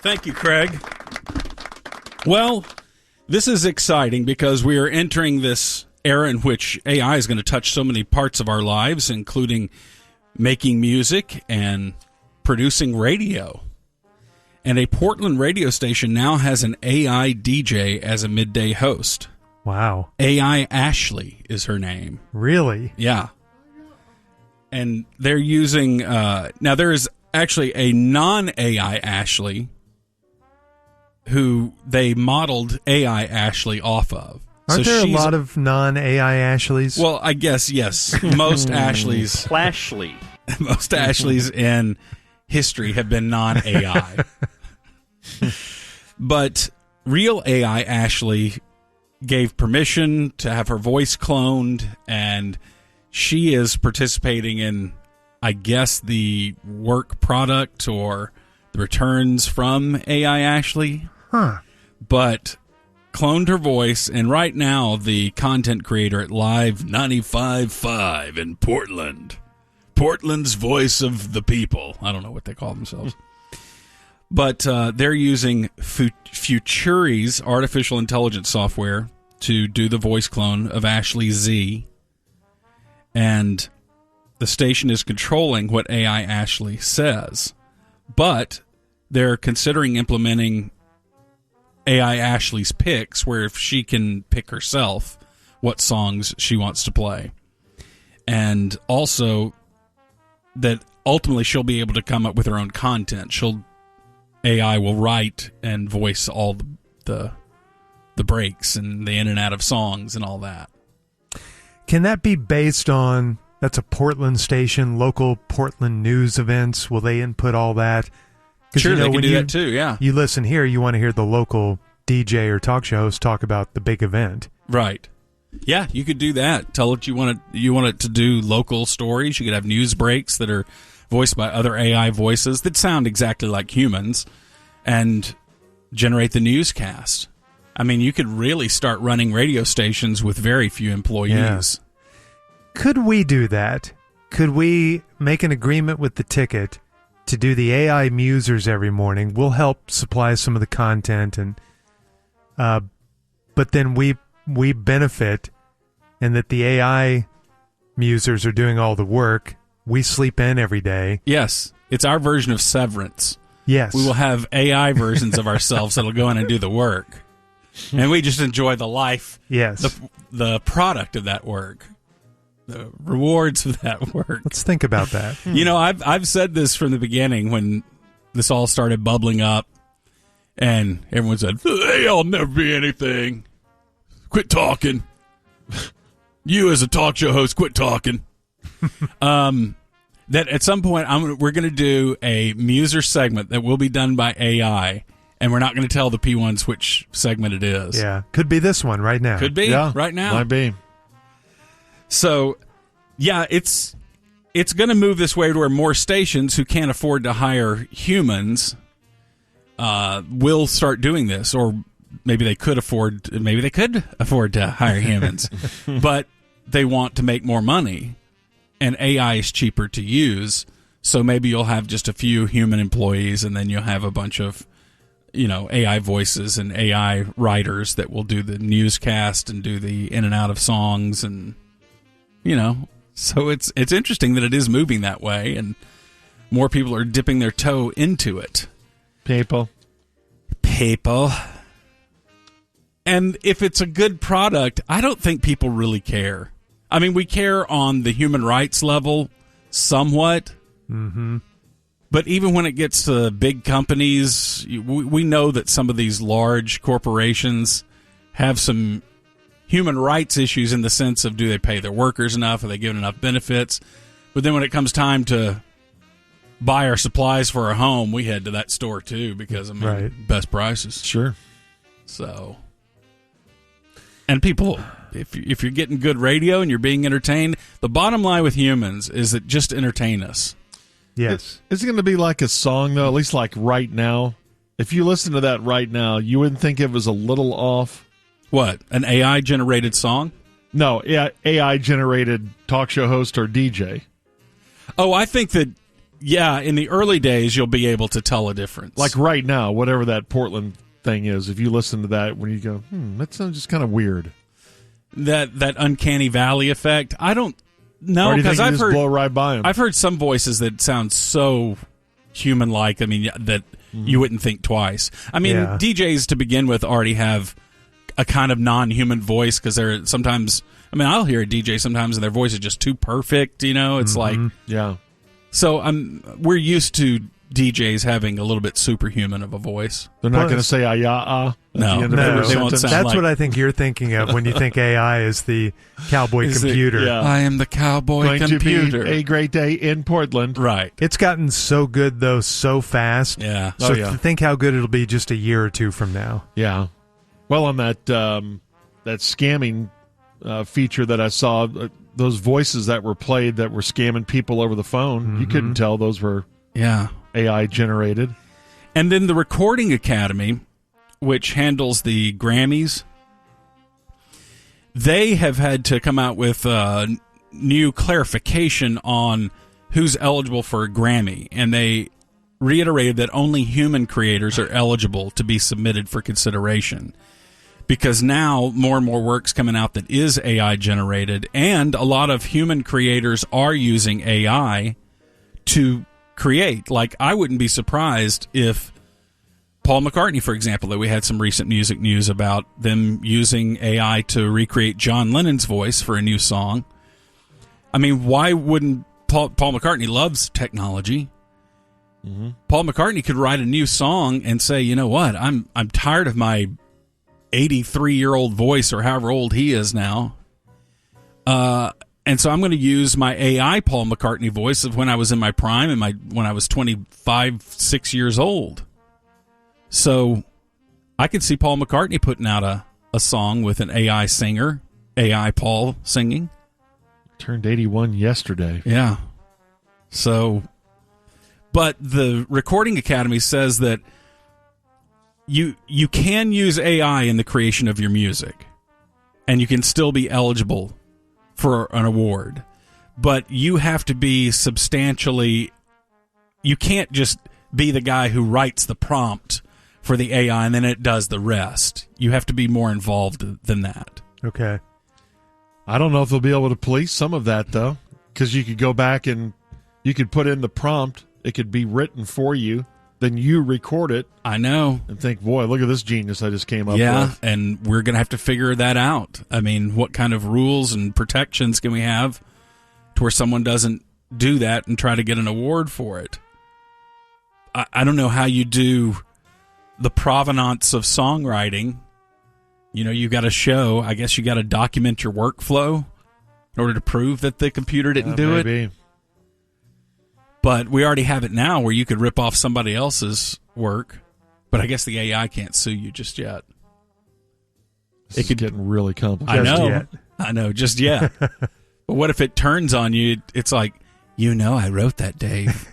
Thank you, Craig. Well, this is exciting because we are entering this era in which AI is going to touch so many parts of our lives, including making music and producing radio. And a Portland radio station now has an AI DJ as a midday host. Wow. AI Ashley is her name. Really? Yeah. And they're using... now, there is actually a non-AI Ashley who they modeled AI Ashley off of. Aren't there a lot of non-AI Ashleys? Well, I guess, yes. Most Ashleys... Plashly. Most Ashleys in history have been non-AI. But real AI Ashley gave permission to have her voice cloned, and she is participating in, I guess, the work product or the returns from AI Ashley. Huh. But cloned her voice, and right now the content creator at Live 95.5 in Portland, Portland's voice of the people. I don't know what they call themselves. But they're using Futuri's artificial intelligence software to do the voice clone of Ashley Z. And the station is controlling what AI Ashley says. But they're considering implementing AI Ashley's picks, where if she can pick herself what songs she wants to play. And also that ultimately she'll be able to come up with her own content. AI will write and voice all the breaks and the in and out of songs and all that. Can that be based on, that's a Portland station, local Portland news events? Will they input all that? Sure, they can do that too, yeah. You listen here, you want to hear the local DJ or talk show host talk about the big event. Right. Yeah, you could do that. Tell it you want it to do local stories. You could have news breaks that are voiced by other AI voices that sound exactly like humans and generate the newscast. I mean, you could really start running radio stations with very few employees. Yeah. Could we do that? Could we make an agreement with the ticket to do the AI musers every morning? We'll help supply some of the content, and but then we benefit in that the AI musers are doing all the work. We sleep in every day. Yes. It's our version of Severance. Yes. We will have AI versions of ourselves that'll go in and do the work. And we just enjoy the life. Yes. The product of that work. The rewards of that work. Let's think about that. You know, I've said this from the beginning when this all started bubbling up, and everyone said, "Hey, I'll never be anything. Quit talking. You as a talk show host, quit talking." That at some point we're going to do a Muser segment that will be done by AI, and we're not going to tell the P1s which segment it is. Yeah, could be this one right now. Could be right now. Might be. So, yeah, it's going to move this way to where more stations who can't afford to hire humans will start doing this, or maybe they could afford to hire humans, but they want to make more money, and AI is cheaper to use. So maybe you'll have just a few human employees, and then you'll have a bunch of AI voices and AI writers that will do the newscast and do the in and out of songs, and so it's interesting that it is moving that way, and more people are dipping their toe into it. People. And if it's a good product, I don't think people really care. I mean, we care on the human rights level somewhat. Mm-hmm. But even when it gets to big companies, we know that some of these large corporations have some human rights issues in the sense of, do they pay their workers enough? Are they giving enough benefits? But then when it comes time to buy our supplies for our home, we head to that store too, because right. Best prices. Sure. So, and people, if you're getting good radio and you're being entertained, the bottom line with humans is that just entertain us. Yes. Is it going to be like a song, though, at least like right now? If you listen to that right now, you wouldn't think it was a little off? What, an AI-generated song? No, AI-generated talk show host or DJ. Oh, I think that Yeah, in the early days, you'll be able to tell a difference. Like right now, whatever that Portland thing is, if you listen to that, when you go, that sounds just kind of weird. That uncanny valley effect. I don't know, because I've heard blow right by them. I've heard some voices that sound so human-like. I mean, that you wouldn't think twice. I mean, DJs to begin with already have a kind of non-human voice because they're sometimes. I mean, I'll hear a DJ sometimes and their voice is just too perfect. It's like So we're used to DJs having a little bit superhuman of a voice. They're not going to say "ah." No, they won't sound That's like, what I think you're thinking of when you think AI is the cowboy computer. I am the cowboy computer. To be a great day in Portland. Right. It's gotten so good though, so fast. Yeah. So think how good it'll be just a year or two from now. Yeah. Well, on that scamming feature that I saw, those voices that were played that were scamming people over the phone, you couldn't tell those were AI generated. And then the Recording Academy, which handles the Grammys, they have had to come out with new clarification on who's eligible for a Grammy. And they reiterated that only human creators are eligible to be submitted for consideration. Because now more and more work's coming out that is AI generated, and a lot of human creators are using AI to create. Like, I wouldn't be surprised if Paul McCartney, for example, that we had some recent music news about them using AI to recreate John Lennon's voice for a new song. I mean, why wouldn't Paul McCartney loves technology? Paul McCartney could write a new song and say, you know what, I'm tired of my 83-year-old voice, or however old he is now. And so I'm going to use my AI Paul McCartney voice of when I was in my prime and when I was 25, 6 years old. So I could see Paul McCartney putting out a song with an AI singer, AI Paul singing. Turned 81 yesterday. Yeah. So, but the Recording Academy says that you can use AI in the creation of your music, and you can still be eligible for an award. But you have to be substantially... You can't just be the guy who writes the prompt for the AI and then it does the rest. You have to be more involved than that. Okay. I don't know if they'll be able to police some of that, though, because you could go back and you could put in the prompt. It could be written for you. Then you record it. I know. And think, boy, look at this genius I just came up with. Yeah, and we're going to have to figure that out. I mean, what kind of rules and protections can we have to where someone doesn't do that and try to get an award for it? I don't know how you do the provenance of songwriting. You got to show, I guess you got to document your workflow in order to prove that the computer didn't do it. But we already have it now where you could rip off somebody else's work. But I guess the AI can't sue you just yet. It could get really complicated. I know, just yet. But what if it turns on you? It's like, I wrote that, Dave.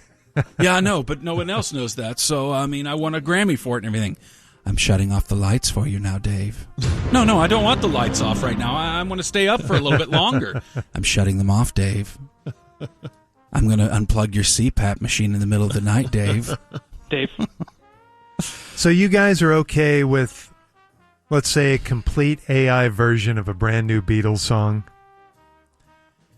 Yeah, I know, but no one else knows that. So, I mean, I won a Grammy for it and everything. I'm shutting off the lights for you now, Dave. No, I don't want the lights off right now. I want to stay up for a little bit longer. I'm shutting them off, Dave. I'm going to unplug your CPAP machine in the middle of the night, Dave. Dave. So you guys are okay with, let's say, a complete AI version of a brand new Beatles song?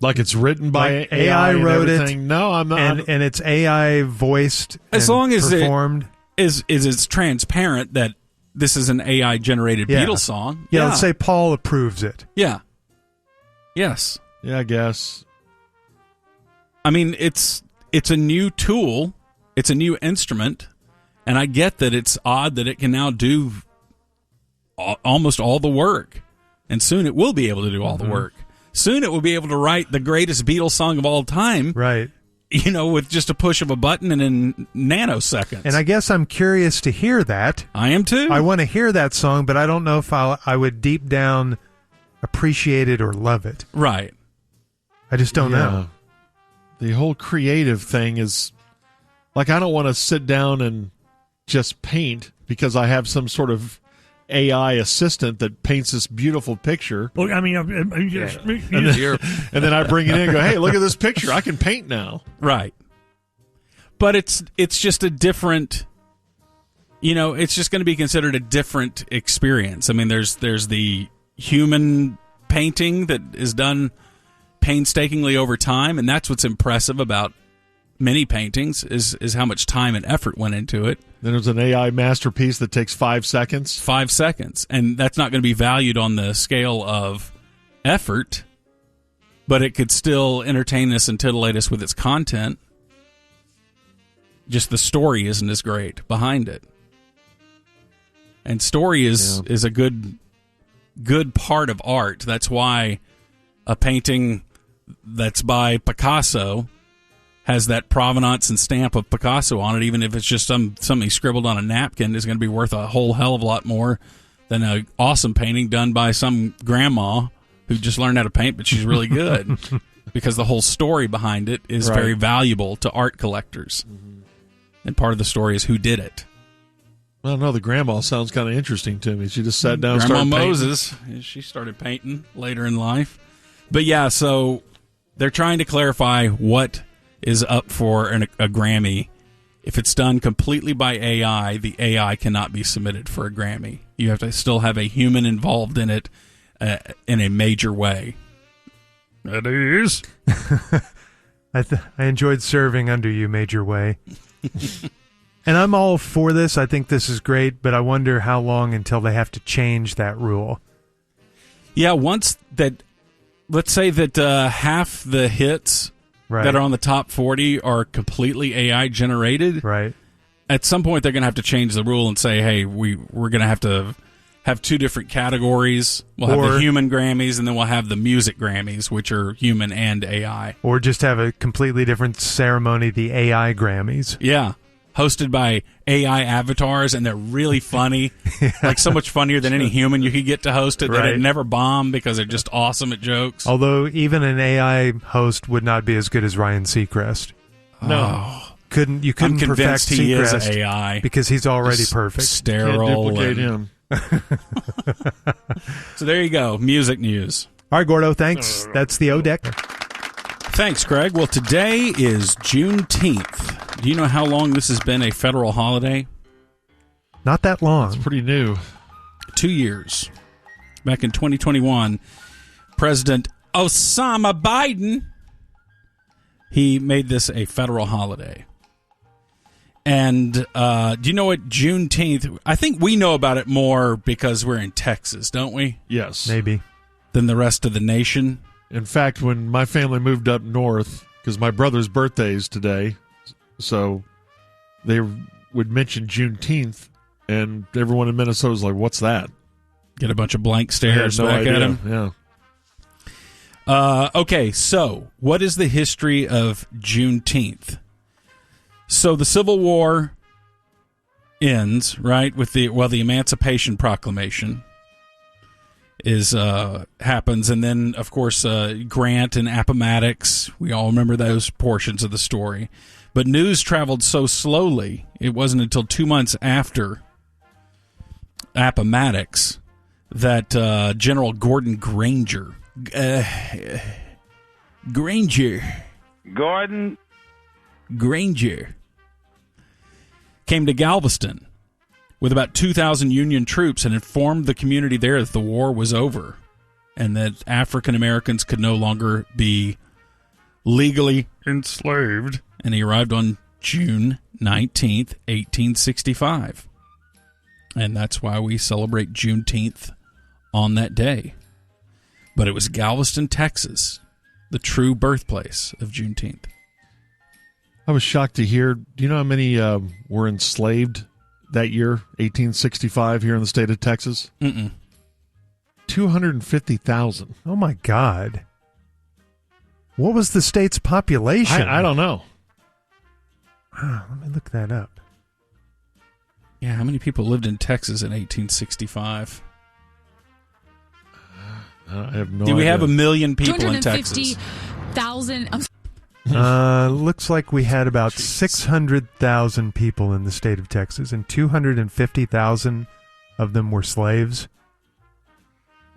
Like it's written by like AI wrote it. No, I'm not. And it's AI voiced as long as performed. It's transparent that this is an AI generated Beatles song. Yeah, let's say Paul approves it. Yeah. Yes. Yeah, I guess. I mean, it's a new tool. It's a new instrument. And I get that it's odd that it can now do almost all the work. And soon it will be able to do all the work. Soon it will be able to write the greatest Beatles song of all time. Right. With just a push of a button and in nanoseconds. And I guess I'm curious to hear that. I am too. I want to hear that song, but I don't know if I would deep down appreciate it or love it. Right. I just don't know. The whole creative thing is like, I don't want to sit down and just paint because I have some sort of AI assistant that paints this beautiful picture. Well, I mean, and then I bring it in and go, hey, look at this picture. I can paint now. Right. But it's just a different, it's just going to be considered a different experience. I mean, there's the human painting that is done painstakingly over time, and that's what's impressive about many paintings is how much time and effort went into it. Then there's an AI masterpiece that takes 5 seconds. 5 seconds. And that's not going to be valued on the scale of effort, but it could still entertain us and titillate us with its content. Just the story isn't as great behind it. And story is a good part of art. That's why a painting that's by Picasso has that provenance and stamp of Picasso on it, even if it's just something scribbled on a napkin, is going to be worth a whole hell of a lot more than an awesome painting done by some grandma who just learned how to paint, but she's really good. Because the whole story behind it is very valuable to art collectors. Mm-hmm. And part of the story is who did it. Well, no, the grandma sounds kind of interesting to me. She just sat down and started painting. Grandma Moses, she started painting later in life. But yeah, so they're trying to clarify what is up for a Grammy. If it's done completely by AI, the AI cannot be submitted for a Grammy. You have to still have a human involved in it in a major way. That is. I enjoyed serving under you, Major Way. And I'm all for this. I think this is great, but I wonder how long until they have to change that rule. Yeah, once that, let's say that half the hits that are on the top 40 are completely AI generated. Right. At some point, they're going to have to change the rule and say, hey, we're going to have two different categories. We'll have the human Grammys, and then we'll have the music Grammys, which are human and AI. Or just have a completely different ceremony, the AI Grammys. Yeah. Hosted by AI avatars, and they're really funny. Like so much funnier than any human you could get to host it. That it never bomb because they're just awesome at jokes. Although even an AI host would not be as good as Ryan Seacrest. No. You couldn't I'm perfect he Seacrest is AI. because he's already perfect. Sterile. Can't duplicate him. So there you go. Music news. All right, Gordo, thanks. That's the O Deck. Thanks, Craig. Well, today is Juneteenth. Do you know how long this has been a federal holiday? Not that long. It's pretty new. 2 years. Back in 2021, President Osama Biden, he made this a federal holiday. And do you know what Juneteenth... I think we know about it more because we're in Texas, don't we? Yes. Maybe. Than the rest of the nation. In fact, when my family moved up north, because my brother's birthday is today, so they would mention Juneteenth, and everyone in Minnesota was like, what's that? Get a bunch of blank stares back at him. Yeah. Okay, so what is the history of Juneteenth? So the Civil War ends, right, with the Emancipation Proclamation happens, and then of course Grant and Appomattox. We all remember those portions of the story. But news traveled so slowly, it wasn't until 2 months after Appomattox that General Gordon Granger came to Galveston with about 2,000 Union troops and informed the community there that the war was over and that African Americans could no longer be legally enslaved. And he arrived on June 19th, 1865. And that's why we celebrate Juneteenth on that day. But it was Galveston, Texas, the true birthplace of Juneteenth. I was shocked to hear, do you know how many were enslaved that year, 1865, here in the state of Texas? 250,000. Oh, my God. What was the state's population? I don't know. Let me look that up. Yeah, how many people lived in Texas in 1865? I have no idea. Do we have 1 million people in Texas? 250,000. Looks like we had about 600,000 people in the state of Texas, and 250,000 of them were slaves.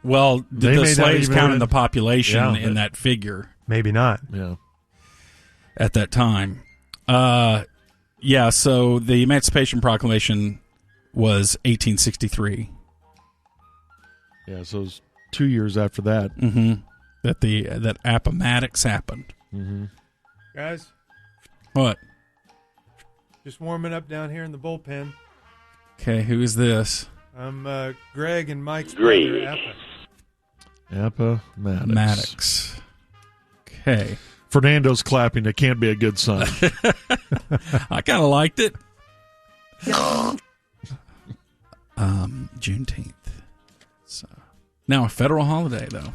Well, did the slaves count in the population in that figure? Maybe not. Yeah. At that time. Yeah, so the Emancipation Proclamation was 1863. Yeah, so it was 2 years after that. Mm-hmm. That Appomattox happened. Mm-hmm. Guys, What? just warming up down here in the bullpen. Okay, who is this? I'm Greg and Mike's Greg. brother, Appa. Appomattox. Maddox. Okay. Fernando's clapping. It can't be a good sign. I kind of liked it. Juneteenth. So now a federal holiday, though.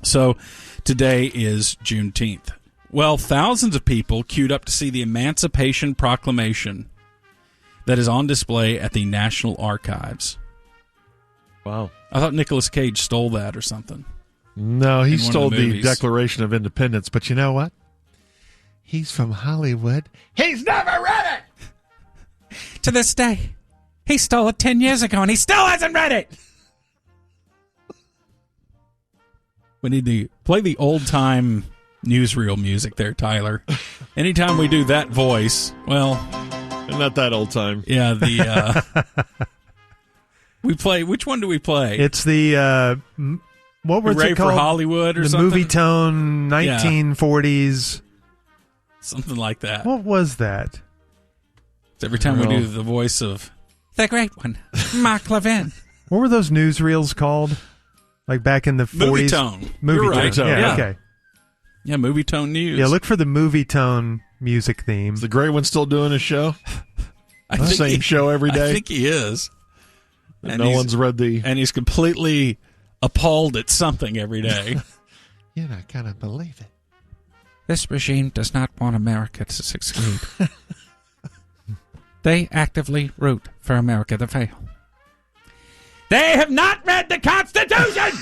So today is Juneteenth. Well, thousands of people queued up to see the Emancipation Proclamation that is on display at the National Archives. Wow. I thought Nicolas Cage stole that or something. No, he stole the movies. Declaration of Independence, but you know what? He's from Hollywood. He's never read it! To this day, he stole it 10 years ago and he still hasn't read it! We need to play the old-time newsreel music there, Tyler. Anytime we do that voice, well... Not that old time. Yeah, we play... Which one do we play? It's the... what was Hooray it called? for Hollywood or the something? Movie Tone 1940s. Something like that. What was that? It's every time we do the voice of the great one, Mark Levin. What were those newsreels called? Like back in the 40s? Movie Tone. Movie You're right. Tone. Yeah, Yeah. okay. Yeah, Movie Tone News. Yeah, look for the Movie Tone music theme. Is the Great One still doing his show? I think Same show every day? I think he is. And no one's read the... And he's completely appalled at something every day. You're not going to believe it. This regime does not want America to succeed. They actively root for America to fail. They have not read the Constitution!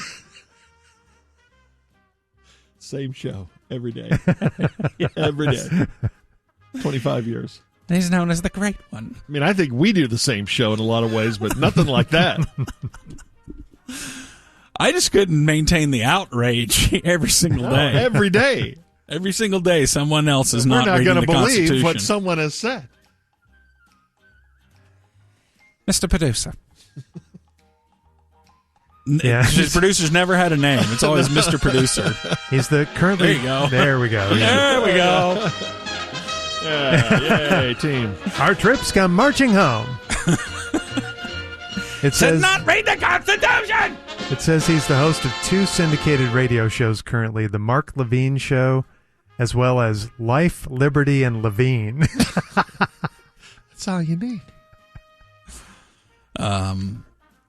Same show every day. Every day. 25 years. He's known as the Great One. I mean, I think we do the same show in a lot of ways, but nothing like that. I just couldn't maintain the outrage every single day. Every day. Every single day, someone else is not We're not reading going the to believe Constitution. what someone has said. Mr. Producer. Yeah. His producer's never had a name. It's always Mr. Producer. He's the currently... There you go. There we go. Yeah. There we go. Yeah, yay, team. Our troops come marching home. It Did says not read the Constitution! It says he's the host of 2 syndicated radio shows currently, The Mark Levine Show, as well as Life, Liberty, and Levine. That's all you need.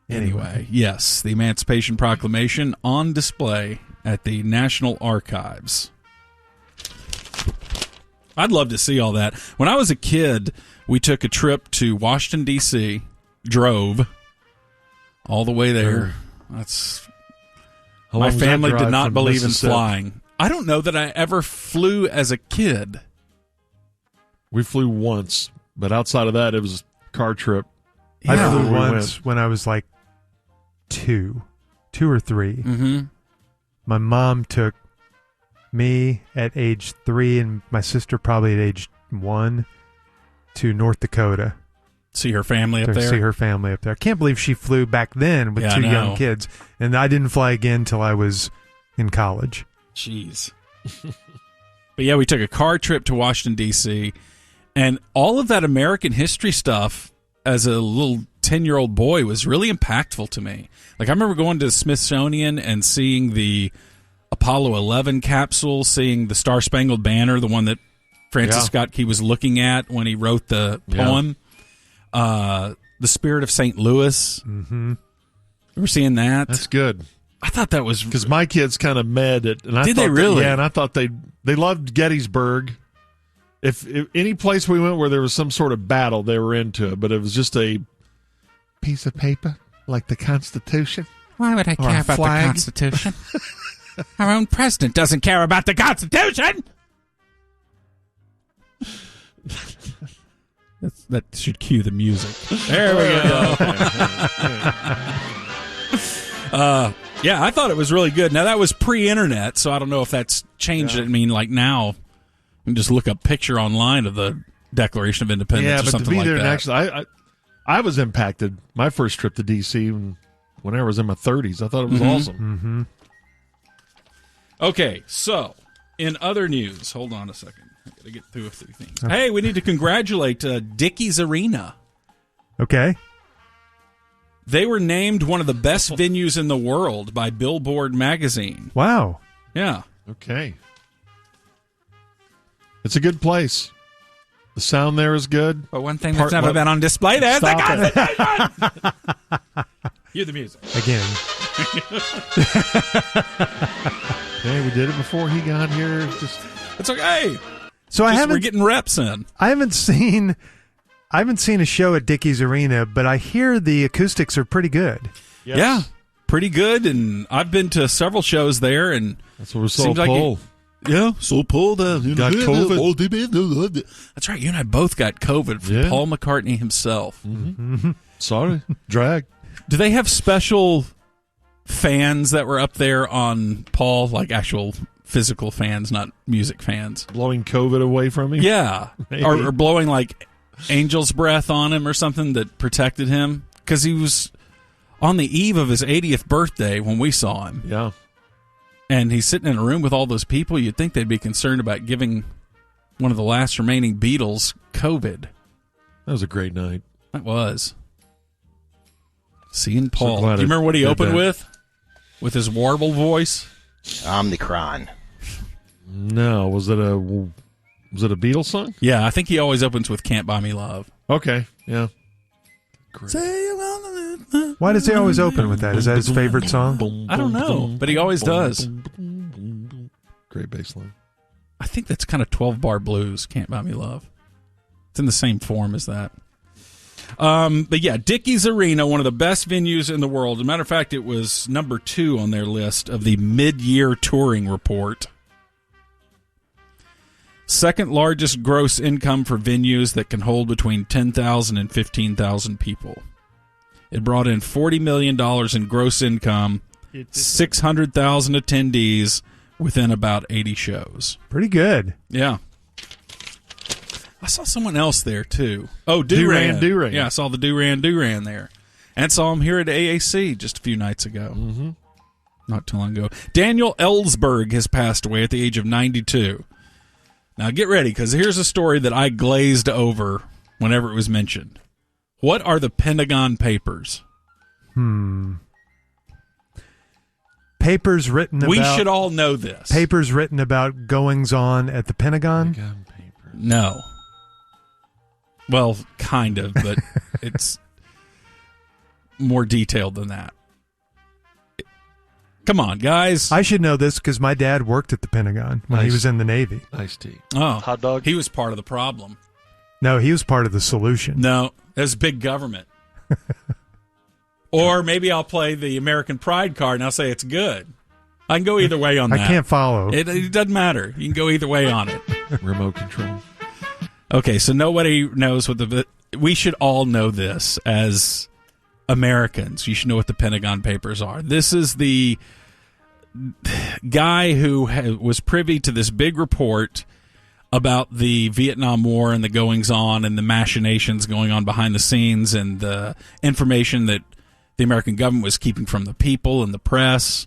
Anyway, yes, the Emancipation Proclamation on display at the National Archives. I'd love to see all that. When I was a kid, we took a trip to Washington, D.C., drove all the way there. That's my family did not believe in flying. I don't know that I ever flew as a kid. We flew once, but outside of that, it was a car trip. I Yeah. flew once when I was like 2 or 3. Mm-hmm. My mom took me at age 3 and my sister probably at age 1 to North Dakota. See her family up to there? see her family up there. I can't believe she flew back then with Yeah, 2 I young know. kids. And I didn't fly again till I was in college. Jeez. But yeah, we took a car trip to Washington, D.C., and all of that American history stuff as a little 10-year-old boy was really impactful to me. Like, I remember going to the Smithsonian and seeing the Apollo 11 capsule, seeing the Star-Spangled Banner, the one that Francis Scott Key was looking at when he wrote the poem. The Spirit of St. Louis. Mm-hmm. We were seeing that. That's good. I thought that was... Because my kids kind of med it. And I Did thought they really? Yeah, and I thought they loved Gettysburg. If any place we went where there was some sort of battle, they were into it. But it was just a piece of paper, like the Constitution. Why would I Or care a about flag. the Constitution? Our own president doesn't care about the Constitution! That should cue the music. There we go. Yeah, I thought it was really good. Now, that was pre-internet, so I don't know if that's changed it. I mean, like now, you can just look up picture online of the Declaration of Independence or something like that. Yeah, but to be there next, I was impacted. My first trip to D.C. when I was in my 30s. I thought it was awesome. Mm-hmm. Okay, so in other news, hold on a second. I got to get through a few things. Hey, we need to congratulate Dickies Arena. Okay. They were named one of the best venues in the world by Billboard magazine. Wow. Yeah. Okay. It's a good place. The sound there is good. But one thing that's never been on display there is the Constitution! Hear the music. Again. Hey, we did it before he got here. It's okay. So we're getting reps in. I haven't seen a show at Dickies Arena, but I hear the acoustics are pretty good. Yes. Yeah, pretty good. And I've been to several shows there, and that's what we're so Paul. So Paul got COVID. That's right. You and I both got COVID from Paul McCartney himself. Mm-hmm. Sorry, drag. Do they have special fans that were up there on Paul, like actual physical fans, not music fans? Blowing COVID away from him? Yeah. Or blowing like angel's breath on him or something that protected him? Because he was on the eve of his 80th birthday when we saw him. Yeah. And he's sitting in a room with all those people. You'd think they'd be concerned about giving one of the last remaining Beatles COVID. That was a great night. That was. Seeing Paul. So do you remember what he opened with? With his warble voice? Omnicron. No. Was it a Beatles song? Yeah, I think he always opens with Can't Buy Me Love. Okay, yeah. Why does he always open with that? Is that his favorite song? I don't know, but he always does. Great bass line. I think that's kind of 12-bar blues, Can't Buy Me Love. It's in the same form as that. But yeah, Dickies Arena, one of the best venues in the world. As a matter of fact, it was number 2 on their list of the mid-year touring report. Second largest gross income for venues that can hold between 10,000 and 15,000 people. It brought in $40 million in gross income, 600,000 attendees within about 80 shows. Pretty good. Yeah. I saw someone else there, too. Oh, Duran. Duran. Yeah, I saw the Duran there. And saw him here at AAC just a few nights ago. Mm-hmm. Not too long ago. Daniel Ellsberg has passed away at the age of 92. Now, get ready, because here's a story that I glazed over whenever it was mentioned. What are the Pentagon Papers? Papers written about... We should all know this. Papers written about goings-on at the Pentagon? Pentagon Papers. No. Well, kind of, but it's more detailed than that. Come on, guys. I should know this because my dad worked at the Pentagon when he was in the Navy. Iced tea. Oh, hot dog. He was part of the problem. No, he was part of the solution. No, that's big government. Or maybe I'll play the American Pride card and I'll say it's good. I can go either way on that. I can't follow. It doesn't matter. You can go either way on it. Remote control. Okay, so nobody knows what we should all know this as Americans. You should know what the Pentagon Papers are. This is the guy who was privy to this big report about the Vietnam War and the goings-on and the machinations going on behind the scenes and the information that the American government was keeping from the people and the press.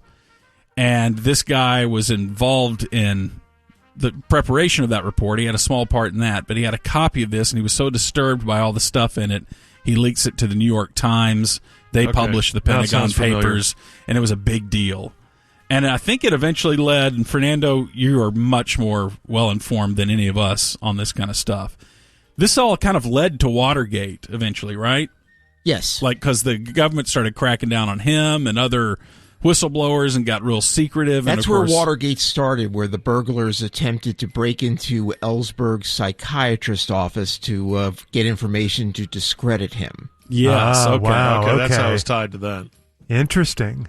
And this guy was involved in the preparation of that report. He had a small part in that, but he had a copy of this, and he was so disturbed by all the stuff in it, he leaks it to the New York Times. They published the Pentagon Papers, and it was a big deal. And I think it eventually led, and Fernando, you are much more well-informed than any of us on this kind of stuff. This all kind of led to Watergate eventually, right? Yes. Like, because the government started cracking down on him and other whistleblowers and got real secretive. That's and of where course, Watergate started, where the burglars attempted to break into Ellsberg's psychiatrist's office to get information to discredit him. Yes. Okay. Wow, Okay, that's okay. how it's tied to that. Interesting.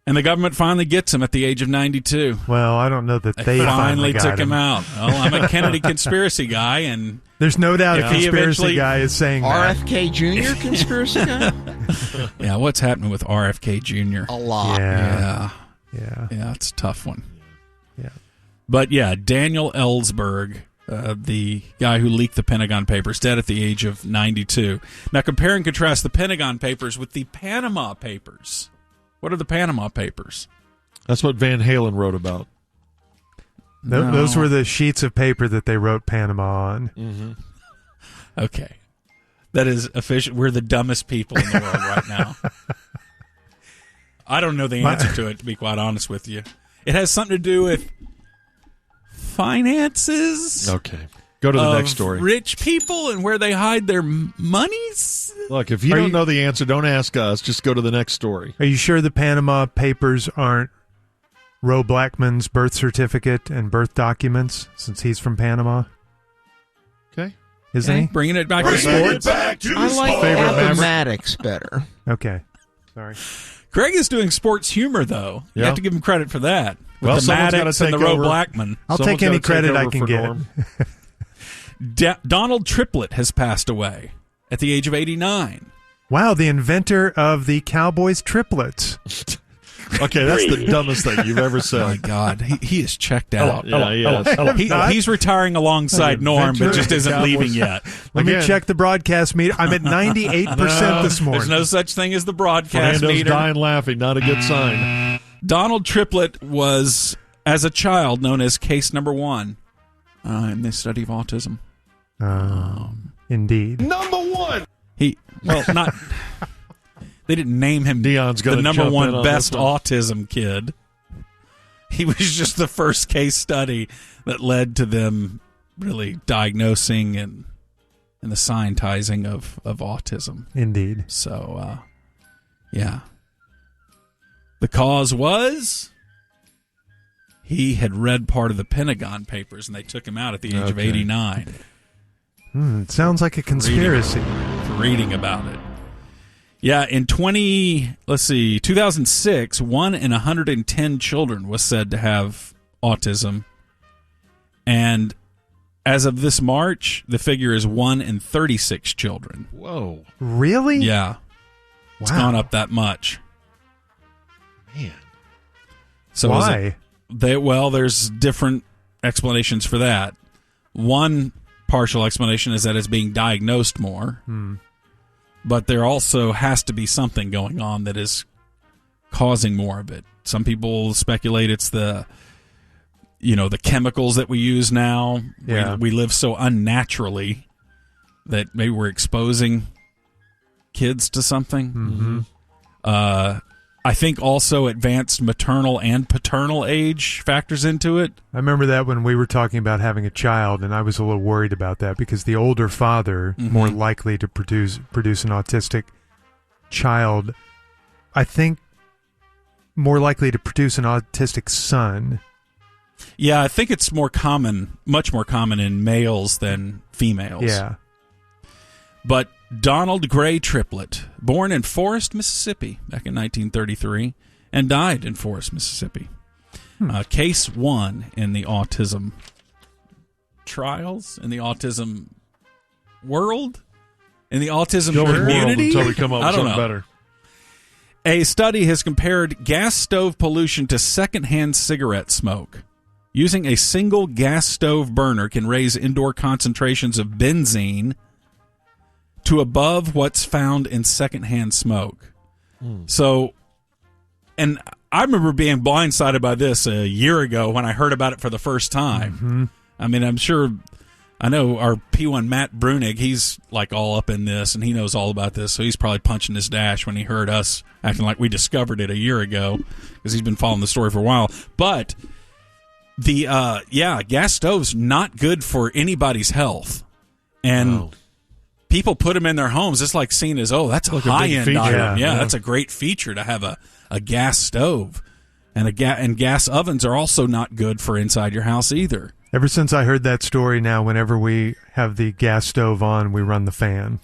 And the government finally gets him at the age of 92. Well, I don't know that they finally got took him out. Well, I'm a Kennedy conspiracy guy, and there's no doubt a conspiracy eventually- guy is saying that. RFK Jr. conspiracy guy? yeah, what's happening with RFK Jr.? A lot. Yeah. Yeah, it's a tough one. Yeah. But yeah, Daniel Ellsberg the guy who leaked the Pentagon Papers, dead at the age of 92. Now, compare and contrast the Pentagon Papers with the Panama Papers. What are the Panama Papers? That's what Van Halen wrote about. No. Those were the sheets of paper that they wrote Panama on. Mm-hmm. Okay. That is official. We're the dumbest people in the world right now. I don't know the answer to it, to be quite honest with you. It has something to do with finances. Okay. Go to the next story. Rich people and where they hide their monies. Look, if you don't know the answer, don't ask us. Just go to the next story. Are you sure the Panama Papers aren't Roe Blackman's birth certificate and birth documents, since he's from Panama? Okay. Isn't he? Bringing it back to sports. I like Appomattox better. Okay. Sorry. Greg is doing sports humor, though. You Yeah. have to give him credit for that. With Well, the someone's gotta Maddox and the take Roe over. Blackman. I'll Someone's take any gotta take credit I over can for get. Norm. Donald Triplett has passed away at the age of 89. Wow, the inventor of the Cowboys triplets. Okay, that's the dumbest thing you've ever said. Oh, my God. He is checked out. Yeah, yes. He's retiring alongside Norm, but just isn't leaving yet. Let me check the broadcast meter. I'm at 98% this morning. There's no such thing as the broadcast Fernando's meter. dying laughing, not a good sign. Donald Triplett was, as a child, known as case number 1 in the study of autism. Indeed. Number one. They didn't name him Dion's the gonna number jump in one on best this one. autism kid. He was just the first case study that led to them really diagnosing and the scientizing of autism. Indeed. So, yeah. The cause was he had read part of the Pentagon Papers, and they took him out at the age of 89. It sounds like a conspiracy. For reading about it. Yeah, in 2006, 1 in 110 children was said to have autism. And as of this March, the figure is 1 in 36 children. Whoa. Really? Yeah. It's gone up that much. Man. So why? There's different explanations for that. One partial explanation is that it's being diagnosed more. But there also has to be something going on that is causing more of it. Some people speculate it's the chemicals that we use now. Yeah. We live so unnaturally that maybe we're exposing kids to something. Mm-hmm. I think also advanced maternal and paternal age factors into it. I remember that when we were talking about having a child, and I was a little worried about that because the older father, more likely to produce an autistic child, I think more likely to produce an autistic son. Yeah, I think it's much more common in males than females. Yeah. But Donald Gray Triplett, born in Forest, Mississippi, back in 1933, and died in Forest, Mississippi. Case 1 in the autism trials, in the autism world, in the autism community. Until we come up with something better. A study has compared gas stove pollution to secondhand cigarette smoke. Using a single gas stove burner can raise indoor concentrations of benzene to above what's found in secondhand smoke. So, and I remember being blindsided by this a year ago when I heard about it for the first time. I mean, I know our P1 Matt Brunig, he's like all up in this, and he knows all about this, so he's probably punching his dash when he heard us acting like we discovered it a year ago, because he's been following the story for a while. But the, gas stove's not good for anybody's health. And people put them in their homes. It's like seen as, that's a high-end item. Yeah, that's a great feature to have a gas stove. And gas ovens are also not good for inside your house either. Ever since I heard that story, now whenever we have the gas stove on, we run the fan.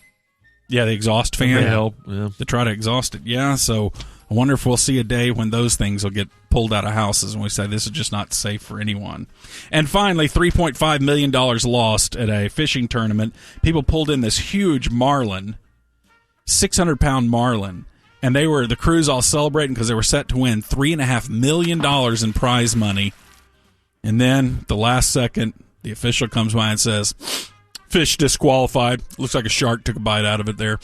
Yeah, the exhaust fan. Help. Yeah. To try to exhaust it. Yeah, so I wonder if we'll see a day when those things will get pulled out of houses and we say this is just not safe for anyone. And finally, $3.5 million lost at a fishing tournament. People pulled in this huge marlin, 600-pound marlin, and the crews all celebrating because they were set to win $3.5 million in prize money. And then, the last second, The official comes by and says, fish disqualified. Looks like a shark took a bite out of it there.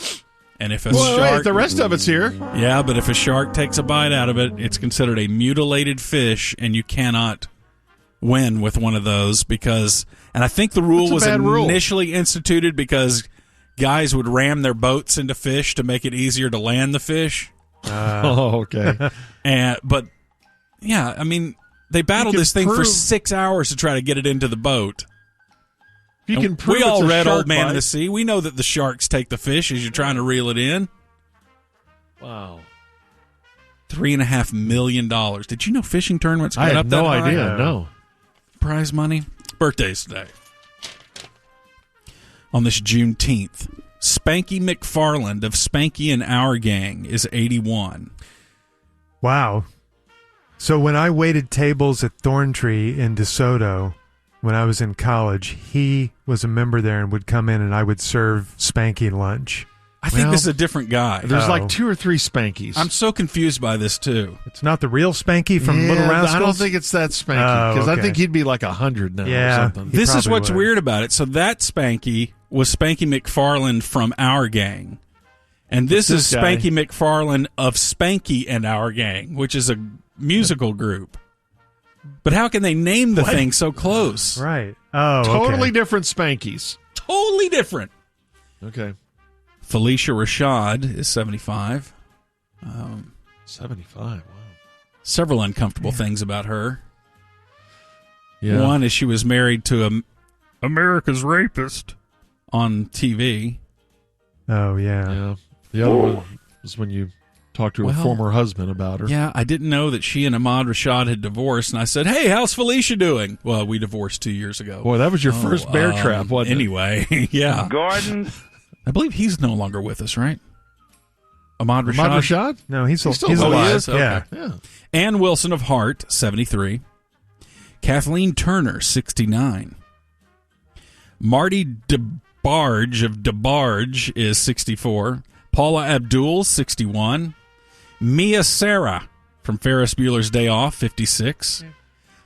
And if a shark... Wait, the rest of it's here. Yeah, but if a shark takes a bite out of it, it's considered a mutilated fish, and you cannot win with one of those because... And I think the rule was initially instituted because guys would ram their boats into fish to make it easier to land the fish. Okay. But, yeah, I mean, they battled this thing for 6 hours to try to get it into the boat. You can prove we all read Old Man bite. in the Sea. We know that the sharks take the fish as you're trying to reel it in. Wow. $3.5 million. Did you know fishing tournaments I got had up that no high? idea. No. Prize money. Birthdays today. On this Juneteenth, Spanky McFarland of Spanky and Our Gang is 81. Wow. So when I waited tables at Thorntree in DeSoto when I was in college, he was a member there and would come in and I would serve Spanky lunch. I think this is a different guy. There's like 2 or 3 Spankies. I'm so confused by this, too. It's not the real Spanky from Little Rascals? I don't think it's that Spanky, because I think he'd be like 100 now or something. This is what's weird about it. So that Spanky was Spanky McFarland from Our Gang. And this is Spanky McFarland of Spanky and Our Gang, which is a musical group. But how can they name the thing so close? Right. Oh, Totally different Spankies. Totally different. Okay. Felicia Rashad is 75. 75, wow. Several uncomfortable things about her. Yeah. One is she was married to America's Rapist on TV. Oh, yeah. Yeah. The other one was when you talked to her former husband about her. Yeah, I didn't know that she and Ahmad Rashad had divorced, and I said, hey, how's Felicia doing? Well, we divorced 2 years ago. Boy, that was your first bear trap, wasn't anyway, yeah. Gordon. I believe he's no longer with us, right? Ahmad Rashad? Ahmad Rashad? No, he's still alive. He is? Okay. Yeah. Ann Wilson of Hart, 73. Kathleen Turner, 69. Marty DeBarge of DeBarge is 64. Paula Abdul, 61. Mia Sarah from Ferris Bueller's Day Off, 56.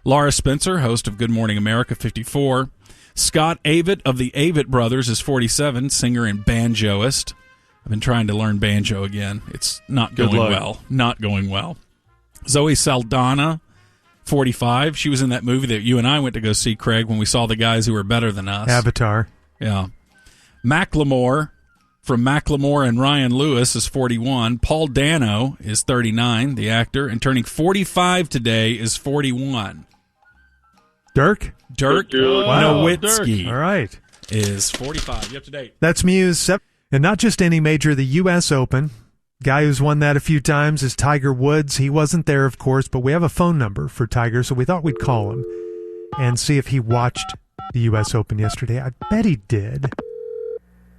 Laura Spencer, host of Good Morning America, 54. Scott Avett of the Avett Brothers is 47, singer and banjoist. I've been trying to learn banjo again. It's not going well. Not going well. Zoe Saldana, 45. She was in that movie that you and I went to go see, Craig, when we saw the guys who were better than us. Avatar. Yeah. Macklemore from Macklemore and Ryan Lewis is 41. Paul Dano is 39, the actor, and turning 45 today is 41. Dirk Nowitzki. All right. Is 45. You up to date? That's Muse. And not just any major, the U.S. Open. Guy who's won that a few times is Tiger Woods. He wasn't there, of course, but we have a phone number for Tiger, so we thought we'd call him and see if he watched the U.S. Open yesterday. I bet he did.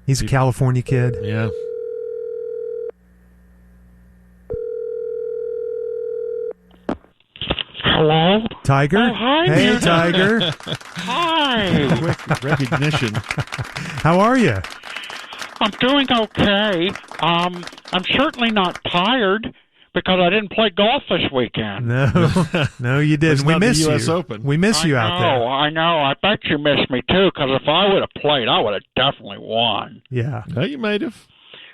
He's a California kid. Yeah. Hello? Tiger? Oh, hi, hey, Muse. Tiger. Hi. Quick recognition. How are you? I'm doing okay. I'm certainly not tired because I didn't play golf this weekend. No, you didn't. We miss the US you. Open. We miss you out there. I know. I bet you missed me, too, because if I would have played, I would have definitely won. Yeah. No, you might have.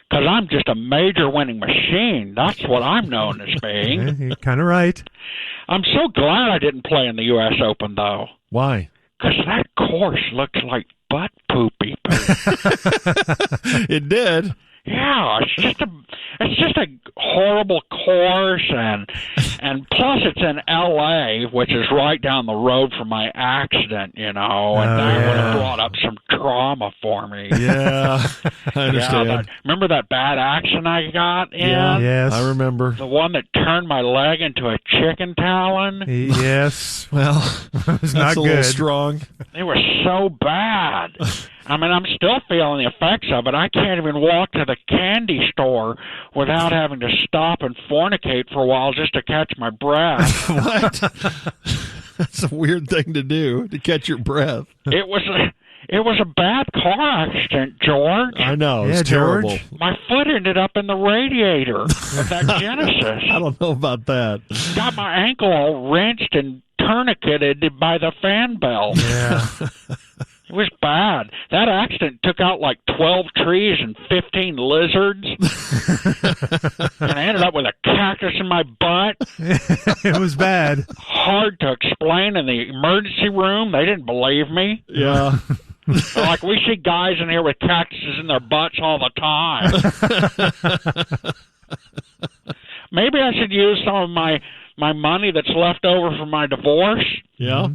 Because I'm just a major winning machine. That's what I'm known as being. You're kind of right. I'm so glad I didn't play in the U.S. Open, though. Why? Because that course looks like butt poopy. It did. Yeah, it's just a horrible course, and plus it's in L.A., which is right down the road from my accident, and that would have brought up some trauma for me. Yeah, I understand. Yeah, remember that bad accident I got in? Yeah, yes. I remember. The one that turned my leg into a chicken talon? Yes. Well, it was that's not a good. little strong. It was so bad. I mean, I'm still feeling the effects of it. I can't even walk to the candy store without having to stop and fornicate for a while just to catch my breath. What? That's a weird thing to do, to catch your breath. It was a bad car accident, George. I know. It's George. terrible. My foot ended up in the radiator of that Genesis. I don't know about that. Got my ankle all wrenched and tourniqueted by the fan bell. Yeah. It was bad. That accident took out like 12 trees and 15 lizards. And I ended up with a cactus in my butt. It was bad. Hard to explain in the emergency room. They didn't believe me. Yeah. They're like, we see guys in here with cactuses in their butts all the time. Maybe I should use some of my money that's left over from my divorce. Yeah.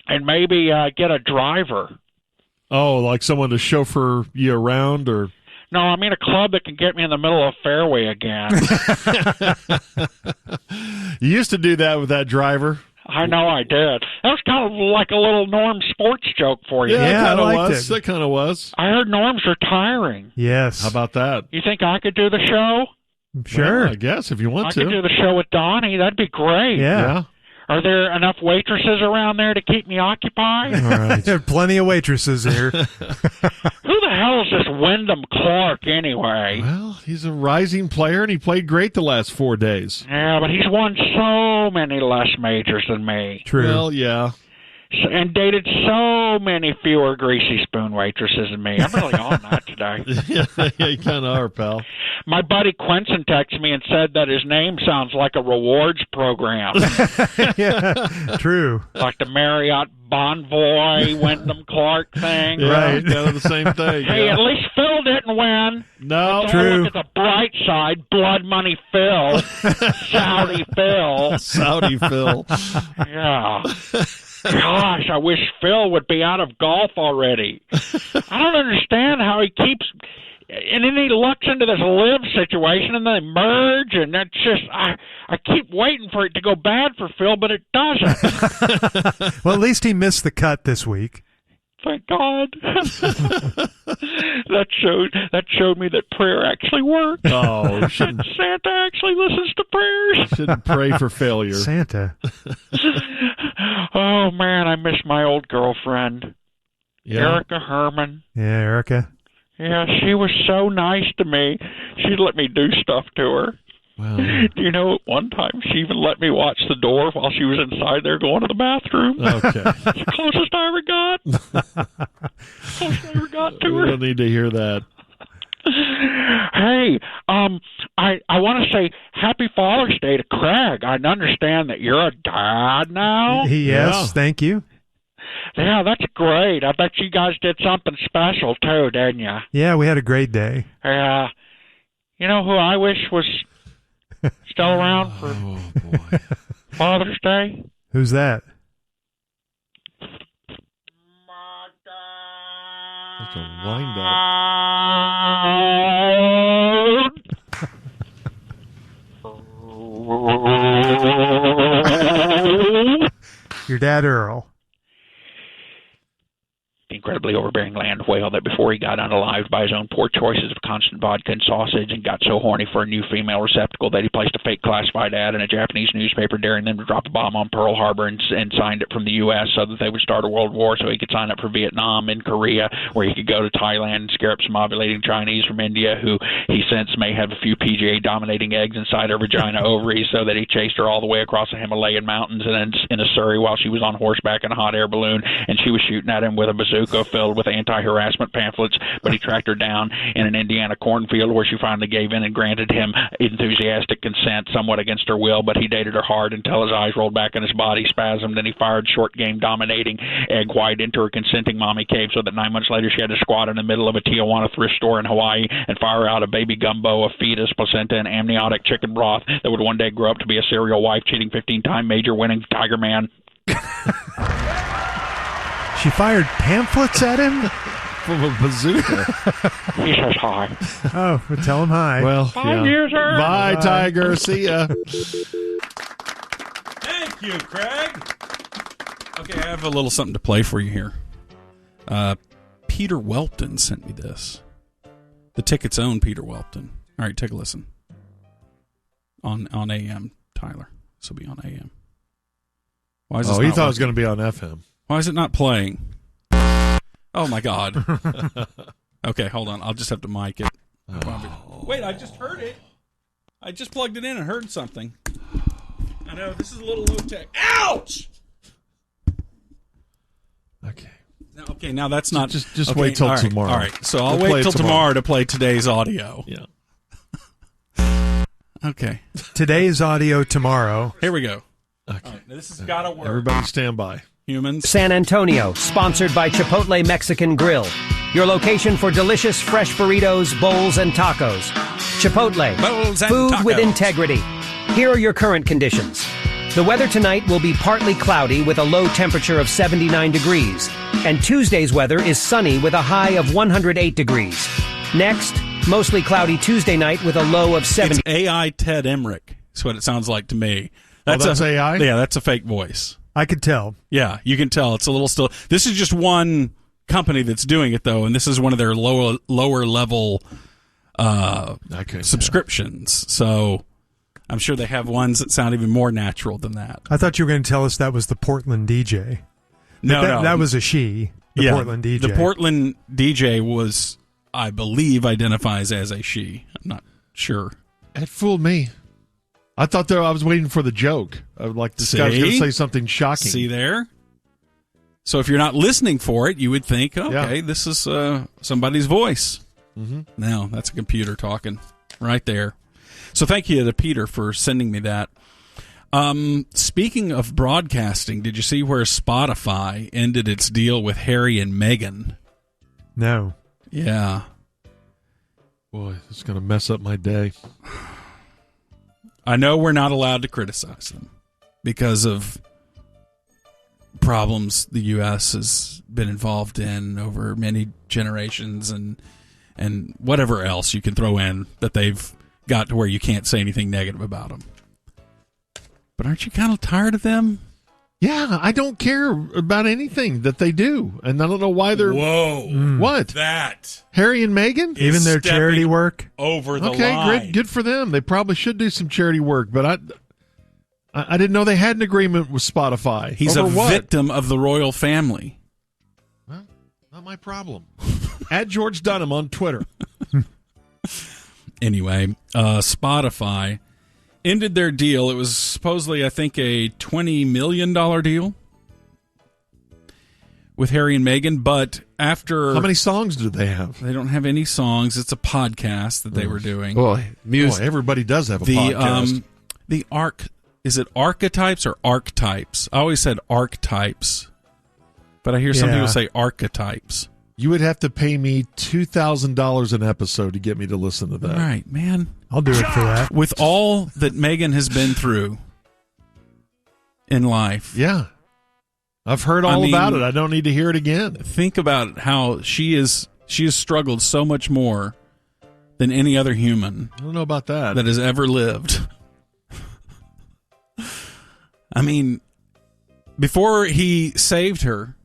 And maybe get a driver. Oh, like someone to chauffeur you around, or? No, I mean a club that can get me in the middle of fairway again. You used to do that with that driver. I know I did. That was kind of like a little Norm sports joke for you. Yeah, I liked it. That kind of was. I heard Norm's retiring. Yes. How about that? You think I could do the show? Sure. Well, I guess if you want I to. could do the show with Donnie. That'd be great. Yeah. Are there enough waitresses around there to keep me occupied? All right. There are plenty of waitresses here. Who the hell is this Wyndham Clark anyway? Well, he's a rising player, and he played great the last 4 days. Yeah, but he's won so many less majors than me. True. Well, yeah. And dated so many fewer greasy spoon waitresses than me. I'm really on that today. Yeah, you kind of are, pal. My buddy Quentin texted me and said that his name sounds like a rewards program. Yeah, true. Like the Marriott Bonvoy, Wyndham Clark thing. Yeah, Right. kind of the same thing. Hey, yeah. at least Phil didn't win. No. Don't True. look at the bright side. Blood Money Phil. Saudi Phil. Saudi Phil. Yeah. Gosh, I wish Phil would be out of golf already. I don't understand how he keeps... And then he looks into this live situation, and they merge, and that's just... I keep waiting for it to go bad for Phil, but it doesn't. Well, at least he missed the cut this week. Thank God. That showed me that prayer actually works. Oh, you shouldn't, Santa actually listens to prayers. shouldn't pray for failure. Santa. Oh, man, I miss my old girlfriend, Yeah. Erica Herman. Yeah, Erica. Yeah, she was so nice to me. She'd let me do stuff to her. Well, Do you know, at one time she even let me watch the door while she was inside there going to the bathroom. okay. It's the closest I ever got. Closest I ever got to We her. don't need to hear that. Hey, I want to say Happy Father's Day to Craig. I understand that you're a dad now. Yes, Yeah. thank you. Yeah, that's great. I bet you guys did something special too, didn't you? Yeah, we had a great day. Yeah. You know who I wish was still around for Oh, boy. Father's Day? Who's that? That's a wind-up. Your dad, Earl. The incredibly overbearing land whale that before he got unalived by his own poor choices of constant vodka and sausage and got so horny for a new female receptacle that he placed a fake classified ad in a Japanese newspaper daring them to drop a bomb on Pearl Harbor and signed it from the U.S. so that they would start a world war so he could sign up for Vietnam and Korea, where he could go to Thailand and scare up some ovulating Chinese from India who he since may have a few PGA dominating eggs inside her vagina ovaries, so that he chased her all the way across the Himalayan mountains and then in a Surrey while she was on horseback in a hot air balloon and she was shooting at him with a bazooka filled with anti-harassment pamphlets, but he tracked her down in an Indiana cornfield where she finally gave in and granted him enthusiastic consent, somewhat against her will, but he dated her hard until his eyes rolled back and his body spasmed, and he fired short game dominating egg white into her consenting mommy cave so that 9 months later she had to squat in the middle of a Tijuana thrift store in Hawaii and fire out a baby gumbo of fetus, placenta, and amniotic chicken broth that would one day grow up to be a serial wife, cheating 15-time major winning Tiger Man. She fired pamphlets at him? From a bazooka. He says hi. Oh, well, tell him hi. Well, 5 years, Earl. Bye, Tiger. See ya. Thank you, Craig. Okay, I have a little something to play for you here. Peter Welton sent me this. The Ticket's own Peter Welton. All right, take a listen. On AM, Tyler. This will be on AM. Why is this Oh, you not thought it was working? going to be on FM. Why is it not playing? Oh, my God. Okay, hold on. I'll just have to mic it. Wait, I just heard it. I just plugged it in and heard something. I know, this is a little low-tech. Ouch! Okay. Now that's not... Just wait till tomorrow. All right, so I'll wait till tomorrow to play today's audio. Yeah. Okay. Today's audio tomorrow. Here we go. Okay. Right, this has got to work. Everybody stand by. Humans. San Antonio, sponsored by Chipotle Mexican Grill. Your location for delicious fresh burritos, bowls, and tacos. Chipotle. Bowls and food tacos. with integrity. Here are your current conditions. The weather tonight will be partly cloudy with a low temperature of 79 degrees. And Tuesday's weather is sunny with a high of 108 degrees. Next, mostly cloudy Tuesday night with a low of 70. It's AI Ted Emmerich. That's what it sounds like to me. That's AI? Yeah, that's a fake voice. I could tell. Yeah, you can tell. It's a little still. This is just one company that's doing it, though, and this is one of their lower level subscriptions. So I'm sure they have ones that sound even more natural than that. I thought you were going to tell us that was the Portland DJ. No. That was a she, Portland DJ. The Portland DJ was, I believe, identifies as a she. I'm not sure. It fooled me. I thought I was waiting for the joke. I would like this guy's going to say something shocking. See there? So if you're not listening for it, you would think, okay, this is somebody's voice. Mm-hmm. No, that's a computer talking right there. So thank you to Peter for sending me that. Speaking of broadcasting, did you see where Spotify ended its deal with Harry and Meghan? No. Yeah. Boy, it's going to mess up my day. I know we're not allowed to criticize them because of problems the U.S. has been involved in over many generations and whatever else you can throw in that they've got to where you can't say anything negative about them. But aren't you kind of tired of them? Yeah, I don't care about anything that they do, and I don't know why they're... Whoa. What? That. Harry and Meghan? Even their charity work? Over the line. Okay, good for them. They probably should do some charity work, but I didn't know they had an agreement with Spotify. He's a victim of the royal family. Well, not my problem. Add George Dunham on Twitter. Anyway, Spotify ended their deal. It was supposedly, I think, a $20 million deal with Harry and Meghan, but after... How many songs do they have? They don't have any songs. It's a podcast that they were doing. Boy, Muse. Boy, everybody does have a podcast. Is it archetypes or archetypes? I always said archetypes, but I hear some people say archetypes. You would have to pay me $2,000 an episode to get me to listen to that. Right, man. I'll do it for that. With all that Meghan has been through in life. Yeah. I've heard all about it. I don't need to hear it again. Think about how she has struggled so much more than any other human. I don't know about that. That has ever lived. I mean, before he saved her,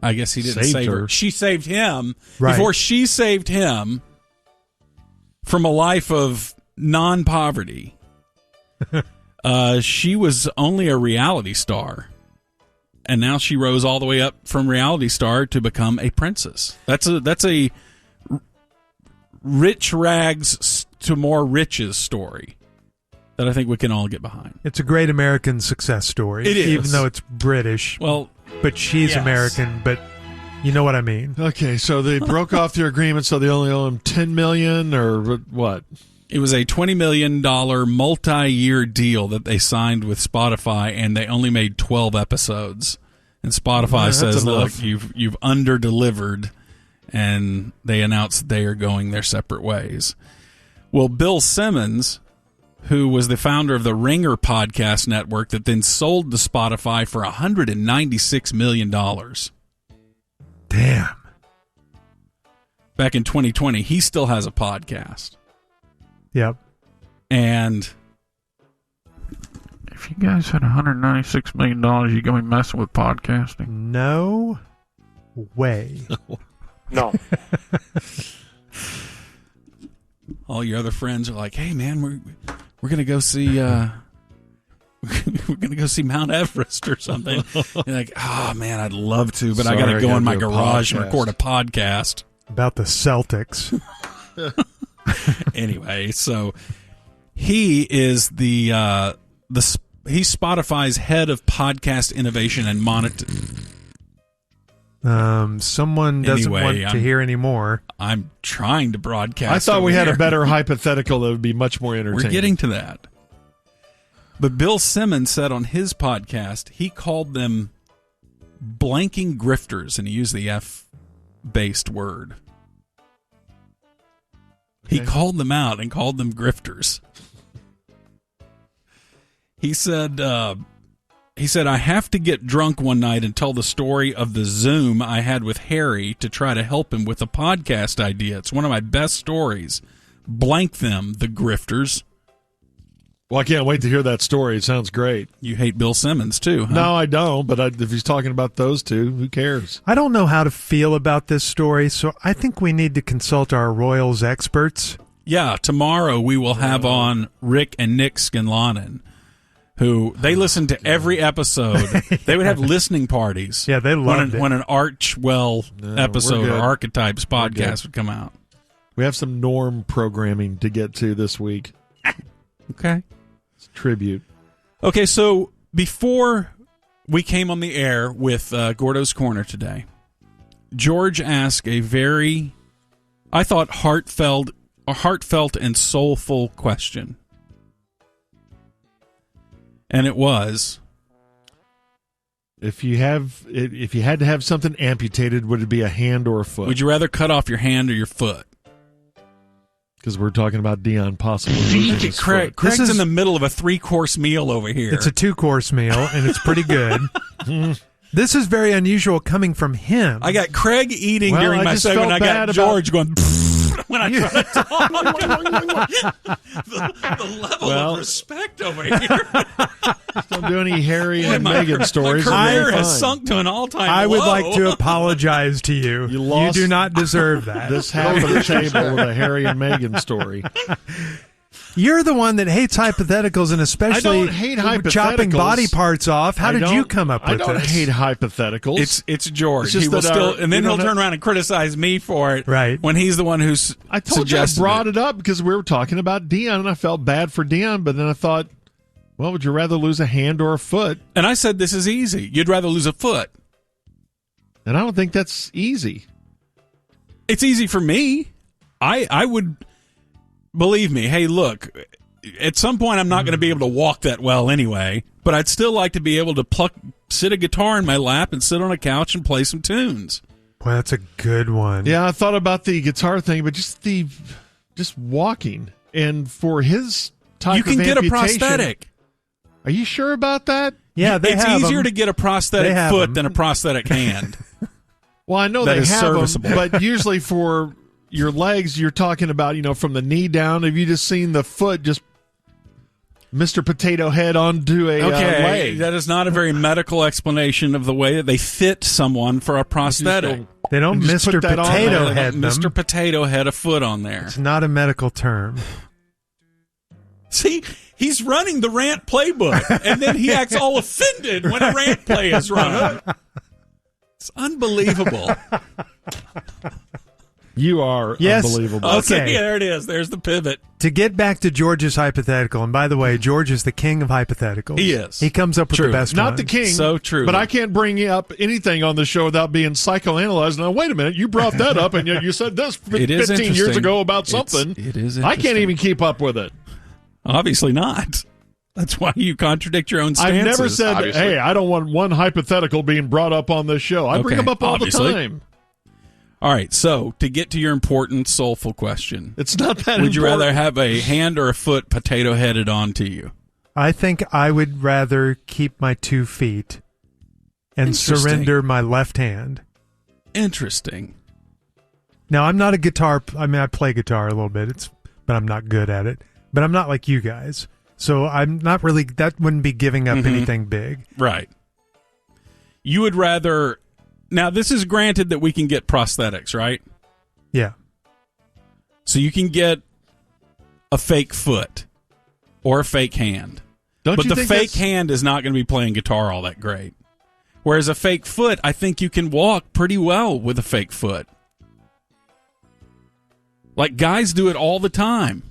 I guess he didn't save her. She saved him. Right. Before she saved him from a life of non-poverty, she was only a reality star. And now she rose all the way up from reality star to become a princess. That's a rich rags to more riches story that I think we can all get behind. It's a great American success story. It is. Even though it's British. Well, but she's American, but you know what I mean. Okay, so they broke off their agreement, so they only owe him $10 million, or what? It was a $20 million multi-year deal that they signed with Spotify, and they only made 12 episodes. And Spotify says, look, you've under-delivered, and they announced they are going their separate ways. Well, Bill Simmons, who was the founder of the Ringer podcast network that then sold to Spotify for $196 million. Damn. Back in 2020, he still has a podcast. Yep. And if you guys had $196 million, you're going to be messing with podcasting? No way. No. All your other friends are like, hey, man, we're going to go see... we're going to go see Mount Everest or something. You're like, oh, man, I'd love to, but I got to go in my garage and record a podcast. About the Celtics. Anyway, so he is the he's Spotify's head of podcast innovation and monetization. Someone doesn't want to hear anymore. I'm trying to broadcast. I thought we had here. a better hypothetical that would be much more entertaining. We're getting to that. But Bill Simmons said on his podcast, he called them blanking grifters, and he used the F-based word. He called them out and called them grifters. He said, I have to get drunk one night and tell the story of the Zoom I had with Harry to try to help him with a podcast idea. It's one of my best stories. Blank them, the grifters. Well, I can't wait to hear that story. It sounds great. You hate Bill Simmons, too, huh? No, I don't, but if he's talking about those two, who cares? I don't know how to feel about this story, so I think we need to consult our Royals experts. Yeah, tomorrow we will have on Rick and Nick Scanlanen, who they listen to every episode. They would have listening parties. Yeah, they loved it. When an Archwell episode or Archetypes podcast would come out. We have some Norm programming to get to this week. Okay. It's a tribute. Okay, so before we came on the air with Gordo's Corner today, George asked a very, I thought, heartfelt and soulful question. And it was, if you had to have something amputated, would it be a hand or a foot? Would you rather cut off your hand or your foot? Because we're talking about Dion possibly losing his foot. Craig's in the middle of a 3-course meal over here. It's a 2-course meal, and it's pretty good. This is very unusual coming from him. I got Craig eating during my segment. I got George going when I try to talk. the level of respect over here. Don't do any Harry and Meghan stories. My career has sunk to an all-time low. I would like to apologize to you. You do not deserve that. This half of the table with a Harry and Meghan story. You're the one that hates hypotheticals, and especially I don't hate hypotheticals. Chopping body parts off. How did you come up with this? I don't hate hypotheticals. It's George. It's just he will still, and then he'll turn around and criticize me for it. Right. When he's the one who's I told you I brought it up because we were talking about Dion, and I felt bad for Dion, but then I thought, well, would you rather lose a hand or a foot? And I said, this is easy. You'd rather lose a foot. And I don't think that's easy. It's easy for me. I would... Believe me, hey, look, at some point I'm not going to be able to walk that well anyway, but I'd still like to be able to sit a guitar in my lap and sit on a couch and play some tunes. Well, that's a good one. Yeah, I thought about the guitar thing, but just walking. And for his type you can of get a amputation, prosthetic. Are you sure about that? Yeah, it's easier to get a prosthetic foot than a prosthetic hand. Well, I know that they is have serviceable. them, but usually for your legs, you're talking about, from the knee down. Have you just seen the foot just Mr. Potato Head onto a leg? That is not a very medical explanation of the way that they fit someone for a prosthetic. They don't Mr. Potato Head them. Mr. Potato Head a foot on there. It's not a medical term. See, he's running the rant playbook, and then he acts all offended when a rant play is run. It's unbelievable. You are unbelievable. Okay, there it is. There's the pivot. To get back to George's hypothetical, and by the way, George is the king of hypotheticals. He is. He comes up with the best Not ones. the king. So true. But I can't bring up anything on the show without being psychoanalyzed. Now, wait a minute. You brought that up, and you said this 15 years ago about something. It is interesting. I can't even keep up with it. Obviously not. That's why you contradict your own stances. I've never said, hey, I don't want one hypothetical being brought up on this show. I bring them up all the time. All right, so to get to your important, soulful question. It's not that Would you important. rather have a hand or a foot potato-headed onto you? I think I would rather keep my 2 feet and surrender my left hand. Interesting. Now, I'm not a guitar... I play guitar a little bit, but I'm not good at it. But I'm not like you guys. So I'm not really... That wouldn't be giving up anything big. Right. You would rather... Now, this is granted that we can get prosthetics, right? Yeah. So you can get a fake foot or a fake hand. But the fake hand is not going to be playing guitar all that great. Whereas a fake foot, I think you can walk pretty well with a fake foot. Like, guys do it all the time.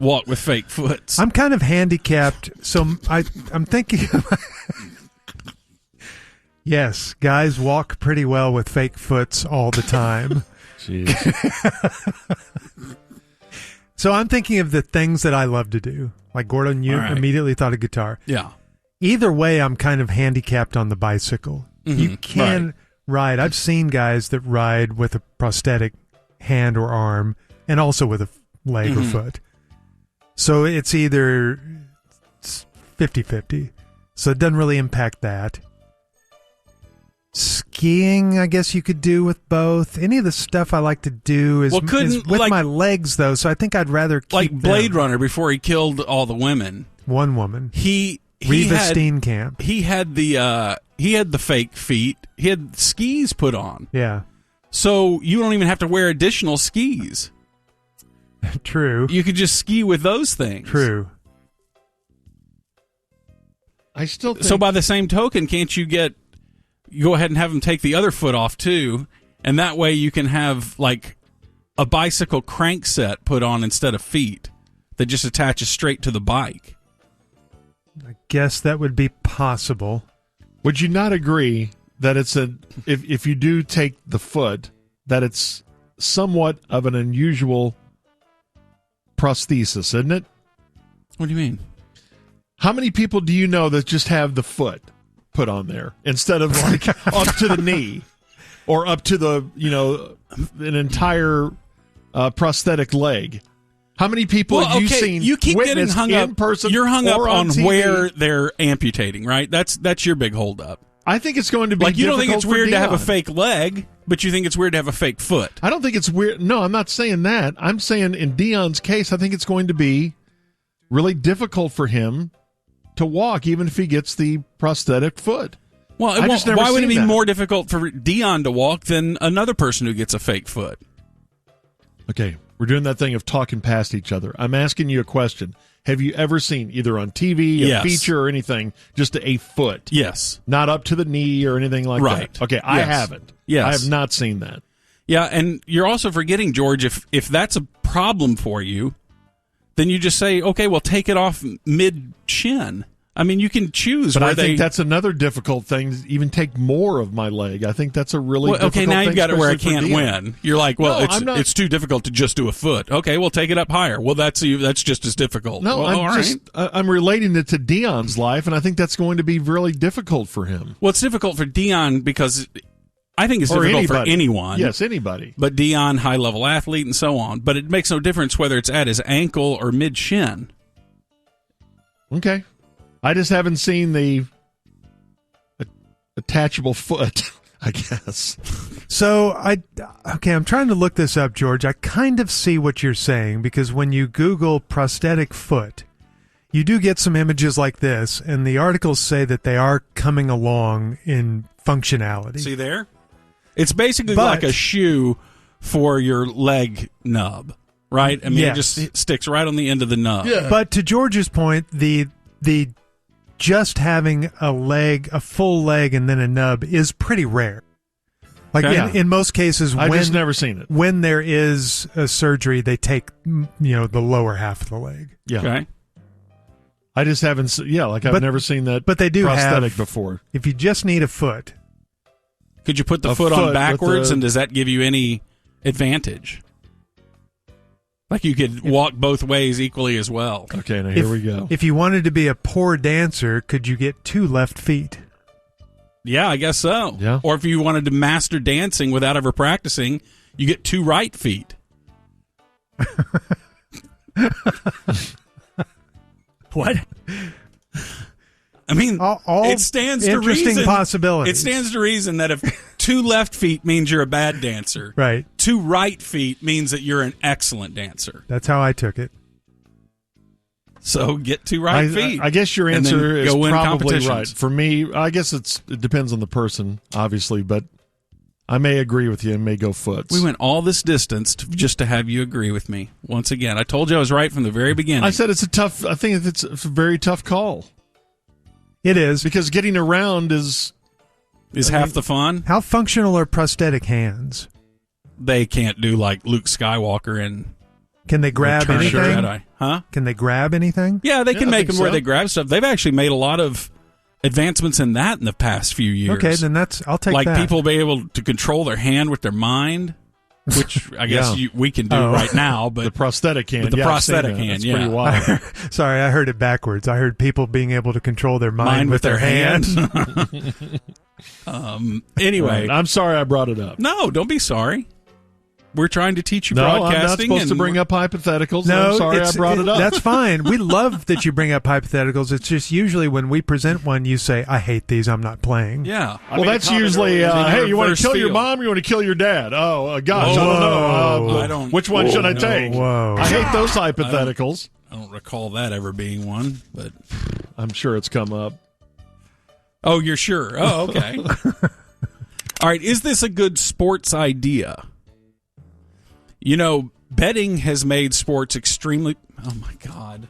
walk with fake foots. I'm kind of handicapped, so I'm thinking. Yes, guys walk pretty well with fake foots all the time. Jeez. So I'm thinking of the things that I love to do. Like Gordo, you immediately thought of guitar. Yeah. Either way, I'm kind of handicapped on the bicycle. Mm-hmm. You can ride. I've seen guys that ride with a prosthetic hand or arm and also with a leg or foot. So it's either 50-50. So it doesn't really impact that. Skiing, I guess you could do with both. Any of the stuff I like to do is with my legs, though. So I think I'd rather keep like Blade Runner before he killed all the women. One woman, Reva Steenkamp. He had the fake feet. He had skis put on. Yeah. So you don't even have to wear additional skis. True. You could just ski with those things. True. I still think... So by the same token, can't you go ahead and have them take the other foot off too, and that way you can have like a bicycle crank set put on instead of feet that just attaches straight to the bike. I guess that would be possible. Would you not agree that it's if you do take the foot, that it's somewhat of an unusual prosthesis, isn't it? What do you mean? How many people do you know that just have the foot put on there instead of like up to the knee or up to the, an entire prosthetic leg? How many people have you seen? You keep getting hung up. Person you're hung up on TV? Where they're amputating, right? That's your big holdup. I think it's going to be like you don't think it's weird to have a Dion. fake leg, but you think it's weird to have a fake foot. I don't think it's weird. No, I'm not saying that. I'm saying in Dion's case, I think it's going to be really difficult for him to walk, even if he gets the prosthetic foot. Well, why would it be more difficult for Dion to walk than another person who gets a fake foot? Okay, we're doing that thing of talking past each other. I'm asking you a question. Have you ever seen, either on TV, a feature, or anything, just a foot? Yes. Not up to the knee or anything like that? Okay, I haven't. Yes. I have not seen that. Yeah, and you're also forgetting, George, if that's a problem for you, then you just say, okay, well, take it off mid-chin. I mean, you can choose. But I think that's another difficult thing, to even take more of my leg. I think that's a really difficult thing. Okay, now you've got it where I can't Dion. win. You're like, well, it's too difficult to just do a foot. Okay, well, take it up higher. Well, that's just as difficult. No, well, I'm relating it to Dion's life, and I think that's going to be really difficult for him. Well, it's difficult for Dion because I think it's difficult for anyone. Yes, anybody. But Dion, high-level athlete and so on. But it makes no difference whether it's at his ankle or mid-shin. Okay. I just haven't seen the attachable foot, I guess. So, I'm trying to look this up, George. I kind of see what you're saying, because when you Google prosthetic foot, you do get some images like this, and the articles say that they are coming along in functionality. See there? It's basically like a shoe for your leg nub, right? I mean, It just sticks right on the end of the nub. Yeah. But to George's point, the just having a full leg and then a nub is pretty rare. Like in most cases, I've just never seen it. When there is a surgery, they take the lower half of the leg. Yeah. Okay. I just haven't. I've never seen that. But they do prosthetic have before. If you just need a foot, could you put the foot on backwards, and does that give you any advantage? Like you could walk both ways equally as well. Okay, now here we go. If you wanted to be a poor dancer, could you get 2 left feet? Yeah, I guess so. Yeah. Or if you wanted to master dancing without ever practicing, you get 2 right feet. What? I mean, all it stands to reason. Interesting possibilities. It stands to reason that if 2 left feet means you're a bad dancer, right? 2 right feet means that you're an excellent dancer. That's how I took it. So get 2 right feet. I guess your answer is go win probably right. For me, I guess it depends on the person, obviously, but I may agree with you and may go foots. We went all this distance just to have you agree with me. Once again, I told you I was right from the very beginning. I said I think it's a very tough call. It is. Because getting around is half the fun. How functional are prosthetic hands? They can't do like Luke Skywalker in Can they grab anything? Jedi. Huh? Can they grab anything? Yeah, they can make them where they grab stuff. They've actually made a lot of advancements in that in the past few years. Okay, then I'll take like that. Like people be able to control their hand with their mind, which I guess we can do right now. But the prosthetic hand. With the prosthetic hand, That's pretty wild. Sorry, I heard it backwards. I heard people being able to control their mind with their hand. Anyway. Right. I'm sorry I brought it up. No, don't be sorry. We're trying to teach you I'm broadcasting. not supposed to bring up hypotheticals. No, I'm sorry I brought it up. That's fine. We love that you bring up hypotheticals. It's just usually when we present one, you say, I hate these, I'm not playing. Yeah. Well, that's usually, hey, you want to kill your mom or you want to kill your dad? Oh, gosh, I don't know. Which one should I take? Whoa. I hate those hypotheticals. I don't recall that ever being one, but I'm sure it's come up. Oh, you're sure? Oh, okay. All right, is this a good sports idea? You know, betting has made sports extremely... Oh, my God.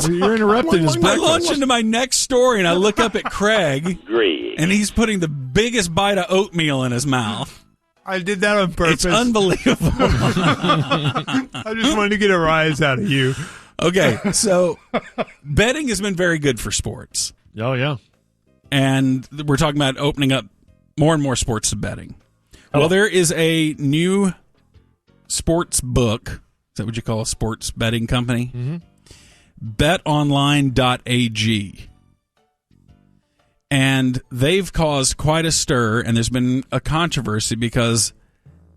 You're interrupting his breakfast. I launch into my next story, and I look up at Craig, and he's putting the biggest bite of oatmeal in his mouth. I did that on purpose. It's unbelievable. I just wanted to get a rise out of you. Okay, so betting has been very good for sports. Oh, yeah. And we're talking about opening up more and more sports to betting. Well, there is a new sports book. Is that what you call a sports betting company? Mm-hmm. betonline.ag. And they've caused quite a stir, and there's been a controversy because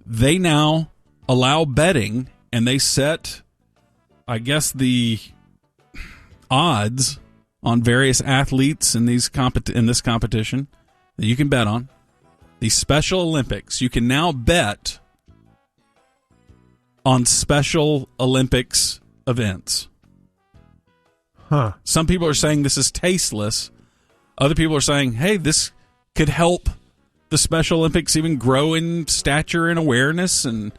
they now allow betting, and they set, I guess, the odds on various athletes in this competition that you can bet on. The Special Olympics. You can now bet on Special Olympics events. Huh. Some people are saying this is tasteless. Other people are saying, hey, this could help the Special Olympics even grow in stature and awareness, and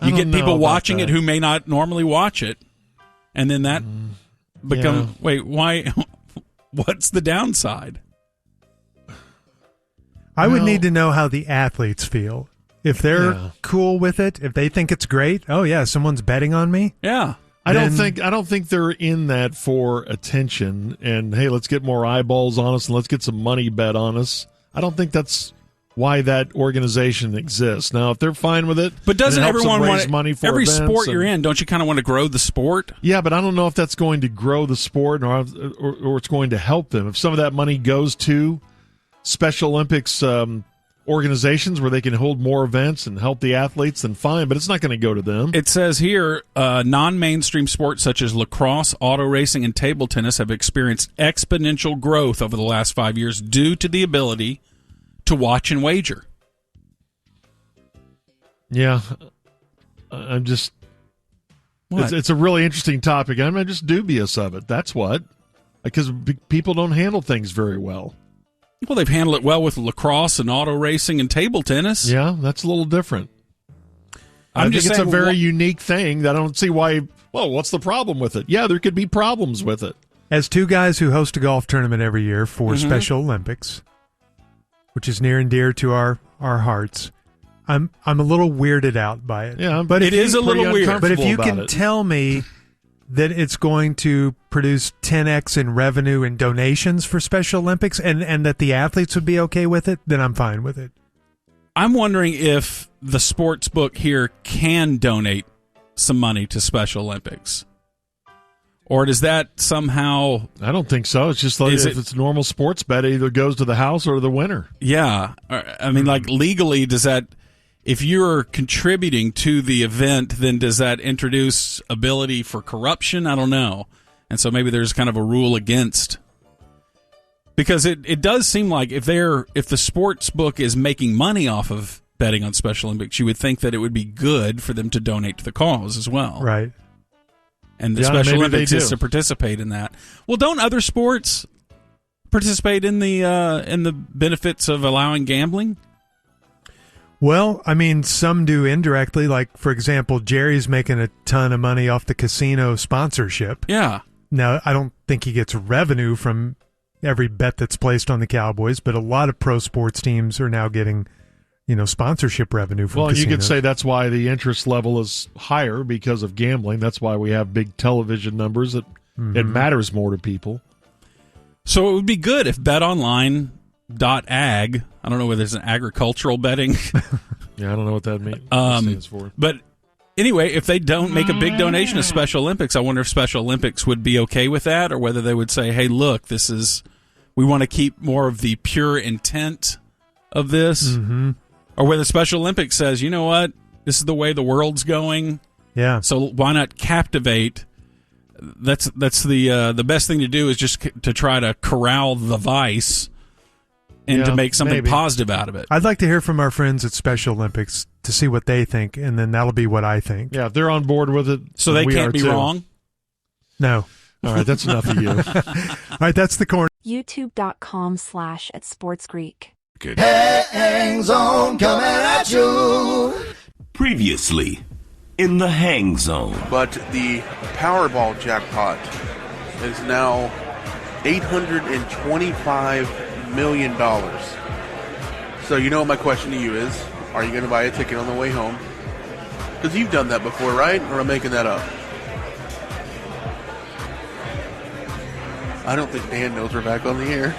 you get people watching it who may not normally watch it, and then that wait, why? What's the downside? I would need to know how the athletes feel. If they're cool with it, if they think it's great, oh yeah, someone's betting on me. Yeah. I don't think they're in that for attention and hey, let's get more eyeballs on us and let's get some money bet on us. I don't think that's why that organization exists. Now, if they're fine with it, but doesn't everyone raise money for every events sport you're in? Don't you kind of want to grow the sport? Yeah, but I don't know if that's going to grow the sport or it's going to help them. If some of that money goes to Special Olympics organizations where they can hold more events and help the athletes, then fine, but it's not going to go to them. It says here, non-mainstream sports such as lacrosse, auto racing, and table tennis have experienced exponential growth over the last 5 years due to the ability to watch and wager. Yeah. I'm just... It's a really interesting topic. I'm just dubious of it. That's what. Because people don't handle things very well. Well, they've handled it well with lacrosse and auto racing and table tennis. Yeah, that's a little different. I think it's a very unique thing that I don't see why, well, what's the problem with it? Yeah, there could be problems with it. As two guys who host a golf tournament every year for Special Olympics, which is near and dear to our hearts, I'm a little weirded out by it. Yeah, but it is a little weird. But if you can tell me that it's going to produce 10x in revenue and donations for Special Olympics and that the athletes would be okay with it, then I'm fine with it. I'm wondering if the sports book here can donate some money to Special Olympics. Or does that somehow... I don't think so. It's just like if it's normal sports bet, it either goes to the house or the winner. Yeah. I mean, like legally, does that... If you're contributing to the event, then does that introduce ability for corruption? I don't know. And so maybe there's kind of a rule against. Because it does seem like if the sports book is making money off of betting on Special Olympics, you would think that it would be good for them to donate to the cause as well. Right. And the Special Olympics is to participate in that. Well, don't other sports participate in the benefits of allowing gambling? Well, I mean, some do indirectly. Like, for example, Jerry's making a ton of money off the casino sponsorship. Yeah. Now, I don't think he gets revenue from every bet that's placed on the Cowboys, but a lot of pro sports teams are now getting sponsorship revenue from Well, casinos. you could say that's why the interest level is higher because of gambling. That's why we have big television numbers. It matters more to people. So it would be good if betonline.ag, I don't know whether it's an agricultural betting. Yeah, I don't know what that means. Stands for. But anyway, if they don't make a big donation to Special Olympics, I wonder if Special Olympics would be okay with that, or whether they would say, hey, look, we want to keep more of the pure intent of this. Mm-hmm. Or whether Special Olympics says, you know what, this is the way the world's going. Yeah. So why not captivate? That's the best thing to do is just to try to corral the vice and to make something positive out of it. I'd like to hear from our friends at Special Olympics to see what they think, and then that'll be what I think. Yeah, if they're on board with it, so they can't be wrong? No. All right, that's enough of you. All right, that's the corner. YouTube.com/@SportsGreek. Good. Hang Zone coming at you. Previously in the Hang Zone. But the Powerball jackpot is now $825 million. So you know what my question to you is, are you going to buy a ticket on the way home? Because you've done that before, right? Or am I making that up? I don't think Dan knows we're back on the air.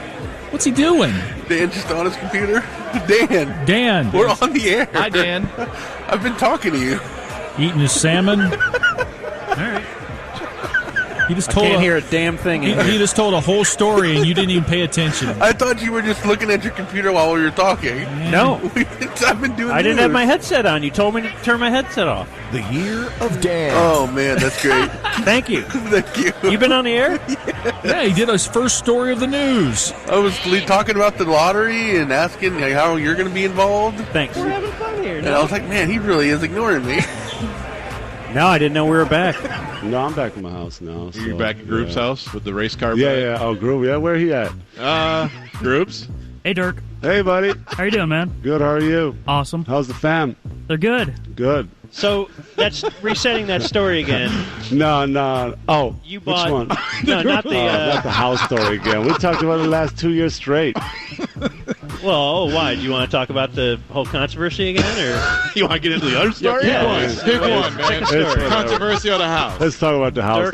What's he doing? Dan just on his computer. Dan. We're on the air. Hi, Dan. I've been talking to you. Eating his salmon. All right. He just told I can't hear a damn thing. He just told a whole story, and you didn't even pay attention. I thought you were just looking at your computer while we were talking. No. I've been doing I didn't have my headset on. You told me to turn my headset off. The Year of Dan. Oh, man, that's great. Thank you. Thank you. You been on the air? Yeah, he did his first story of the news. I was talking about the lottery and asking how you're going to be involved. Thanks. We're having fun here. And I was like, man, he really is ignoring me. No, I didn't know we were back. No, I'm back at my house now. So, you back at Group's house with the race car? Yeah. Oh, Group. Yeah, where he at? Groups. Hey, Dirk. Hey, buddy. How you doing, man? Good. How are you? Awesome. How's the fam? They're good. Good. So that's resetting that story again. No. Oh, you bought? Which one? No, not the. Not the house story again. We talked about it the last 2 years straight. Well, why? Do you want to talk about the whole controversy again, or you want to get into the other story? Yeah. Pick one, man. Controversy on the house. Let's talk about the house.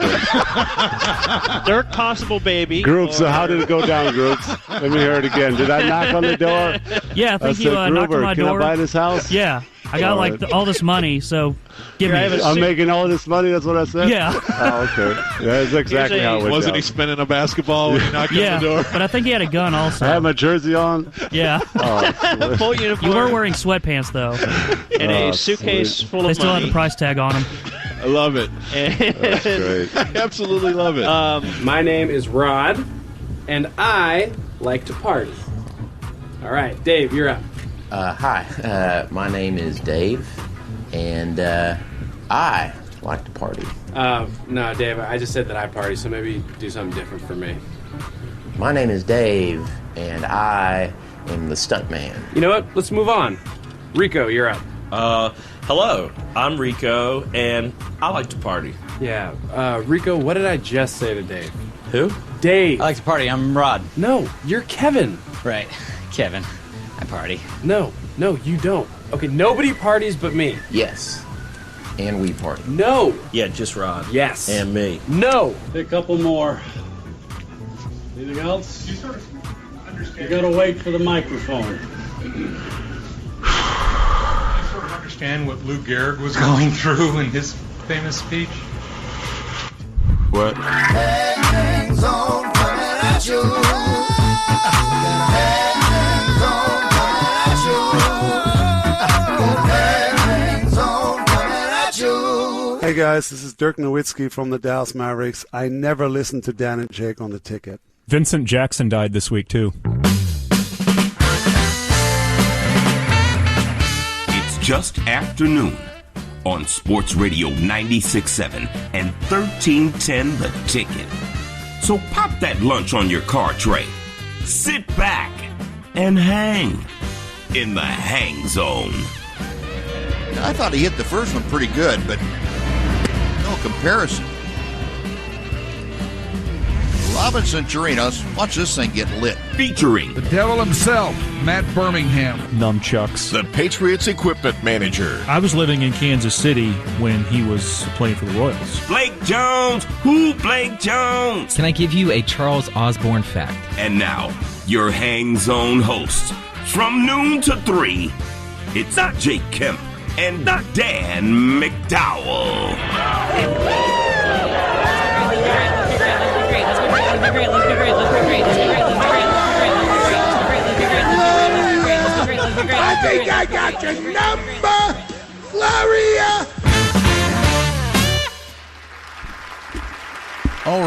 Dirk possible baby. Groups. So how did it go down, Groups? Let me hear it again. Did I knock on the door? Yeah, I think you knocked on my door. door. Can I buy this house? Yeah. I got all this money, so give me. I'm making all this money. That's what I said. Yeah. Oh, okay. That's exactly how it went. Wasn't he spinning a basketball when he knocked on the door? But I think he had a gun also. I had my jersey on. Yeah. Oh, full uniform. You were wearing sweatpants though. And a suitcase full of money. They still had the price tag on them. I love it. That's great. I absolutely love it. My name is Rod, and I like to party. All right, Dave, you're up. Hi, my name is Dave, and I like to party. No, Dave, I just said that I party, so maybe do something different for me. My name is Dave, and I am the stuntman. You know what? Let's move on. Rico, you're up. Hello, I'm Rico, and I like to party. Yeah, Rico, what did I just say to Dave? Who? Dave. I like to party. I'm Rod. No, you're Kevin. Right, Kevin. I party. No, you don't. Okay, nobody parties but me. Yes, and we party. No. Yeah, just Rod. Yes. And me. No. A couple more. Anything else? You gotta wait for the microphone. I sort of understand what Lou Gehrig was going through in his famous speech. What? Hang Zone coming at you. Hang Zone coming at you. Hey guys, this is Dirk Nowitzki from the Dallas Mavericks. I never listened to Dan and Jake on the ticket. Vincent Jackson died this week too. It's just afternoon on Sports Radio 96.7 and 1310 The Ticket. So pop that lunch on your car tray, sit back, and hang in the Hang Zone. I thought he hit the first one pretty good, but no comparison. A Bob and Centurinos, watch this thing get lit. Featuring the devil himself, Matt Birmingham. Nunchucks. The Patriots equipment manager. I was living in Kansas City when he was playing for the Royals. Blake Jones. Who Blake Jones? Can I give you a Charles Osborne fact? And now, your Hang Zone hosts. From noon to 3, it's not Jake Kemp and not Dan McDowell. I think I got your number, Gloria. All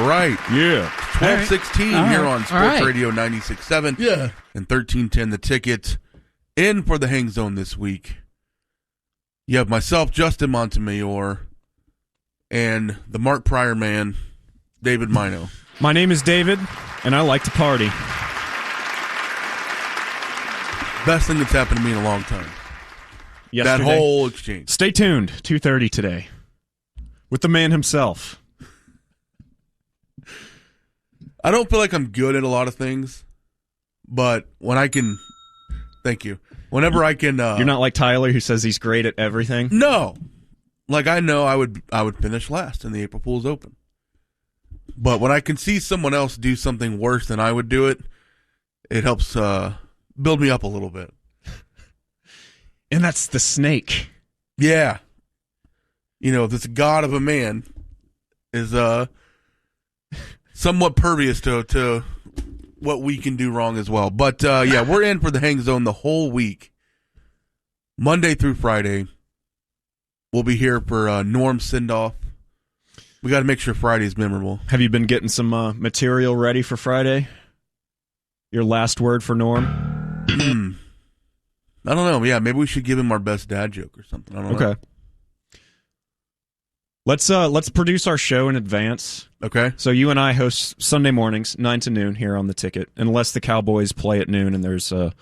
right. Yeah. 12:16 here on Sports Radio 96.7. Yeah. And 1310 The Ticket. In for the Hang Zone this week. You have myself, Justin Montemayor, and the Mark Pryor man, David Mino. My name is David, and I like to party. Best thing that's happened to me in a long time. Yesterday. That whole exchange. Stay tuned, 2:30 today, with the man himself. I don't feel like I'm good at a lot of things, but when I can, thank you. Whenever I can, you're not like Tyler who says he's great at everything. No, like I know I would finish last in the April Fool's Open, but when I can see someone else do something worse than I would do it, it helps build me up a little bit. And that's the snake. Yeah, this god of a man is somewhat pervious to what we can do wrong as well. But, we're in for the Hang Zone the whole week. Monday through Friday. We'll be here for Norm send-off. We got to make sure Friday's memorable. Have you been getting some material ready for Friday? Your last word for Norm? I don't know. Yeah, maybe we should give him our best dad joke or something. I don't know. Okay. Let's produce our show in advance. Okay. So you and I host Sunday mornings, 9 to noon here on the Ticket, unless the Cowboys play at noon and there's a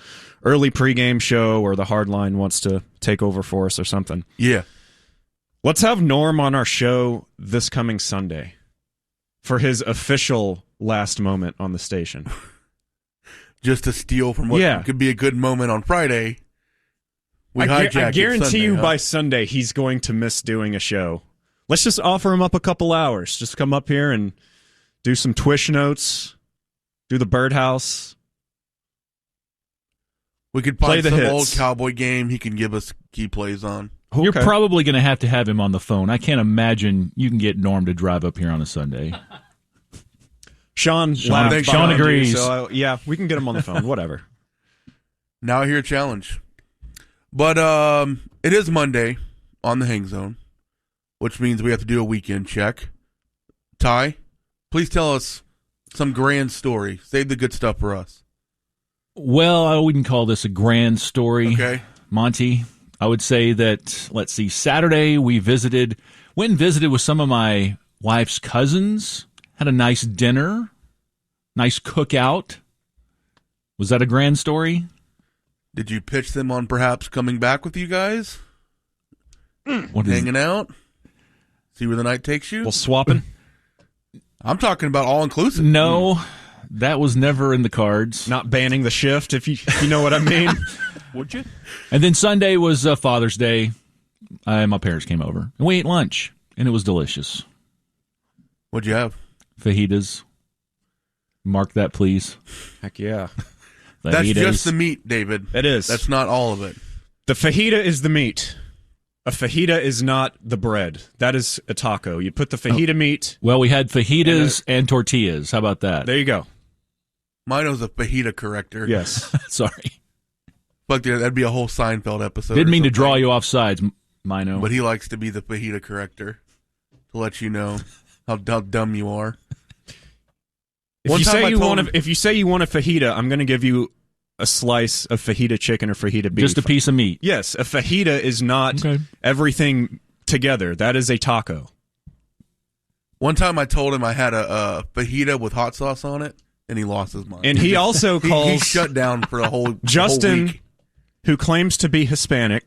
early pregame show or the Hardline wants to take over for us or something. Yeah. Let's have Norm on our show this coming Sunday for his official last moment on the station. Just to steal from what could be a good moment on Friday. I guarantee you by Sunday he's going to miss doing a show. Let's just offer him up a couple hours. Just come up here and do some Twish notes, do the birdhouse. We could play some old Cowboy game he can give us key plays on. Okay. You're probably going to have him on the phone. I can't imagine you can get Norm to drive up here on a Sunday. Sean agrees. You, so we can get him on the phone. Whatever. Now I hear a challenge. But it is Monday on the Hang Zone, which means we have to do a weekend check. Ty, please tell us some grand story. Save the good stuff for us. Well, I wouldn't call this a grand story, okay, Monty. I would say that, let's see, Saturday we went and visited with some of my wife's cousins, had a nice dinner, nice cookout. Was that a grand story? Did you pitch them on perhaps coming back with you guys? Hanging out? See where the night takes you? Well, swapping? I'm talking about all-inclusive. No, that was never in the cards. Not banning the shift, if you know what I mean. Would you? And then Sunday was Father's Day. My parents came over, and we ate lunch, and it was delicious. What'd you have? Fajitas. Mark that, please. Heck yeah. That's just the meat, David. It is. That's not all of it. The fajita is the meat. A fajita is not the bread. That is a taco. You put the fajita meat. Well, we had fajitas and tortillas. How about that? There you go. Mino's a fajita corrector. Yes. Sorry. Fuck, that'd be a whole Seinfeld episode. Didn't mean to draw you off sides, Mino. But he likes to be the fajita corrector to let you know how dumb you are. If you say you want a fajita, I'm going to give you a slice of fajita chicken or fajita beef. Just a piece of meat. Yes, a fajita is not everything together. That is a taco. One time I told him I had a fajita with hot sauce on it, and he lost his mind. And he also calls... He shut down for a whole Justin, week. Who claims to be Hispanic.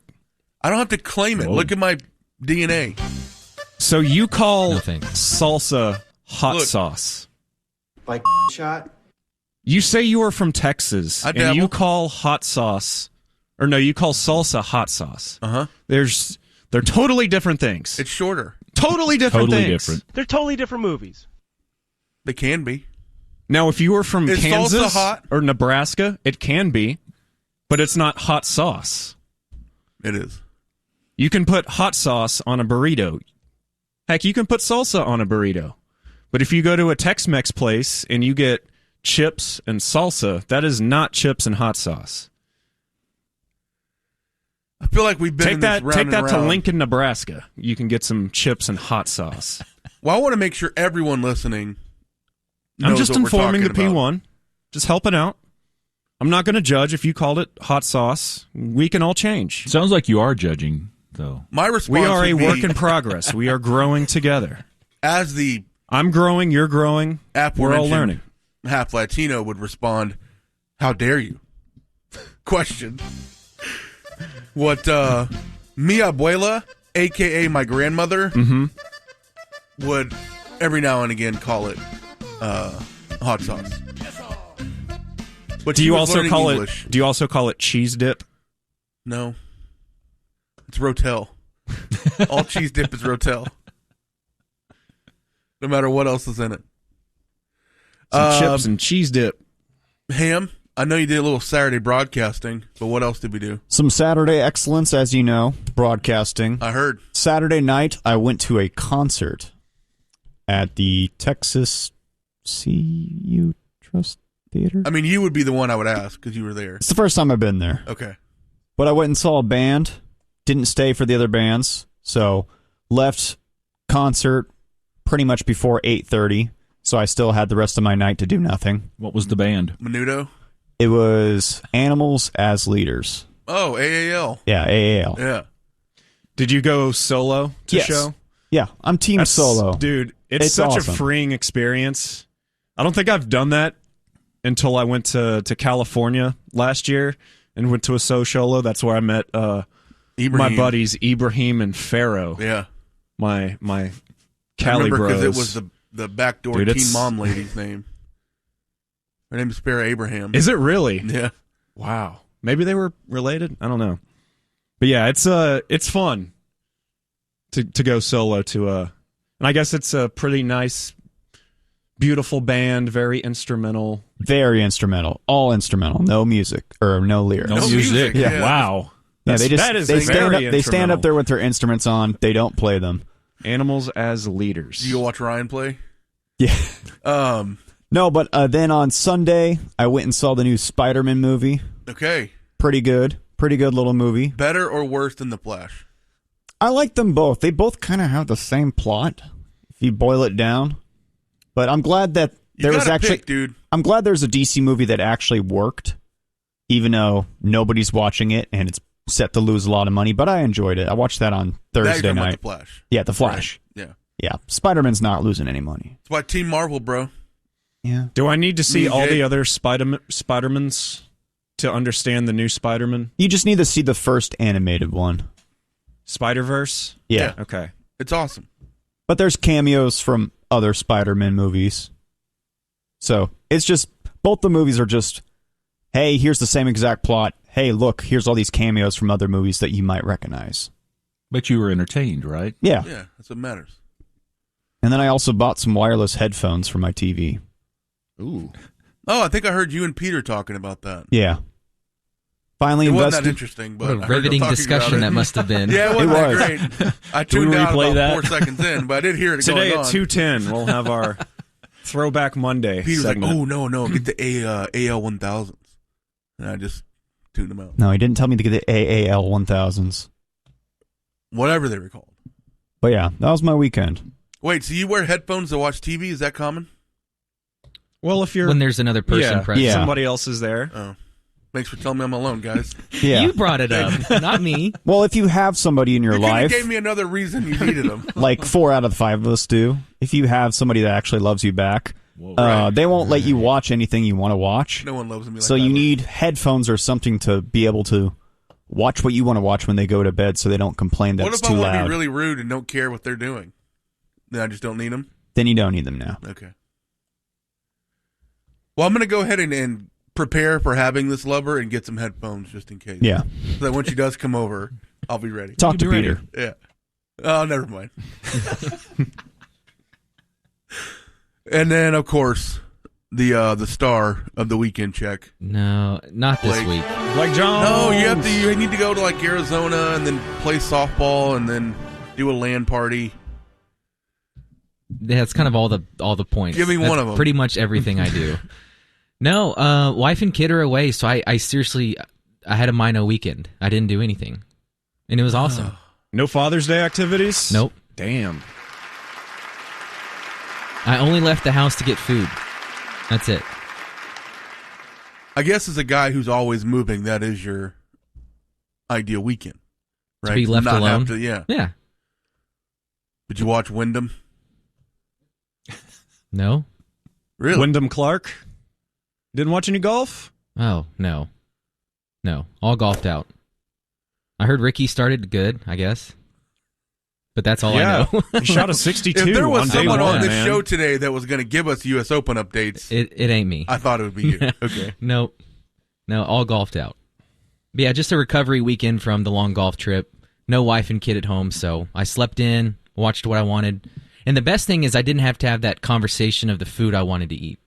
I don't have to claim it. Whoa. Look at my DNA. So you call salsa hot sauce. like shot. You say you are from Texas, I and dabble. you call hot sauce, or no, you call salsa hot sauce. They're totally different things. It's shorter. Totally different things. They're totally different movies. They can be. Now, if you were from Is Kansas salsa hot? or Nebraska, it can be, but it's not hot sauce. It is. You can put hot sauce on a burrito. Heck, you can put salsa on a burrito. But if you go to a Tex-Mex place and you get chips and salsa, that is not chips and hot sauce. I feel like we've been in this round Take and that to round. Lincoln, Nebraska. You can get some chips and hot sauce. Well, I want to make sure everyone listening I'm knows just what we're informing the talking about. P1. Just helping out. I'm not going to judge if you called it hot sauce. We can all change. Sounds like you are judging, though. My response We are a would be, work in progress. We are growing together. as the I'm growing, you're growing. We're all learning. Half Latino would respond, "How dare you?" Question. What mi abuela, a.k.a. my grandmother, would every now and again call it hot sauce. But Do she you was also learning call English. it? Do you also call it cheese dip? No. It's Rotel. All cheese dip is Rotel. No matter what else is in it. Some chips and cheese dip. Ham, I know you did a little Saturday broadcasting, but what else did we do? Some Saturday excellence, as you know, broadcasting. I heard. Saturday night, I went to a concert at the Texas CU Trust Theater. I mean, you would be the one I would ask because you were there. It's the first time I've been there. Okay. But I went and saw a band. Didn't stay for the other bands. So left concert pretty much before 8:30. So I still had the rest of my night to do nothing. What was the band? Menudo? It was Animals as Leaders. Oh, AAL. Yeah, AAL. Yeah. Did you go solo to Yes. show? Yeah, I'm team solo. Dude, it's such awesome. a freeing experience. I don't think I've done that until I went to California last year and went to a solo. That's where I met my buddies Ibrahim and Pharaoh. Yeah. My I Cali remember bros. because it was the backdoor Dude, teen it's- mom lady's name. Her name is Farrah Abraham. Is it really? Yeah. Wow. Maybe they were related. I don't know. But yeah, it's fun to go solo to and I guess it's a pretty nice, beautiful band, very instrumental. Very instrumental. All instrumental. No music or no lyrics. No music. Yeah. Wow. Yeah, they That is stand very up. They stand up instrumental. there with their instruments on. They don't play them. Animals as leaders. Do you watch Ryan play? Yeah. No, but then on Sunday I went and saw the new Spider-Man movie. Okay. Pretty good. Pretty good little movie. Better or worse than The Flash? I like them both. They both kind of have the same plot if you boil it down. But I'm glad that there was actually dude. I'm glad there's a DC movie that actually worked, even though nobody's watching it and it's set to lose a lot of money. But I enjoyed it. I watched that on Now you're Thursday talking about night. The Flash. Yeah, The Flash. Right. Yeah. Yeah, Spider-Man's not losing any money. It's why Team Marvel, bro. Yeah. Do I need to see Me, all Jake. the other Spider-Mans to understand the new Spider-Man? You just need to see the first animated one. Spider-Verse? Yeah. Okay. It's awesome. But there's cameos from other Spider-Man movies. So it's just, both the movies are just, hey, here's the same exact plot. Hey, look, here's all these cameos from other movies that you might recognize. But you were entertained, right? Yeah. Yeah, that's what matters. And then I also bought some wireless headphones for my TV. Ooh. Oh, I think I heard you and Peter talking about that. Yeah. Finally It wasn't invested. that interesting, but What a I heard them riveting talking discussion about it. that must have been. Yeah, it wasn't that great. I Do we tuned out replay about that? 4 seconds in, but I did hear it Today going at on. 2:10, we'll have our Throwback Monday Peter's segment. like, oh, no, get the AL 1000s. And I just tuned them out. No, he didn't tell me to get the AAL 1000s. Whatever they were called. But yeah, that was my weekend. Wait, so you wear headphones to watch TV? Is that common? Well, if you're... When there's another person present. Yeah. Somebody else is there. Oh. Thanks for telling me I'm alone, guys. Yeah. You brought it up, not me. Well, if you have somebody in your You life, gave me another reason you needed them. like 4 out of 5 of us do, if you have somebody that actually loves you back, they won't let you watch anything you want to watch. No one loves me like So that. you need headphones or something to be able to watch what you want to watch when they go to bed so they don't complain that What it's if I too want to loud. be really rude and don't care what they're doing? Then I just don't need them? Then you don't need them now. Okay. Well, I'm going to go ahead and prepare for having this lover and get some headphones just in case. Yeah. So that when she does come over, I'll be ready. Talk to Peter. Yeah. Oh, never mind. And then, of course, the star of the weekend check. No, not this week. Blake Jones. No, you need to go to like Arizona and then play softball and then do a LAN party. That's kind of all the points. Give me one of them. Pretty much everything I do. No, wife and kid are away, so I seriously, I had a Mino weekend. I didn't do anything, and it was awesome. No Father's Day activities? Nope. Damn. I only left the house to get food. That's it. I guess as a guy who's always moving, that is your ideal weekend, right? To be left Not alone? have to, yeah. Yeah. Did you watch Wyndham? No. Really? Wyndham Clark? Didn't watch any golf? Oh, no. No. All golfed out. I heard Ricky started good, I guess. But that's all I know. He shot a 62 If there was on day someone one, on this man. show today that was going to give us U.S. Open updates, It ain't me. I thought it would be you. Okay. Nope. No, all golfed out. But yeah, just a recovery weekend from the long golf trip. No wife and kid at home, so I slept in, watched what I wanted. And the best thing is I didn't have to have that conversation of the food I wanted to eat.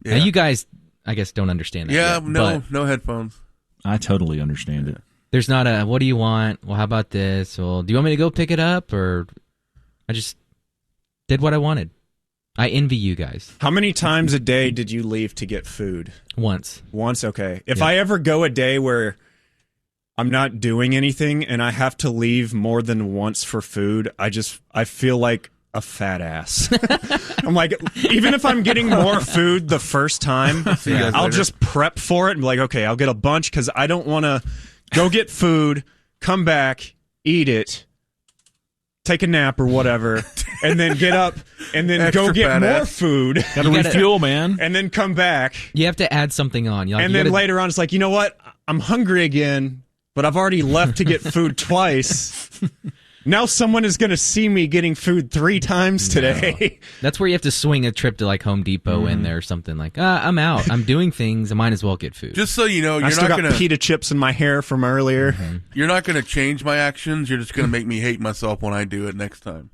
Yeah. Now, you guys, I guess, don't understand that Yeah, yet, no headphones. I totally understand it. There's not a, what do you want? Well, how about this? Well, do you want me to go pick it up? Or I just did what I wanted. I envy you guys. How many times a day did you leave to get food? Once. Once? Okay. If Yeah. I ever go a day where I'm not doing anything and I have to leave more than once for food, I feel like a fat ass. I'm like, even if I'm getting more food the first time, I'll just prep for it and be like, okay, I'll get a bunch because I don't want to go get food, come back, eat it, take a nap or whatever, and then get up and then Extra go get fat more ass. food. Got to refuel, man. And then come back. You have to add something on. And then later on, it's like, you know what? I'm hungry again, but I've already left to get food twice. Now someone is going to see me getting food 3 times today. That's where you have to swing a trip to like Home Depot in there or something like, I'm out. I'm doing things. I might as well get food. Just so you know, I you're still not got going to pita chips in my hair from earlier. you're not going to change my actions. You're just going to make me hate myself when I do it next time.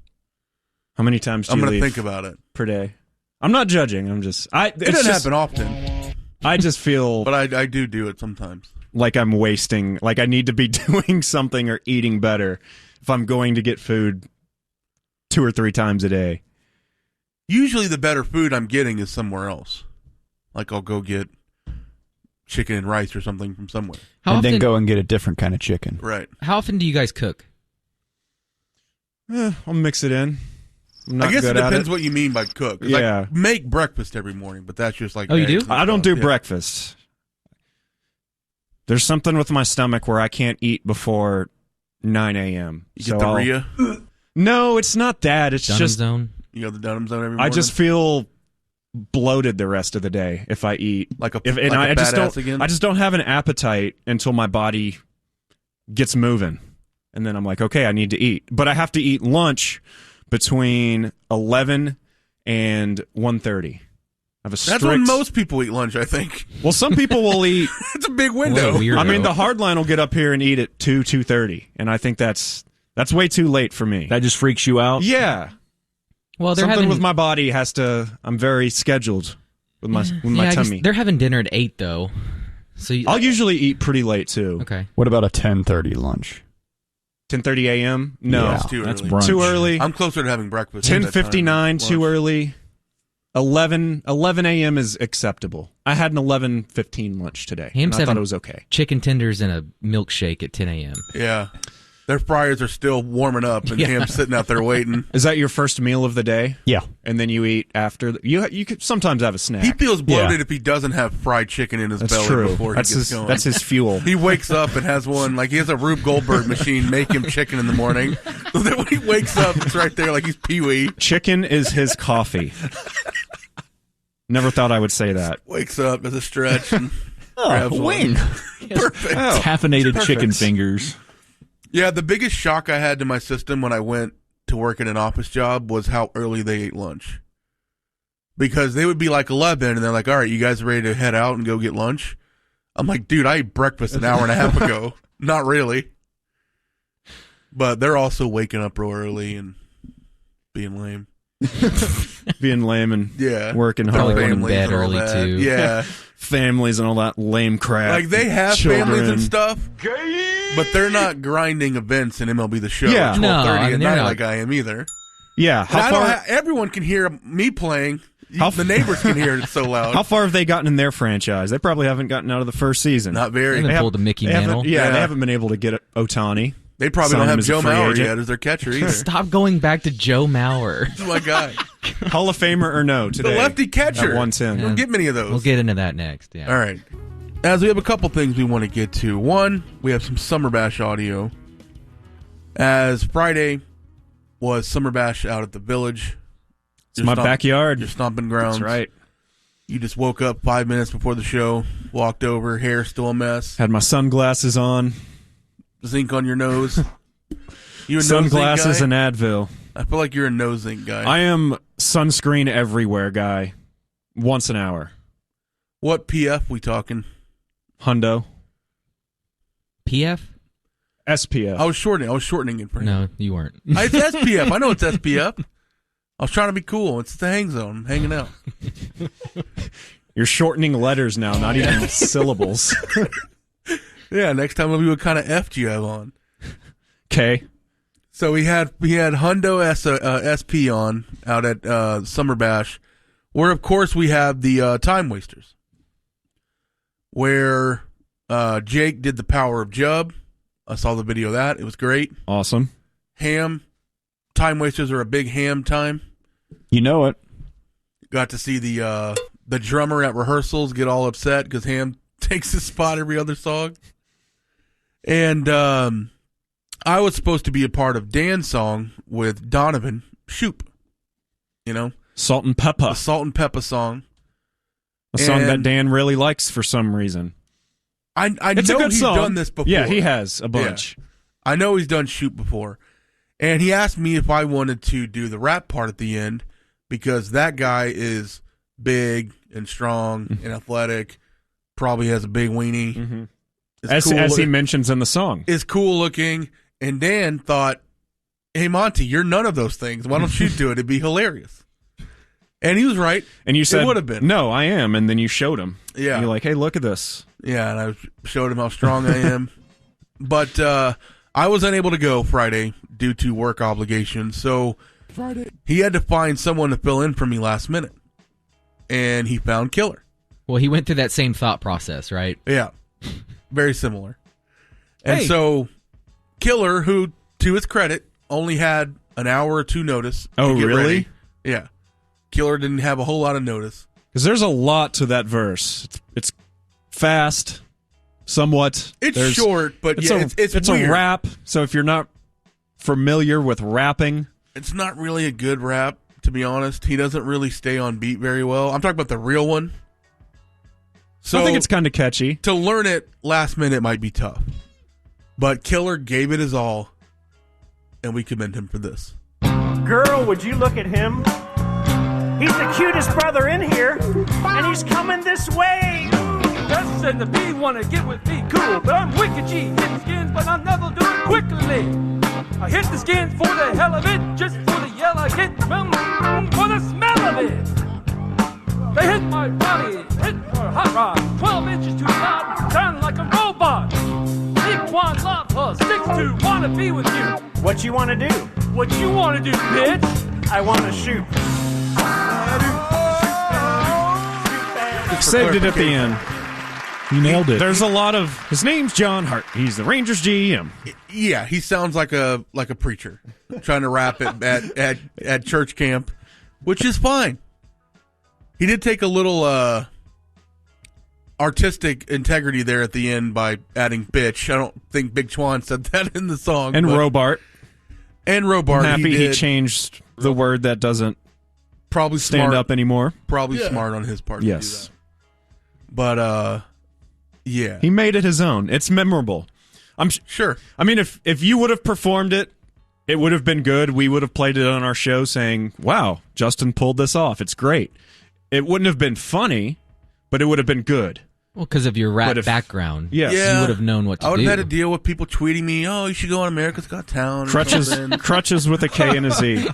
How many times do I'm you going to leave think about it. per day? I'm not judging. I'm just... It doesn't happen often, I just feel but I do it sometimes. like I'm wasting... Like I need to be doing something or eating better if I'm going to get food 2 or 3 times a day. Usually the better food I'm getting is somewhere else. Like I'll go get chicken and rice or something from somewhere. Then go and get a different kind of chicken. Right. How often do you guys cook? I'll mix it in. I'm not I guess good it at depends it. what you mean by cook. 'Cause Yeah. I make breakfast every morning, but that's just like... Oh, you eggs do? and I don't stuff. do Yeah. breakfast. There's something with my stomach where I can't eat before 9 a.m. You get the Rhea? No, it's not that. It's Dunham just zone? You got the Dunham zone every morning? I just feel bloated the rest of the day if I eat. Like a I just badass don't. again? I just don't have an appetite until my body gets moving, and then I'm like, okay, I need to eat. But I have to eat lunch between 11 and 1:30. I have a strict... That's when most people eat lunch, I think. Well, some people will eat. It's a big window. I mean, the hard line will get up here and eat at 2:30, and I think that's way too late for me. That just freaks you out? Yeah. Well, they're something having, with my body has to. I'm very scheduled with my I guess tummy. they're having dinner at 8 though. So I'll usually eat pretty late too. Okay. What about a 10:30 lunch? 10:30 a.m. No, Yeah, It's too that's early. brunch. too early. I'm closer to having breakfast. at that time. 10:59 too Lunch. early. 11 a.m. is acceptable. I had an 11:15 lunch today. Ham's And I thought having it was okay. chicken tenders and a milkshake at 10 a.m. Yeah. Their fryers are still warming up, and Yeah. Ham's sitting out there waiting. Is that your first meal of the day? Yeah. And then you eat after. You could sometimes have a snack. He feels bloated Yeah. if he doesn't have fried chicken in his That's belly true. before That's he gets his. going. That's his fuel. He wakes up and has one, like he has a Rube Goldberg machine make him chicken in the morning. So then when he wakes up, it's right there like he's Pee-wee. Chicken is his coffee. Never thought I would say that. Wakes up, does a stretch, and grabs one. Perfect. Caffeinated Perfect. chicken fingers. Yeah, the biggest shock I had to my system when I went to work at an office job was how early they ate lunch. because they would be like 11, and they're like, all right, you guys ready to head out and go get lunch? I'm like, dude, I ate breakfast an hour and a half ago. Not really. But they're also waking up real early and being lame. Being lame and working hard. Going in bed early, too. Yeah. Families and all that lame crap. Like, they have Children. families and stuff, but they're not grinding events in MLB The Show Yeah. at 12:30 at night not. like I am either. Yeah. Everyone can hear me playing. The neighbors can hear it so loud. How far have they gotten in their franchise? They probably haven't gotten out of the first season. Not very. They haven't pulled a Mickey Mantle. They haven't been able to get Ohtani. They probably don't have Joe Mauer yet as their catcher either. Stop going back to Joe Mauer. That's my guy. Hall of Famer or no today? The lefty catcher. At 110. We don't get many of those. We'll get into that next. Yeah. All right. As we have a couple things we want to get to. One, we have some Summer Bash audio. As Friday was Summer Bash out at the Village. It's my backyard. Your stomping grounds. That's right. You just woke up 5 minutes before the show, walked over, hair still a mess. Had my sunglasses on. Zinc on your nose. You a Sunglasses nose zinc guy? and Advil. I feel like you're a nose zinc guy. I am sunscreen everywhere guy. Once an hour. What PF we talking? Hundo. PF? SPF. I was shortening it for him. No, you weren't. It's SPF. I know it's SPF. I was trying to be cool. It's the hang zone. I'm hanging out. You're shortening letters now, not even syllables. Yeah, next time we'll be what kind of F do you have on? Okay. So we had Hundo SP on out at Summer Bash, where of course we have the Time Wasters, where Jake did the Power of Jub. I saw the video of that. It was great. Awesome. Ham. Time Wasters are a big ham time. You know it. Got to see the drummer at rehearsals get all upset because Ham takes his spot every other song. And I was supposed to be a part of Dan's song with Donovan Shoop. You know? Salt and Pepper. The Salt and Pepper song. A song that Dan really likes for some reason. I It's know a good he's song. done this before. Yeah, he has a bunch. Yeah. I know he's done Shoop before. And he asked me if I wanted to do the rap part at the end because that guy is big and strong and athletic, probably has a big weenie. Mm-hmm. As he mentions in the song. Is cool looking. And Dan thought, hey, Monty, you're none of those things. Why don't you do it? It'd be hilarious. And he was right. And you said, it would have been. No, I am. And then you showed him. Yeah. And you're like, hey, look at this. Yeah, and I showed him how strong I am. But I was unable to go Friday due to work obligations. So he had to find someone to fill in for me last minute. And he found Killer. Well, he went through that same thought process, right? Yeah. Very similar. And Hey. so Killer, who, to his credit, only had an hour or two notice. Oh, to get really? ready. Yeah. Killer didn't have a whole lot of notice. Because there's a lot to that verse. It's fast, somewhat. It's short, but it's a weird. rap. So if you're not familiar with rapping, It's not really a good rap, to be honest. He doesn't really stay on beat very well. I'm talking about the real one. So I think it's kind of catchy. To learn it last minute might be tough. But Killer gave it his all, and we commend him for this. Girl, would you look at him? He's the cutest brother in here, and he's coming this way. S and the B wanna get with me, cool, but I'm wicked G. Hit the skins, but I'll never do it quickly. I hit the skins for the hell of it, just for the yell I get from, for the smell of it. They hit my body, hit her hot rod, 12 inches too loud, sound like a robot. Big one love her, 6'2", wanna be with you. What you want to do? What you wanna do, bitch? I want to shoot. Saved it at the end. You nailed it. There's a lot of. His name's John Hart. He's the Rangers GM. Yeah, he sounds like a preacher trying to rap at church camp, which is fine. He did take a little artistic integrity there at the end by adding bitch. I don't think Big Chwan said that in the song. And Robart. And Robart. I'm happy he he changed the word that doesn't probably stand smart, up anymore. Probably smart on his part Yes. to do that. But, yeah. He made it his own. It's memorable. I'm sure. I mean, if you would have performed it, it would have been good. We would have played it on our show saying, wow, Justin pulled this off. It's great. It wouldn't have been funny, but it would have been good. Well, because of your rap background, yes. You would have known what to do. I would have had to deal with people tweeting me, "Oh, you should go on America's Got Talent." Crutches with a K and a Z.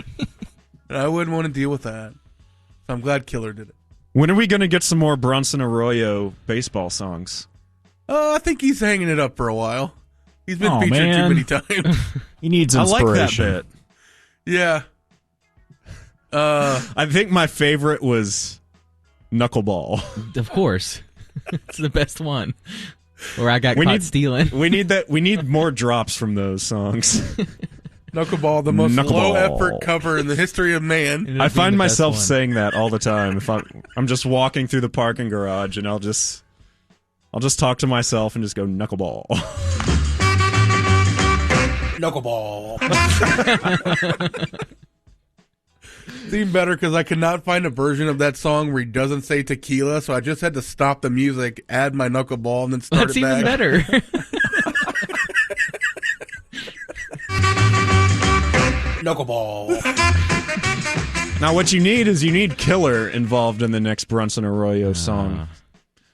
And I wouldn't want to deal with that. So I'm glad Killer did it. When are we going to get some more Bronson Arroyo baseball songs? I think he's hanging it up for a while. He's been featured too many times. He needs inspiration. I like that bit. Yeah. I think my favorite was Knuckleball. Of course. It's the best one. Where I got caught stealing. We need more drops from those songs. Knuckleball, the most low-effort cover in the history of man. I find myself saying that all the time. If I'm just walking through the parking garage, and I'll just talk to myself and just go Knuckleball. Knuckleball. It's even better because I could not find a version of that song where he doesn't say tequila, so I just had to stop the music, add my Knuckleball, and then start That's it back. even better. Knuckleball. Now, what you need Killer involved in the next Bronson Arroyo song.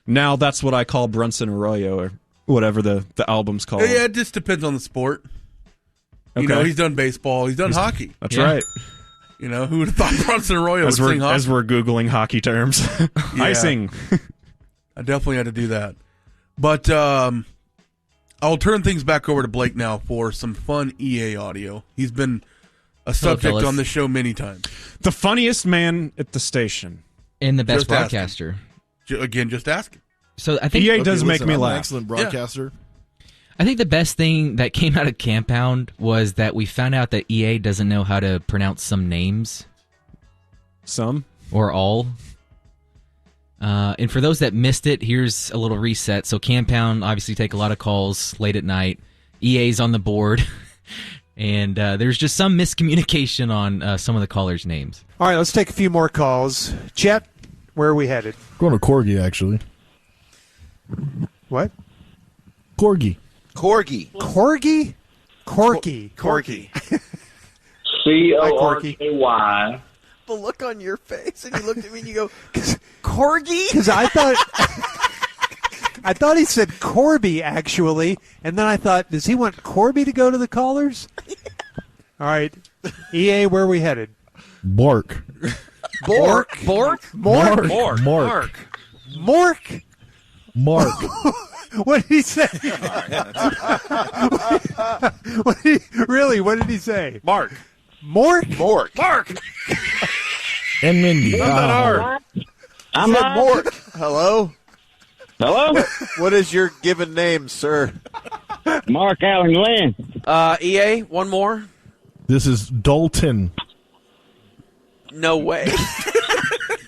Now, that's what I call Bronson Arroyo, or whatever the album's called. Yeah, it just depends on the sport. You know, he's done baseball. He's done hockey. That's right. You know, who would have thought Bronson Arroyo would sing hockey? As we're Googling hockey terms. Icing. I definitely had to do that. But I'll turn things back over to Blake now for some fun EA audio. He's been a subject on the show many times. The funniest man at the station. And the best Just broadcaster. Again, just asking. So I think EA does make me laugh. An excellent broadcaster. I think the best thing that came out of Camp Hound was that we found out that EA doesn't know how to pronounce some names. Some? Or all. And for those that missed it, here's a little reset. So Camp Hound obviously take a lot of calls late at night. EA's on the board. And there's just some miscommunication on some of the callers' names. All right, let's take a few more calls. Chet, where are we headed? Going to Corgi, actually. What? Corgi. Corgi. Corgi? Corgi. C-O-R-K-Y. The look on your face, and you looked at me and you go, Corgi? Because I thought he said Corby, actually, and then I thought, does he want Corby to go to the callers? All right. EA, where are we headed? Bork. Bork? Mark. What did he say? What did he say? Mark. Mork? And Mindy. I'm Mork. Hello? Hello? What is your given name, sir? Mark Allen Glenn. EA, one more? This is Dalton. No way.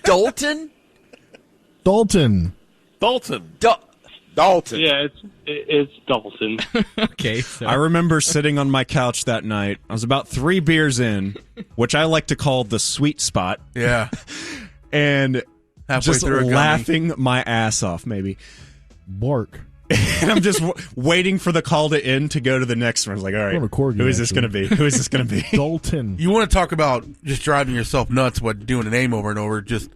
Dalton? Dalton. Dalton. Yeah, it's Dalton. Okay. So. I remember sitting on my couch that night. I was about 3 beers in, which I like to call the sweet spot. Yeah. And Halfway just through a gummy. laughing my ass off, maybe. Bork. And I'm just waiting for the call to end to go to the next one. I was like, all right, who is this going to be? Who is this going to be? Dalton. You want to talk about just driving yourself nuts, doing a name over and over, just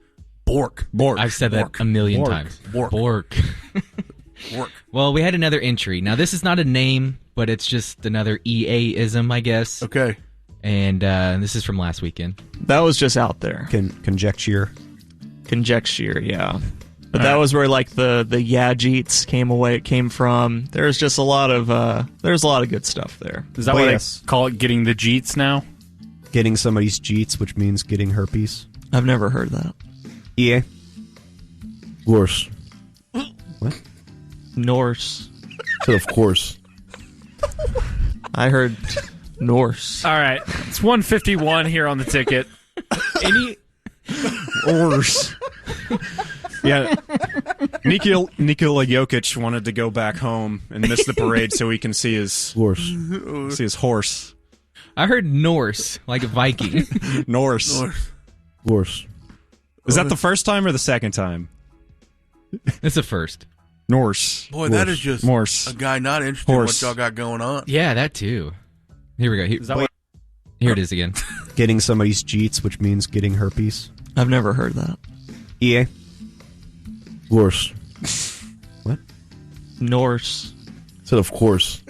Bork. I've said that a million times. Bork. Well, we had another entry. Now, this is not a name, but it's just another EA-ism, I guess. Okay. And this is from last weekend. That was just out there. Conjecture, yeah. But that was where like the Yajeets came from. There's just a lot of good stuff there. Is that why they call it getting the Jeets now? Getting somebody's Jeets, which means getting herpes. I've never heard that. EA? Gorse. What? Norse. So of course. I heard Norse. All right. It's 151 here on the ticket. Any Norse. Yeah. Nikola Jokic wanted to go back home and miss the parade so he can see his horse. I heard Norse, like a Viking. Norse. Is that the first time or the second time? It's the first. Norse. Boy, that is just a guy not interested in what y'all got going on. Yeah, that too. Here we go. Here it is again. Getting somebody's Jeets, which means getting herpes. I've never heard that. EA? Gorse. What? Norse. Said of course.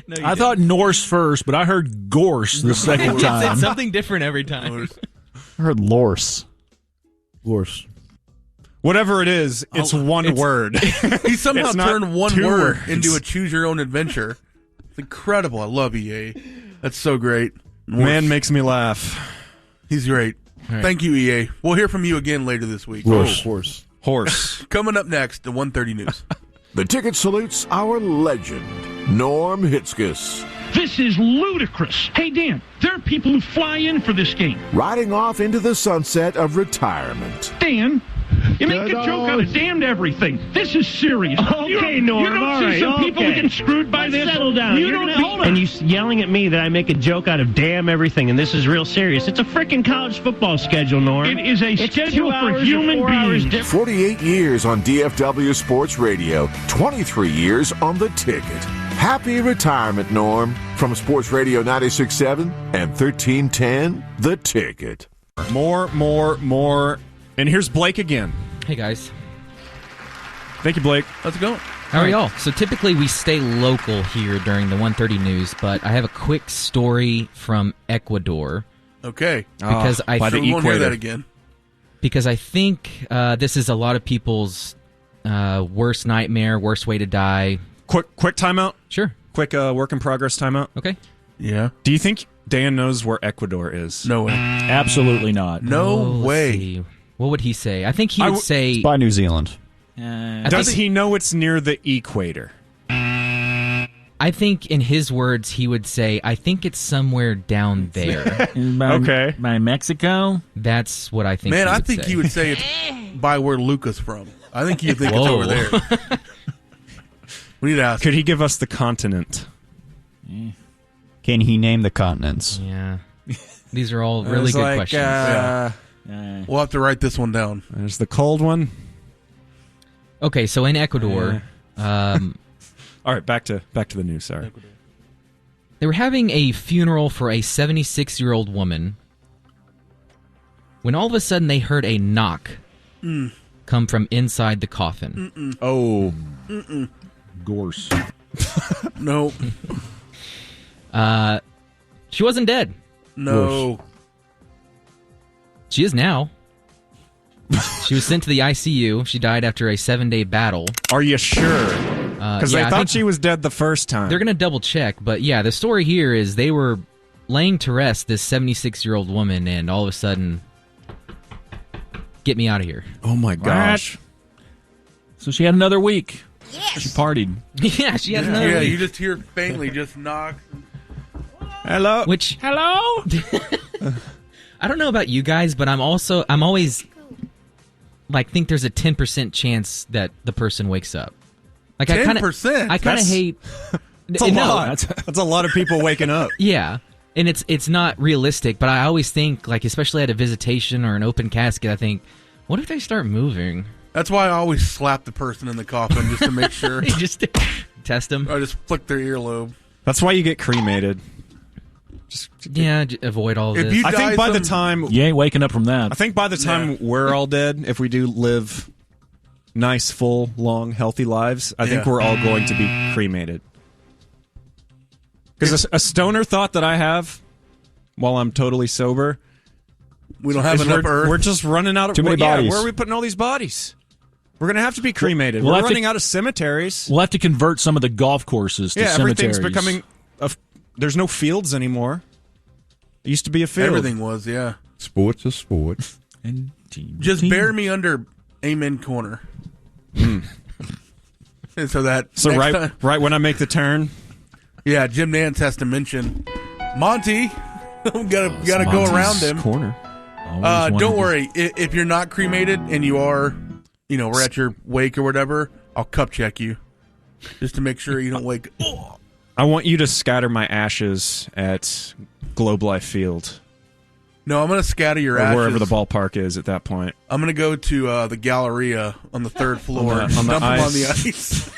No, I thought Norse first, but I heard Gorse the second It's time. something different every time. I heard Lorse. Gorse. Whatever it is, it's one word. He somehow It's not turned one two word words. into a choose your own adventure. It's incredible. I love EA. That's so great. Man makes me laugh. He's great. Right. Thank you, EA. We'll hear from you again later this week. Horse. Coming up next, the 1:30 news. The ticket salutes our legend, Norm Hitzges. This is ludicrous. Hey, Dan, there are people who fly in for this game. Riding off into the sunset of retirement. Dan, you make a joke out of damned everything. This is serious. Okay, Norm, You don't all see right, some people who okay. get screwed by this? Settle down. You don't hold And you yelling at me that I make a joke out of damn everything, and this is real serious. It's a freaking college football schedule, Norm. It is a It's schedule 2 for hours or human 4 hours beings. different. 48 years on DFW Sports Radio, 23 years on the ticket. Happy retirement, Norm, from Sports Radio 96.7 and 1310, The Ticket. More. And here's Blake again. Hey, guys. Thank you, Blake. Let's go. How are y'all? So typically we stay local here during the 1:30 news, but I have a quick story from Ecuador. Okay. Because I so we won't hear that again. Because I think this is a lot of people's worst nightmare, worst way to die. Quick timeout. Sure. Quick work in progress timeout. Okay. Yeah. Do you think Dan knows where Ecuador is? No way. Absolutely not. No Let's way. see. What would he say? I think he would say. It's by New Zealand. Does he know it's near the equator? I think in his words he would say, I think it's somewhere down there. Okay. By Mexico? That's what I think. Man, he I would think say. he would say it's by where Luca's from. I think you think it's Whoa. over there. We need to ask. Could he give us the continent? Can he name the continents? Yeah. These are all really It's good like, questions. We'll have to write this one down. There's the cold one. Okay, so in Ecuador, all right, back to the news. Sorry. they were having a funeral for a 76-year-old woman when all of a sudden they heard a knock come from inside the coffin. Oh. Gorse. No. She wasn't dead. No. She is now. She was sent to the ICU. She died after a 7-day battle. Are you sure? Because yeah, I I thought think she was dead the first time. They're going to double check, but yeah, the story here is they were laying to rest this 76-year-old woman, and all of a sudden, get me out of here. Oh my gosh. So she had another week. Yes. She partied. Yeah, she had another week. You just hear faintly just knock. Hello. Hello. I don't know about you guys, but I'm always think there's a 10% chance that the person wakes up. Like 10%? I kind of hate. That's a lot. That's a lot of people waking up. Yeah, and it's not realistic. But I always think, especially at a visitation or an open casket, I think, what if they start moving? That's why I always slap the person in the coffin just to make sure. Just test them. Or just flick their earlobe. That's why you get cremated. Avoid all of If this. you I think die by the time You ain't waking up from that. I think by the time we're all dead, if we do live nice, full, long, healthy lives, I think we're all going to be cremated. Because a stoner thought that I have while I'm totally sober, we don't have enough earth. We're just running out of Too many bodies. Where are we putting all these bodies? We're going to have to be cremated. We'll We're have to- running out of cemeteries. We'll have to convert some of the golf courses to everything's cemeteries. becoming. There's no fields anymore. It used to be a field. Everything was, yeah. Sports is sports. And Just bury me under Amen Corner. And so next time, right when I make the turn. Yeah, Jim Nance has to mention Monty. gotta go around him. Corner. Don't worry. If you're not cremated and you are, we're at your wake or whatever, I'll cup check you just to make sure you don't wake. I want you to scatter my ashes at Globe Life Field. No, I'm going to scatter your or ashes. wherever the ballpark is at that point. I'm going to go to the Galleria on the third floor and on the dump them on ice. the ice.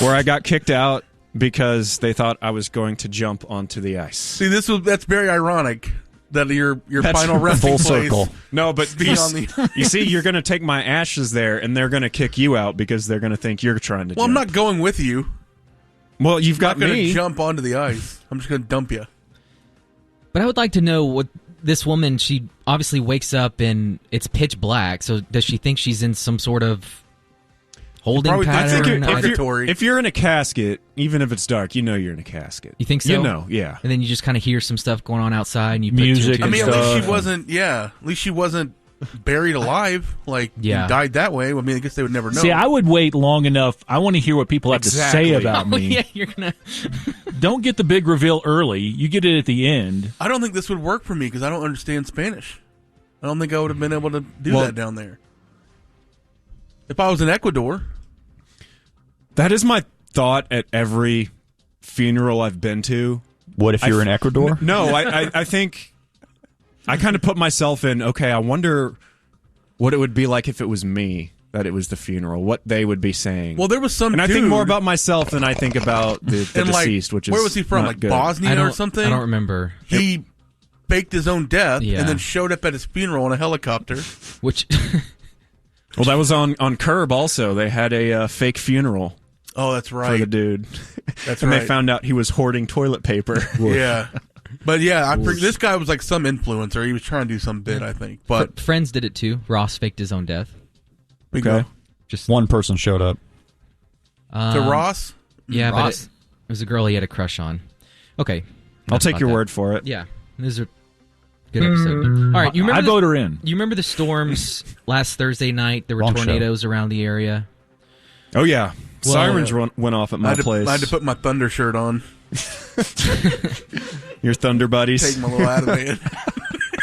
Where I got kicked out because they thought I was going to jump onto the ice. See, that's very ironic that your That's final resting full place. circle. No, but be on the. you see, you're going to take my ashes there, and they're going to kick you out because they're going to think you're trying to. Well, I'm jump. not going with you. Well, you've got I'm not me. gonna jump onto the ice. I'm just going to dump you. But I would like to know what this woman. She obviously wakes up and it's pitch black. So does she think she's in some sort of holding pattern? If you're in a casket, even if it's dark, you know you're in a casket. You think so? You know, yeah. And then you just kind of hear some stuff going on outside, and you put Music two and two I mean, together. at least she wasn't. Yeah, at least she wasn't buried alive. Like, Yeah. you died that way. I mean, I guess they would never know. See, I would wait long enough. I want to hear what people have to say about Oh, me. yeah, you're gonna. Don't get the big reveal early. You get it at the end. I don't think this would work for me because I don't understand Spanish. I don't think I would have been able to do that down there. If I was in Ecuador. That is my thought at every funeral I've been to. What if you're in Ecuador? No, I think I kind of put myself in, okay, I wonder what it would be like if it was me that it was the funeral, what they would be saying. Well, there was some And I dude, think more about myself than I think about the and deceased, like, which is where was he from? not Like good. Bosnia or something? I don't remember. He faked his own death Yeah. and then showed up at his funeral in a helicopter. Which Well, that was on Curb also. They had a fake funeral. Oh, that's right. For the dude. That's and right. they found out he was hoarding toilet paper. Yeah. But yeah, this guy was like some influencer. He was trying to do some bit, I think. But Friends did it too. Ross faked his own death. Okay. Just one person showed up. To Ross? Yeah, Ross? but it was a girl he had a crush on. Okay. I'll take about your that. word for it. Yeah. This is a good episode. All right, you remember I vote her in. You remember the storms last Thursday night? There were Wrong show. tornadoes around the area. Oh, yeah. Well, Sirens went off at my place. I had to put my Thunder shirt on. Your Thunder buddies. Take my little Adaman.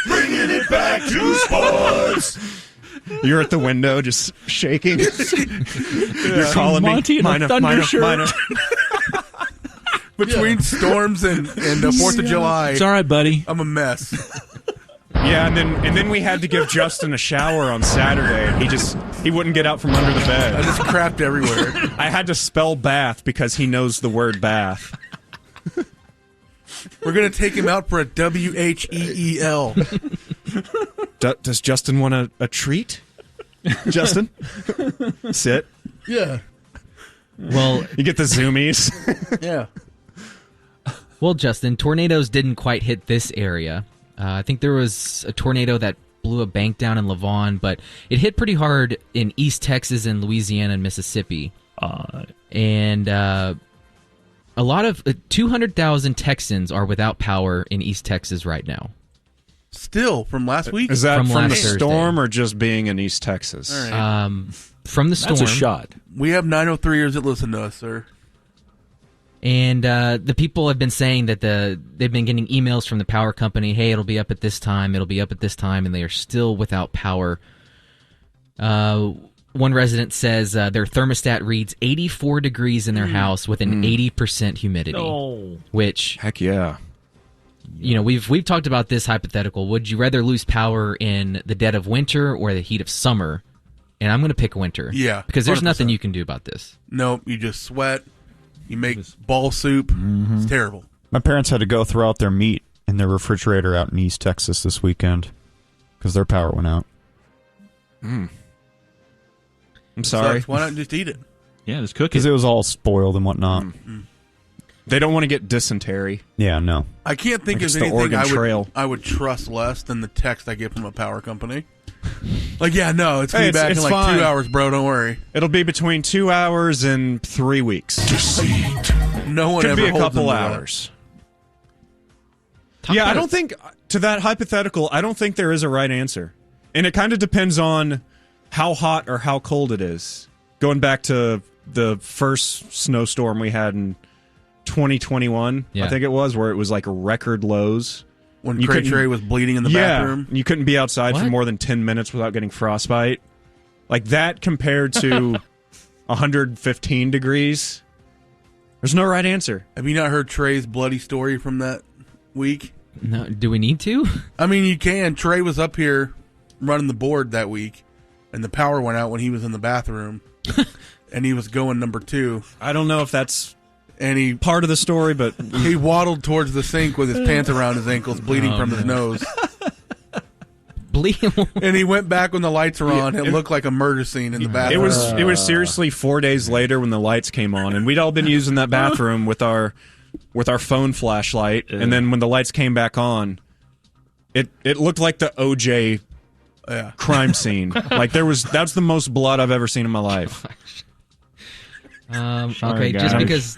Bringing it back to sports. You're at the window just shaking. You're calling Monty me. in a Minor, Thunder minor, shirt. minor. Between storms and the 4th of July. It's all right, buddy. I'm a mess. Yeah, and then we had to give Justin a shower on Saturday, and he wouldn't get out from under the bed. I just crapped everywhere. I had to spell bath because he knows the word bath. We're going to take him out for a WHEEL. Does Justin want a treat? Justin? Sit. Yeah. Well, you get the zoomies. Yeah. Well, Justin, tornadoes didn't quite hit this area. I think there was a tornado that blew a bank down in Lavon, but it hit pretty hard in East Texas and Louisiana and Mississippi. And a lot of 200,000 Texans are without power in East Texas right now. Still, from last week? Is that from the last Thursday. storm or just being in East Texas? All right. From the storm. That's a shot. We have 903ers that listen to us, sir. And the people have been saying that they've been getting emails from the power company, hey, it'll be up at this time, it'll be up at this time, and they are still without power. One resident says their thermostat reads 84 degrees in their house with an 80% humidity. No. Which, heck yeah. You know, we've talked about this hypothetical. Would you rather lose power in the dead of winter or the heat of summer? And I'm going to pick winter. Yeah. Because there's 100%. nothing you can do about this. Nope, you just sweat. You make ball soup. It's terrible. My parents had to go throw out their meat in their refrigerator out in East Texas this weekend because their power went out. I'm sorry. Sucks. Why not just eat it? Yeah, just cook Because it was all spoiled and whatnot. They don't want to get dysentery. Yeah, no. I can't think Like of it's the anything Oregon Trail. I would trust less than the text I get from a power company. Like, yeah, no, it's Hey, going to be back in like fine. 2 hours, bro. Don't worry. It'll be between 2 hours and 3 weeks. No one Could ever be a holds couple them to that. hours. Yeah, I don't think, to that hypothetical, I don't think there is a right answer. And it kind of depends on how hot or how cold it is. Going back to the first snowstorm we had in 2021, Yeah. I think it was, where it was like record lows. When Cray Trey was bleeding in the bathroom. You couldn't be outside for What? more than 10 minutes without getting frostbite. Like that compared to 115 degrees. There's no right answer. Have you not heard Trey's bloody story from that week? No, do we need to? I mean, you can. Trey was up here running the board that week, and the power went out when he was in the bathroom, and he was going number 2. I don't know if that's And he part of the story, but he waddled towards the sink with his pants around his ankles, bleeding from his nose. And he went back when the lights were on. It looked like a murder scene in the bathroom. It was seriously 4 days later when the lights came on, and we'd all been using that bathroom with our phone flashlight, and then when the lights came back on, it looked like the OJ crime scene. Like that's the most blood I've ever seen in my life. Okay, just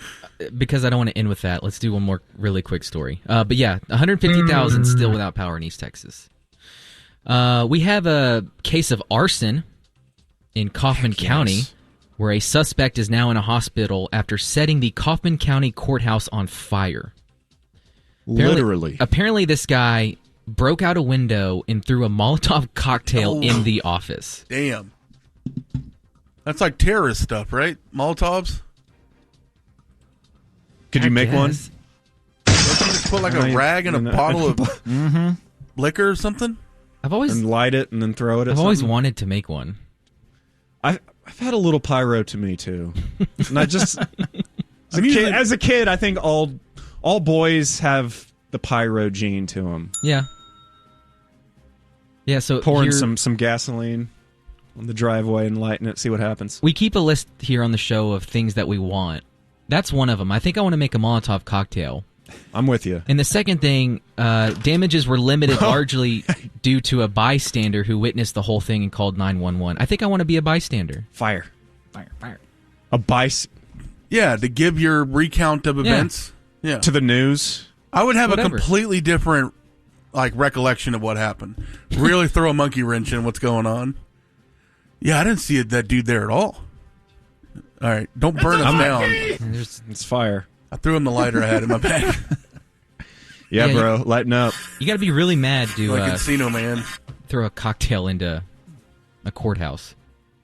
because I don't want to end with that, let's do one more really quick story. But yeah, 150,000 still without power in East Texas. We have a case of arson in Kaufman County, where a suspect is now in a hospital after setting the Kaufman County courthouse on fire. Apparently this guy broke out a window and threw a Molotov cocktail in the office. Damn. That's like terrorist stuff, right? Molotovs? Could you make one? Don't you just put like a rag in a bottle of liquor or something? And light it and then throw it at I've always something? wanted to make one. I've had a little pyro to me too. And I just as a kid, I think all boys have the pyro gene to them. Yeah. Yeah, so pouring some gasoline on the driveway and lighting it, see what happens. We keep a list here on the show of things that we want. That's one of them. I think I want to make a Molotov cocktail. I'm with you. And the second thing, damages were limited largely due to a bystander who witnessed the whole thing and called 911. I think I want to be a bystander. Fire. Yeah, to give your recount of events. Yeah. To the news. I would have a completely different recollection of what happened. Really throw a monkey wrench in what's going on. Yeah, I didn't see that dude there at all. All right, don't burn us down. It's fire. I threw him the lighter I had in my bag. Yeah, bro, lighten up. You got to be really mad to like Encino Man. Throw a cocktail into a courthouse.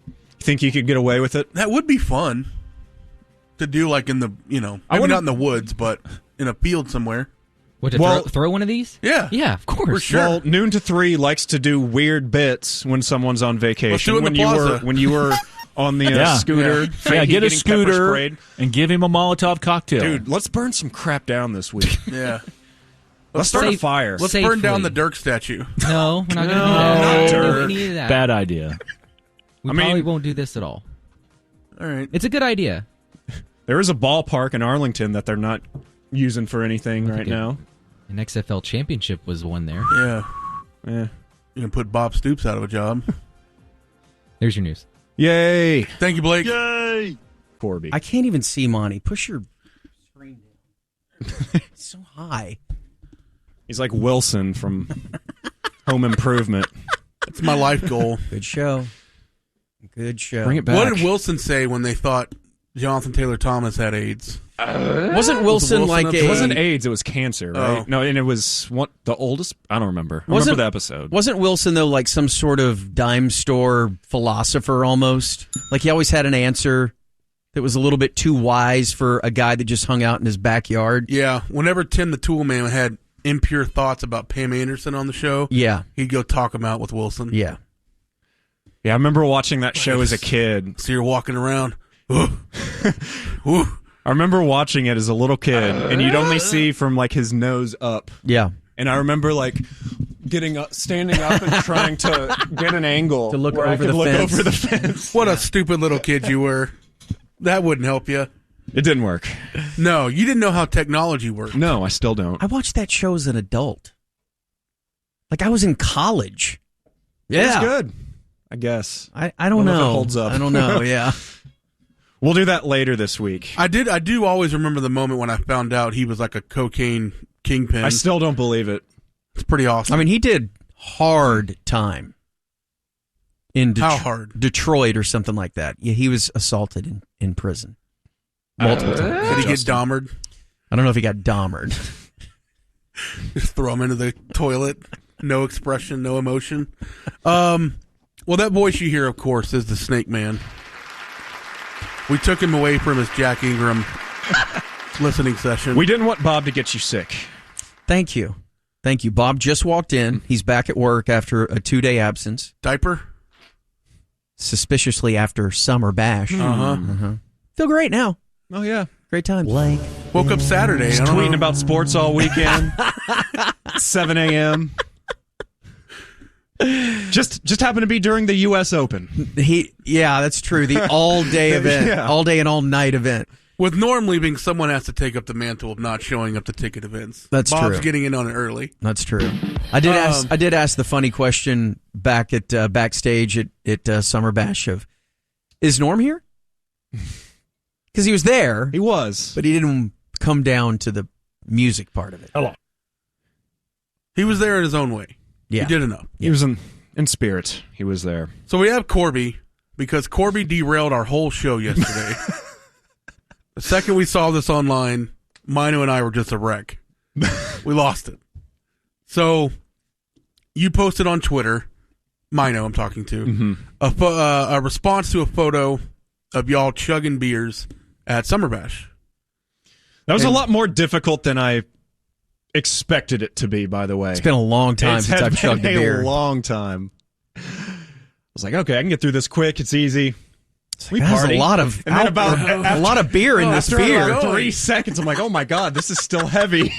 You think you could get away with it? That would be fun to do, like in the maybe not in the woods, but in a field somewhere. What, to throw one of these? Yeah. Yeah, of course. For sure. Well, Noon to 3 likes to do weird bits when someone's on vacation. Let's do it in the plaza. When you were on the scooter. Yeah, get a scooter and give him a Molotov cocktail. Dude, let's burn some crap down this week. Yeah. Let's start a fire. Let's burn down the Dirk statue. No, we're not going to do that. We're not doing any of that. Bad idea. We probably won't do this at all. All right. It's a good idea. There is a ballpark in Arlington that they're not using for anything right now. An XFL championship was won there. Yeah. Yeah. You can put Bob Stoops out of a job. There's your news. Yay. Thank you, Blake. Yay. Corby. I can't even see Monty. Push your screen down. It's so high. He's like Wilson from Home Improvement. That's my life goal. Good show. Good show. Bring it back. What did Wilson say when they thought Jonathan Taylor Thomas had AIDS? Wasn't Wilson like It wasn't AIDS, it was cancer, right? Oh. No, and it was the oldest? I don't remember. I remember the episode. Wasn't Wilson, though, like some sort of dime store philosopher almost? Like he always had an answer that was a little bit too wise for a guy that just hung out in his backyard? Yeah. Whenever Tim the Tool Man had impure thoughts about Pam Anderson on the show, he'd go talk them out with Wilson. Yeah. Yeah, I remember watching that show as a kid. So you're walking around. I remember watching it as a little kid, and you'd only see from like his nose up. Yeah. And I remember like getting up, standing up, and trying to get an angle to look where over I could the look fence. over the fence. What a stupid little kid you were. That wouldn't help you. It didn't work. No, you didn't know how technology worked. No, I still don't. I watched that show as an adult. Like I was in college. Yeah. It was good, I guess. I don't know. If it holds up. I don't know, yeah. We'll do that later this week. I do always remember the moment when I found out he was like a cocaine kingpin. I still don't believe it. It's pretty awesome. I mean, he did hard time in How hard? Detroit or something like that. Yeah, he was assaulted in prison multiple times. Did he get Dahmered? I don't know if he got Dahmered. Just throw him into the toilet. No expression, no emotion. Well, that voice you hear, of course, is the Snake Man. We took him away from his Jack Ingram listening session. We didn't want Bob to get you sick. Thank you. Thank you. Bob just walked in. He's back at work after a 2-day absence. Diaper? Suspiciously after summer bash. Uh-huh. Feel great now. Oh, yeah. Great time. Woke up Saturday. Just I don't tweeting know. about sports all weekend. 7 a.m. Just happened to be during the U.S. Open. Yeah, that's true. The all-day event. Yeah. All-day and all-night event. With Norm leaving, someone has to take up the mantle of not showing up to ticket events. That's Bob's true. getting in on it early. That's true. I did ask the funny question back at backstage at Summer Bash of, is Norm here? Because he was there. He was. But he didn't come down to the music part of it. Hello. He was there in his own way. Yeah. He did enough. He was in spirit. He was there. So we have Corby, because Corby derailed our whole show yesterday. The second we saw this online, Mino and I were just a wreck. We lost it. So you posted on Twitter, Mino I'm talking to, a response to a photo of y'all chugging beers at Summer Bash. That was a lot more difficult than I expected it to be, by the way. It's been a long time since I've chugged a beer. A long time. I was like, okay, I can get through this quick. It's easy. We There's party. a lot of and then about a lot of beer in this after beer. about 3 seconds, I'm like, oh my god, this is still heavy.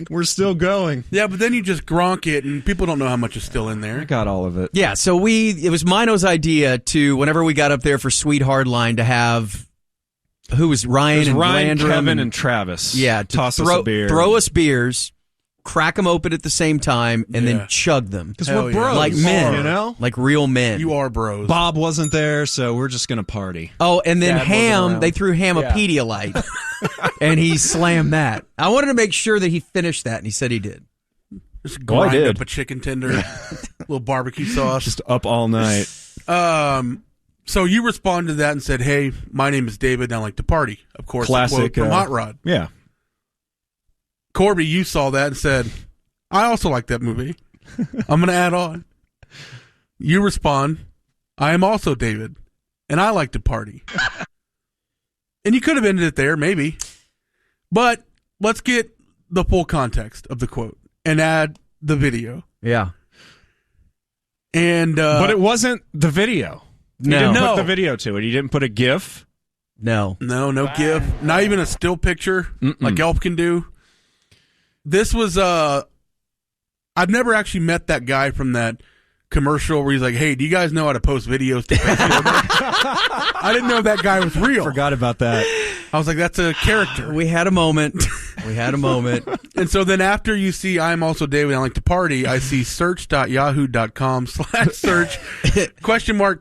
We're still going. Yeah, but then you just gronk it, and people don't know how much is still in there. I got all of it. Yeah, so it was Mino's idea to, whenever we got up there for Sweet Hardline, to have, who was Ryan and Ryan, Landrum Kevin, and Travis. Yeah, to toss us a beer. throw us beers, crack them open at the same time, and then chug them. Because we're bros. Like men, you know? like real men. You are bros. Bob wasn't there, so we're just going to party. Oh, and then Dad wasn't Ham, around. they threw Ham a Pedialyte, and he slammed that. I wanted to make sure that he finished that, and he said he did. Just Well, I grind did. up a chicken tender, little barbecue sauce. Just up all night. So you responded to that and said, "Hey, my name is David, and I like to party." Of course, Classic quote from Hot Rod. Yeah. Corby, you saw that and said, "I also like that movie. I'm going to add on." You respond, "I am also David, and I like to party." And you could have ended it there, maybe. But let's get the full context of the quote and add the video. Yeah. And but it wasn't the video. He No. didn't put the video to it. He didn't put a GIF. No. No GIF. Not even a still picture like Elf can do. This was I've never actually met that guy from that commercial where he's like, "Hey, do you guys know how to post videos to Facebook?" I didn't know that guy was real. Forgot about that. I was like, that's a character. We had a moment. And so then after you see "I'm also David, I like to party," I see search.yahoo.com/search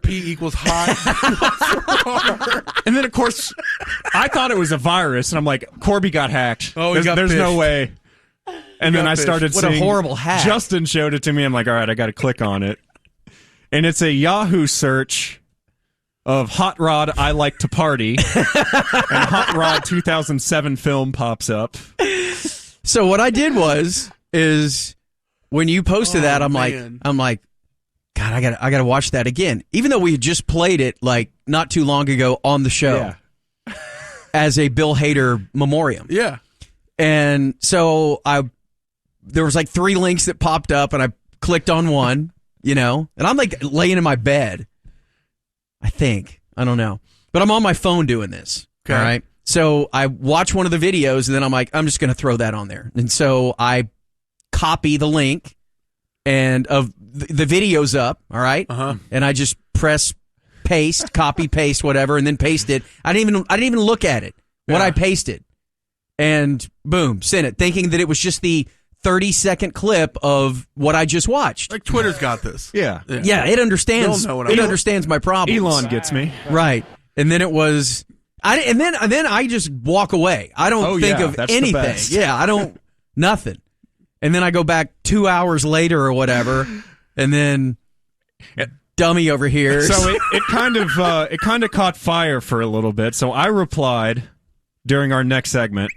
!P equals hot. And then, of course, I thought it was a virus, and I'm like, Corby got hacked. Oh, he got there's no fished. way. And then I started What seeing. a horrible hack. Justin showed it to me. I'm like, all right, I got to click on it. And it's a Yahoo search of Hot Rod, I like to party. And Hot Rod 2007 film pops up. So what I did is when you posted that, I'm like, God, I gotta watch that again. Even though we had just played it like not too long ago on the show as a Bill Hader memoriam. Yeah. And so there was like 3 links that popped up, and I clicked on one, and I'm like laying in my bed. I think. I don't know. But I'm on my phone doing this. Okay. All right. So I watch one of the videos, and then I'm like, I'm just going to throw that on there. And so I copy the link and of the video's up. All right. And I just press paste, copy, paste, whatever, and then paste it. I didn't even look at it. What I pasted. And boom, sent it, thinking that it was just the 30-second clip of what I just watched. Like Twitter's got this. Yeah, it understands. They'll know what It I mean. understands my problems. Elon gets me. Right. And then it was, and then I just walk away. I don't think of that's the anything. best. Yeah, I don't, nothing. And then I go back 2 hours later or whatever, and then dummy over here. So it kind of caught fire for a little bit. So I replied during our next segment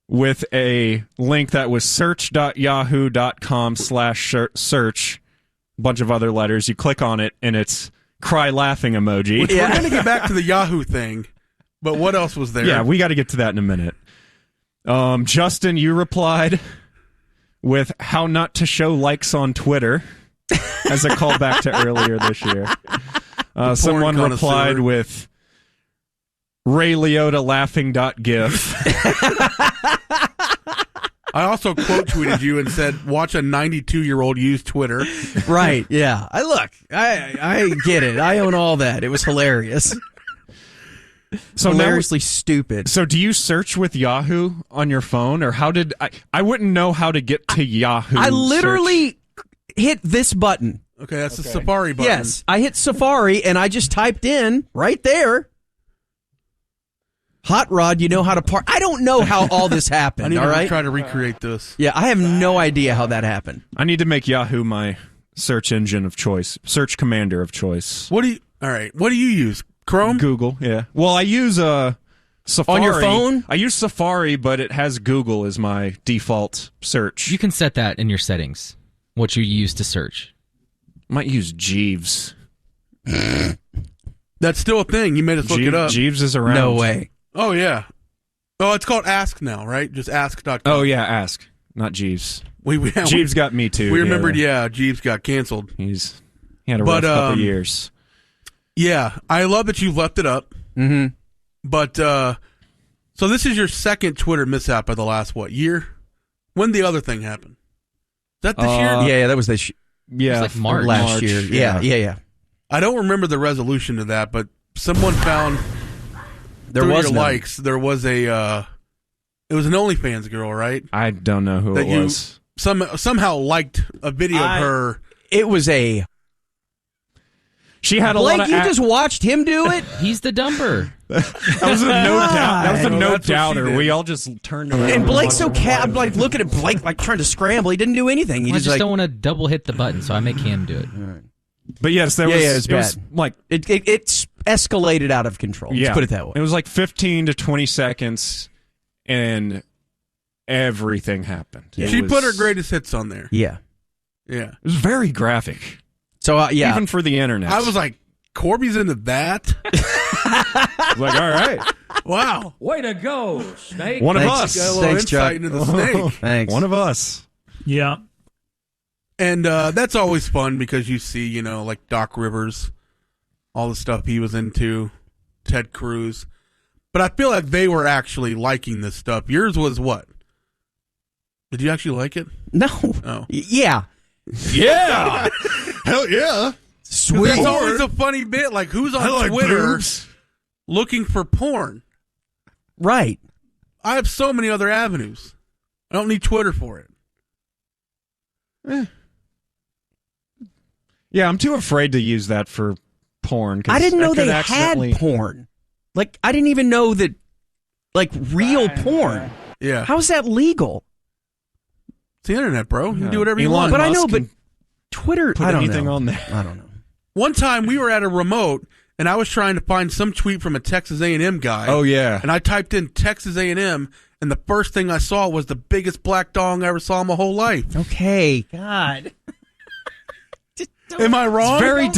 with a link that was search.yahoo.com/search, a bunch of other letters. You click on it, and it's cry laughing emoji. We're going to get back to the Yahoo thing, but what else was there? Yeah, we got to get to that in a minute. Justin, you replied with how not to show likes on Twitter as a callback to earlier this year. Someone replied with Ray Liotta laughing.gif. I also quote tweeted you and said, "Watch a 92-year-old use Twitter." Right? Yeah. I get it. I own all that. It was hilarious. So hilariously stupid. So do you search with Yahoo on your phone, or how did I wouldn't know how to get to Yahoo. I literally hit this button. Okay, that's the Safari button. Yes, I hit Safari and I just typed in right there. Hot Rod, you know how to park. I don't know how all this happened. I need all to right? try to recreate this. Yeah, I have no idea how that happened. I need to make Yahoo my search engine of choice, search commander of choice. All right, what do you use? Chrome? Google, yeah. Well, I use Safari. On your phone? I use Safari, but it has Google as my default search. You can set that in your settings, what you use to search. Might use Jeeves. That's still a thing. You made us look it up. Jeeves is around. No way. Oh, yeah. Oh, it's called Ask now, right? Just ask.com. Oh, yeah, Ask. Not Jeeves. Yeah, Jeeves got me too. We remembered, Jeeves got canceled. He had a rough couple of years. Yeah, I love that you left it up. Mm-hmm. But, so this is your second Twitter mishap of the last, year? When the other thing happened? Is that this year? Yeah, that was this It was like March. last year. Yeah. I don't remember the resolution to that, but someone found There through was your none. likes, there was it was an OnlyFans girl, right? I don't know who That it was. somehow liked a video of her. It was a... She had a Blake, lot of... you just watched him do it? He's the dumper. That was a no doubt. That was a Well, no that's what she doubter. did. We all just turned around. And Blake's so I'm like looking at Blake like trying to scramble. He didn't do anything. He I just just like, don't want to double hit the button, so I make him do it. But yes, that yeah, was, it was bad. was like... It's escalated out of control. Yeah. Let's put it that way. It was like 15 to 20 seconds, and everything happened. Yeah. She It put was- her greatest hits on there. Yeah. Yeah. It was very graphic. So, yeah. Even for the internet. I was like, Corby's into that? like, all right. Wow. Way to go, Snake. One of Thanks. us. Got a little Thanks, insight Chuck. into the snake. Thanks. One of us. Yeah. And that's always fun because you see, like Doc Rivers, all the stuff he was into, Ted Cruz. But I feel like they were actually liking this stuff. Yours was what? Did you actually like it? No. Oh. Yeah. Yeah. Hell yeah. Sweet. That's always a funny bit. Like, who's on Twitter looking for porn? Right. I have so many other avenues. I don't need Twitter for it. Yeah, I'm too afraid to use that for porn. 'cause I didn't know could they accidentally- had porn. Like, I didn't even know that, like, real porn. Yeah. How is that legal? It's the internet, bro. You can do whatever you Elon want. But I know, Musk but can Twitter, put I don't anything know. on there. I don't know. One time we were at a remote, and I was trying to find some tweet from a Texas A&M guy. Oh, yeah. And I typed in Texas A&M, and the first thing I saw was the biggest black dong I ever saw in my whole life. Okay. God. Am I wrong? It's very I don't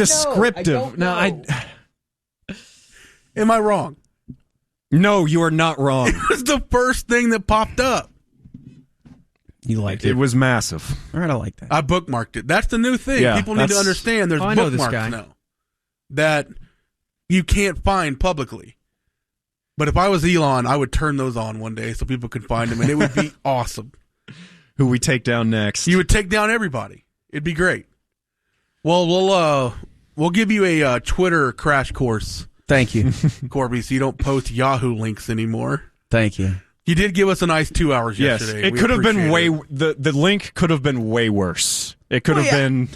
know. descriptive. Am I wrong? No, you are not wrong. It was the first thing that popped up. You liked It it. was massive. All right, I like that. I bookmarked it. That's the new thing. Yeah, People need to that's- understand there's Oh, I know this bookmarks guy. now that you can't find publicly. But if I was Elon, I would turn those on one day so people could find them, and it would be awesome. Who we take down next? You would take down everybody. It'd be great. Well, we'll give you a Twitter crash course, Thank you. Corby, so you don't post Yahoo links anymore. Thank you. You did give us a nice 2 hours Yes, yesterday. it We could have been appreciate way. it. The link could have been way worse. It could have been.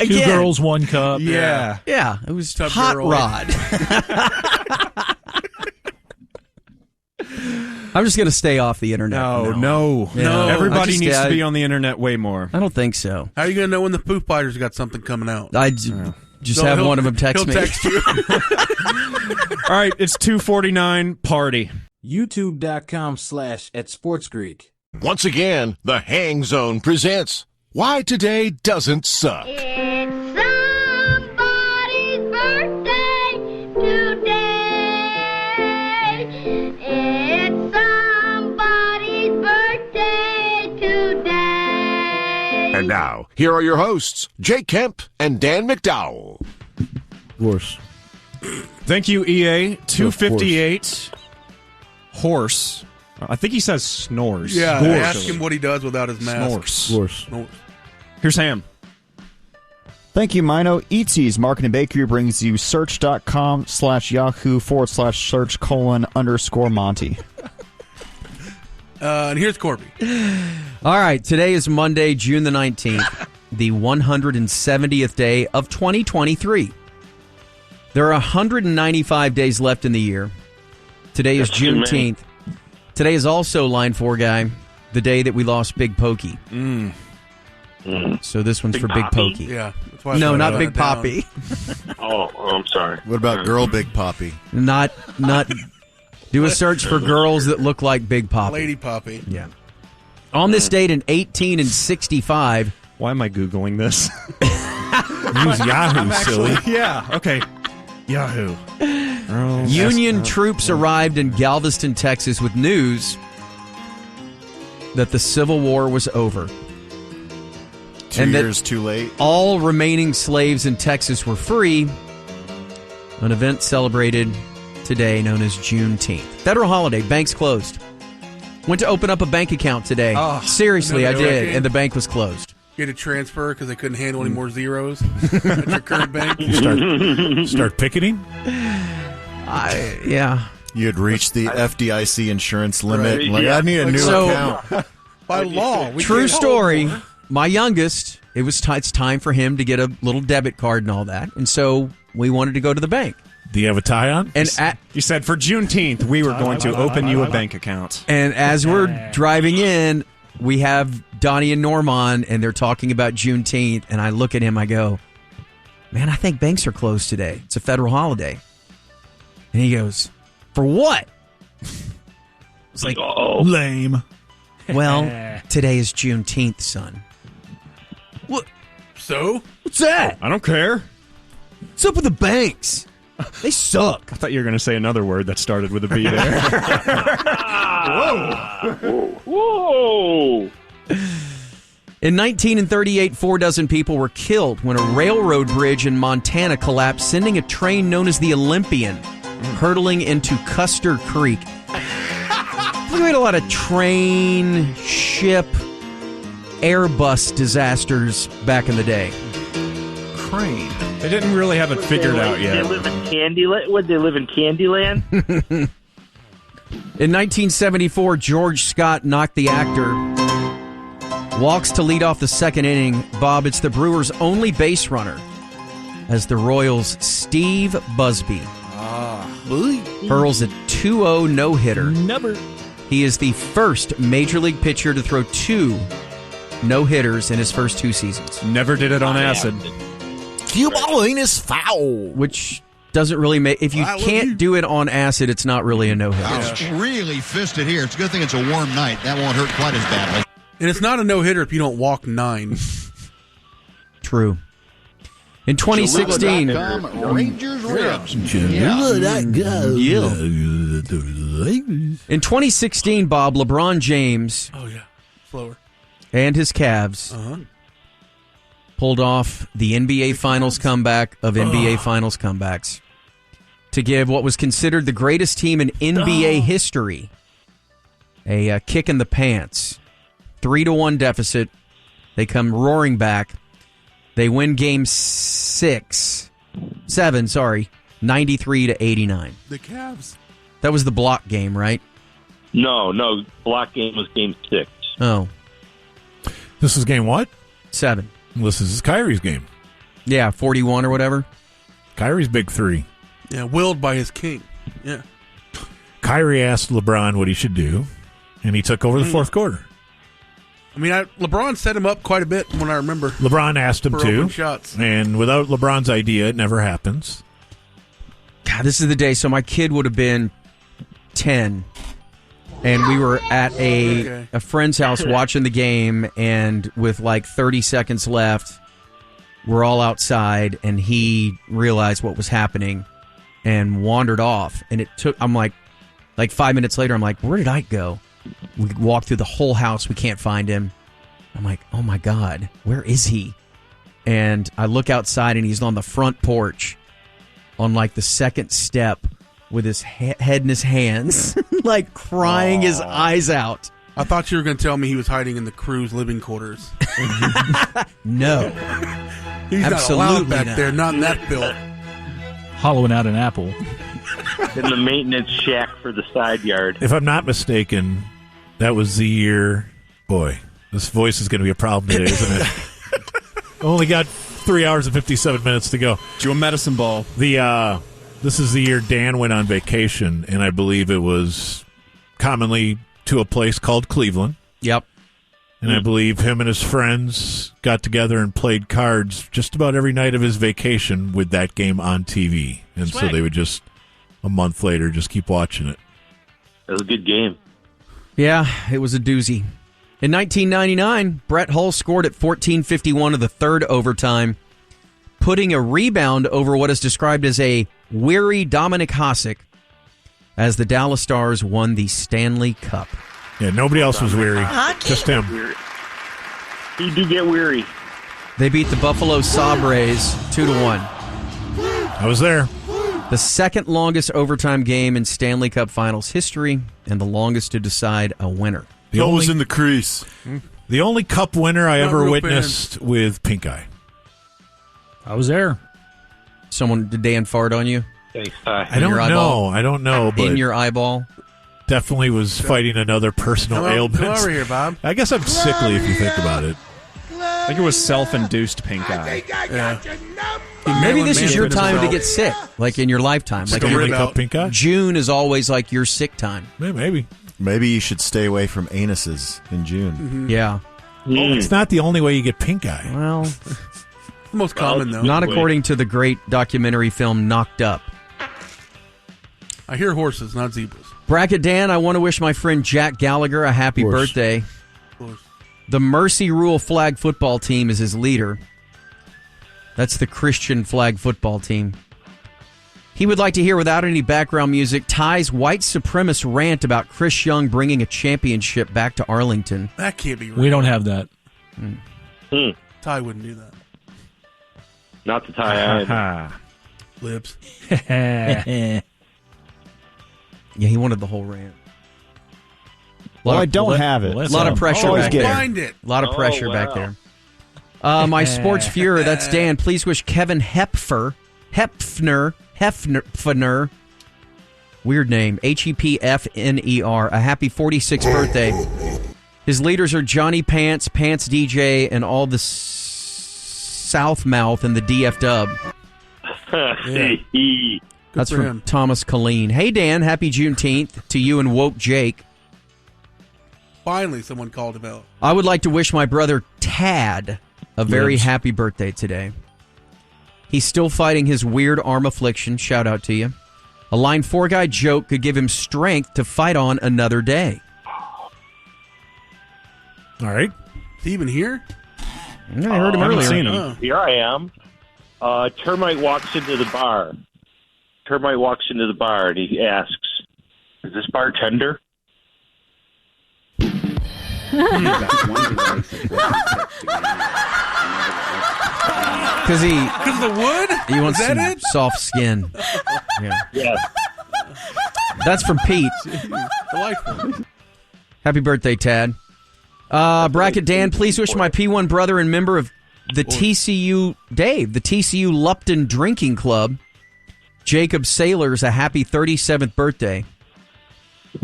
Two girls, one cup. Yeah. Yeah, it was Tough Hot girl. Rod. I'm just going to stay off the internet. No, from now no, on. Yeah. Everybody needs to be on. on the internet way more. I don't think so. How are you going to know when the Foo Fighters got something coming out? Just So have he'll- one of them text he'll me. text you. All right, it's 2:49. Party. YouTube.com/@SportsGreek. Once again, the Hang Zone presents Why Today Doesn't Suck. It's somebody's birthday today. It's somebody's birthday today. And now, here are your hosts, Jake Kemp and Dan McDowell. Of course. Thank you, EA. 258 horse. I think he says snores. Yeah, Gorse. ask him what he does without his mask. Snores. Here's Ham. Thank you, Mino. Eatsies Market & Bakery brings you search.com/Yahoo/search:_Monty. And here's Corby. All right, today is Monday, June the 19th, the 170th day of 2023. There are 195 days left in the year. Today is That's too many. Juneteenth. Today is also, Line 4 guy, the day that we lost Big Pokey. So this one's Big for Big Poppy? Pokey. Yeah. That's why I No, put not it Big down. Poppy. Oh, I'm sorry. What about Girl Big Poppy? Not. Do a search for girls that look like Big Poppy. Lady Poppy. Yeah. On this date in 1865. Why am I Googling this? Use Yahoo, I'm silly. actually- Yeah, okay. Yahoo. Union troops arrived in Galveston, Texas with news that the Civil War was over. 2 and that years too late. All remaining slaves in Texas were free. An event celebrated today known as Juneteenth. Federal holiday, banks closed. Went to open up a bank account today. Seriously, I did, and the bank was closed. You had to transfer because they couldn't handle any more zeros at your current bank. Start picketing? Yeah. You had reached the FDIC insurance limit. Right, Like, yeah. I need a new account. By law. We True can't story. hold more. My youngest, it's time for him to get a little debit card and all that. And so we wanted to go to the bank. Do you have a tie on? And You said for Juneteenth, we were going to open you a bank account. And as we're driving in, we have Donnie and Norm on, and they're talking about Juneteenth. And I look at him, I go, man, I think banks are closed today. It's a federal holiday. And he goes, for what? It's like, lame. Well, today is Juneteenth, son. What? So? What's that? I don't care. What's up with the banks? They suck. I thought you were going to say another word that started with a B there. Whoa! In 1938, 4 dozen people were killed when a railroad bridge in Montana collapsed, sending a train known as the Olympian hurtling into Custer Creek. We had a lot of train, ship, Airbus disasters back in the day. Crane. They didn't really have it figured out They yet. live in Candyland. Would they live in Candyland? In 1974, George Scott knocked the actor. Walks to lead off the second inning. Bob, it's the Brewers' only base runner as the Royals' Steve Busby hurls a 2-0 no-hitter. Never. He is the first Major League pitcher to throw 2 no-hitters in his first 2 seasons. Never did it on acid. Cue ball is foul. Which doesn't really make... If you can't do it on acid, it's not really a no-hitter. It's really fisted here. It's a good thing it's a warm night. That won't hurt quite as badly. And it's not a no-hitter if you don't walk 9. True. In 2016... Rangers ribs. In 2016, Bob, LeBron James... Oh, yeah. Slower. And his Cavs pulled off the NBA Finals comeback of NBA Finals comebacks to give what was considered the greatest team in NBA history a kick in the pants. 3-1 deficit. They come roaring back. They win game 7, 93-89. The Cavs. That was the block game, right? No. Block game was game 6. Oh. This is game what? 7. This is Kyrie's game. Yeah, 41 or whatever. Kyrie's big 3. Yeah, willed by his king. Yeah. Kyrie asked LeBron what he should do, and he took over the fourth quarter. I mean, LeBron set him up quite a bit when I remember. LeBron asked him for to, open shots. and without LeBron's idea, it never happens. God, this is the day. So my kid would have been 10, and we were at a friend's house watching the game, and with like 30 seconds left, we're all outside, and he realized what was happening and wandered off. And it took, I'm like 5 minutes later, I'm like, where did I go? We walked through the whole house. We can't find him. I'm like, oh my God, where is he? And I look outside, and he's on the front porch on like the second step with his head in his hands, like crying his eyes out. I thought you were going to tell me he was hiding in the crew's living quarters. No. He's not Absolutely allowed back not. there, not in that build. Hollowing out an apple. In the maintenance shack for the side yard. If I'm not mistaken, that was the year. Boy, this voice is going to be a problem today, isn't it? Only got 3 hours and 57 minutes to go. Do a medicine ball. This is the year Dan went on vacation, and I believe it was commonly to a place called Cleveland. Yep. And I believe him and his friends got together and played cards just about every night of his vacation with that game on TV. And so they would just, a month later, just keep watching it. It was a good game. Yeah, it was a doozy. In 1999, Brett Hull scored at 14:51 of the third overtime, putting a rebound over what is described as a weary Dominic Hasek as the Dallas Stars won the Stanley Cup. Yeah, nobody else was weary. Just him. You do get weary. They beat the Buffalo Sabres 2-1. I was there. The second longest overtime game in Stanley Cup Finals history and the longest to decide a winner. Always in the crease. The only cup winner I ever rope witnessed with pink eye. I was there. Did Dan fart on you? Thanks, Ty. I don't know, but in your eyeball? Definitely was fighting another personal ailment. Come over here, Bob. I guess I'm sickly if you think about it. I think it was self-induced pink eye. Maybe this is your time to get sick, like in your lifetime. Like Stanley Cup pink eye? June is always like your sick time. Yeah, maybe. Maybe you should stay away from anuses in June. Yeah. It's not the only way you get pink eye. Well, The most common, though. not according to the great documentary film Knocked Up. I hear horses, not zebras. Bracket Dan, I want to wish my friend Jack Gallagher a happy birthday. Of course. The Mercy Rule flag football team is his leader. That's the Christian flag football team. He would like to hear, without any background music, Ty's white supremacist rant about Chris Young bringing a championship back to Arlington. That can't be real. We don't have that. Ty wouldn't do that. Not the Ty. Libs. Yeah, he wanted the whole rant. Well, I don't have it. A lot of pressure back there. Find it. A lot of pressure back there. My sports Fuhrer, that's Dan. Please wish Kevin Hefner, weird name, Hepfner, a happy 46th birthday. His leaders are Johnny Pants, Pants DJ, and all the Southmouth and the DF Dub. That's for from him. Thomas Colleen. Hey, Dan, happy Juneteenth to you and Woke Jake. Finally, someone called him out. I would like to wish my brother Tad a very Yes. happy birthday today. He's still fighting his weird arm affliction. Shout out to you. A Line 4 guy joke could give him strength to fight on another day. All right. Is he even here? Yeah, I heard him I haven't earlier. seen him. Here I am. Termite walks into the bar. Termite walks into the bar and he asks, "Is this bartender?" Because Because of the wood? he wants Is that some it? soft skin. Yeah. Yes. That's from Pete. Delightful. Happy birthday, Tad. Bracket Dan, please wish my P1 brother and member of the TCU, Dave, the TCU Lupton Drinking Club, Jacob Sailors, a happy 37th birthday.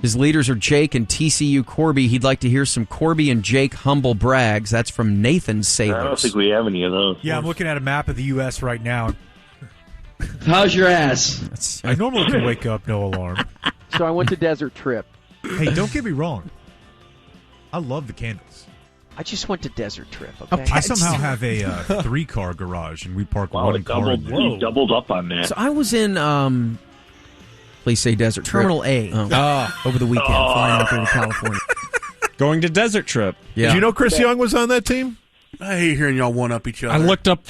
His leaders are Jake and TCU Corby. He'd like to hear some Corby and Jake humble brags. That's from Nathan Sailors. I don't think we have any of those. Yeah, I'm looking at a map of the U.S. right now. How's your ass? I normally can wake up, no alarm. So I went to Desert Trip. Hey, don't get me wrong. I love the candles. I just went to Desert Trip, okay? I somehow have a 3-car garage, and we park Wow, one it car in there. you doubled up on that. So I was in, please say Desert Terminal A over the weekend, flying up here to California. Going to Desert Trip. Yeah. Did you know Chris Young was on that team? I hate hearing y'all one up each other. I looked up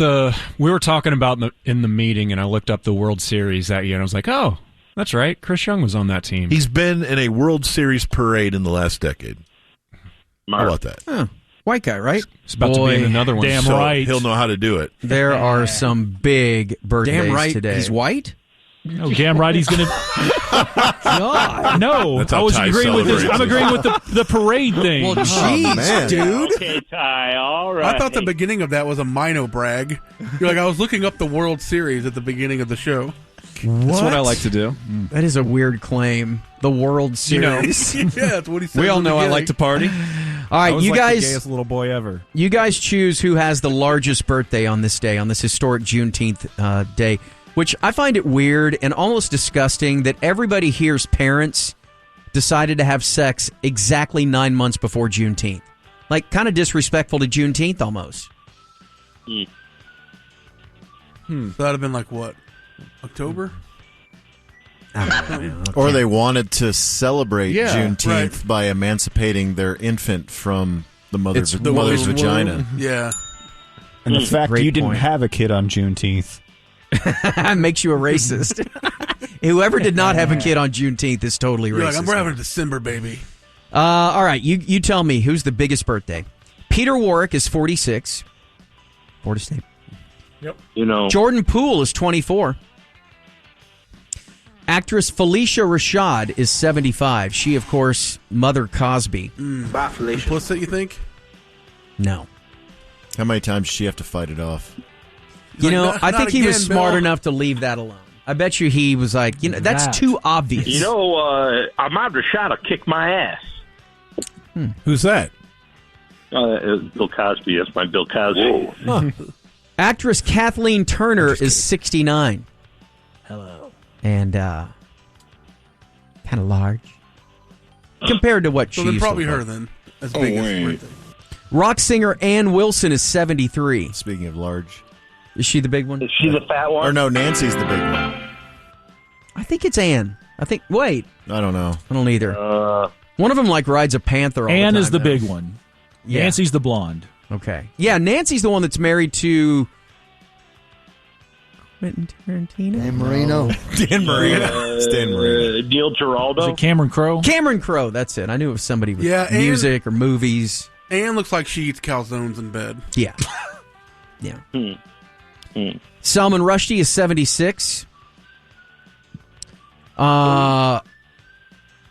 we were talking about in the meeting, and I looked up the World Series that year, and I was like, oh, that's right. Chris Young was on that team. He's been in a World Series parade in the last decade. How about that? Huh. White guy, right? It's about to be in another one. Damn right. He'll know how to do it. There are some big birthdays Damn right. today. He's white? Oh, damn right he's going to. God. No, That's I how was Ty agreeing with this. celebrates I'm agreeing with the parade thing. Well, jeez, dude. Okay, Ty, all right. I thought the beginning of that was a Mino brag. You're like, I was looking up the World Series at the beginning of the show. That's what I like to do. That is a weird claim. The World Series. Yeah, that's what he said. We all know I like to party. All right, I was you like guys. the gayest little boy ever. You guys choose who has the largest birthday on this day, on this historic Juneteenth day, which I find it weird and almost disgusting that everybody here's parents decided to have sex exactly 9 months before Juneteenth. Like, kind of disrespectful to Juneteenth almost. So that'd have been like what? October? Or they wanted to celebrate Yeah, Juneteenth right. by emancipating their infant from the mother's The mother's womb. vagina. Yeah. And the fact Great you didn't point. have a kid on Juneteenth. Makes you a racist. Whoever did not have a kid on Juneteenth is totally You're racist. like, we're having a December baby. All right, you tell me who's the biggest birthday. Peter Warwick is 46. Florida State. You know, Jordan Poole is 24. Actress Felicia Rashad is 75. She, of course, Mother Cosby. Bye, Felicia. Implicit, you think? No. How many times did she have to fight it off? You know, Not- I not think he was again, smart Bill. enough to leave that alone. I bet you he was like, that's too obvious. you know, Ahmad Rashad will kick my ass. Who's that? Bill Cosby. That's my Bill Cosby. Actress Kathleen Turner is 69. Hello. And kind of large. Compared to what So she then used to probably look her like. then. As big as birthday. Rock singer Ann Wilson is 73. Speaking of large. Is she the big one? Is she the fat one? Or no, Nancy's the big one. I think it's Ann. Wait. I don't know. I don't either. One of them like rides a panther all Anne the time. is the though. big one. Yeah. Nancy's the blonde. Okay. Yeah, Nancy's the one that's married to Quentin Tarantino. Dan Marino. Dan Marino. Stan Marino. Neil Giraldo. Is it Cameron Crowe? Cameron Crowe, that's it. I knew it was somebody with Yeah, Ann- music or movies. Anne looks like she eats calzones in bed. Yeah. Yeah. Salman Rushdie is 76.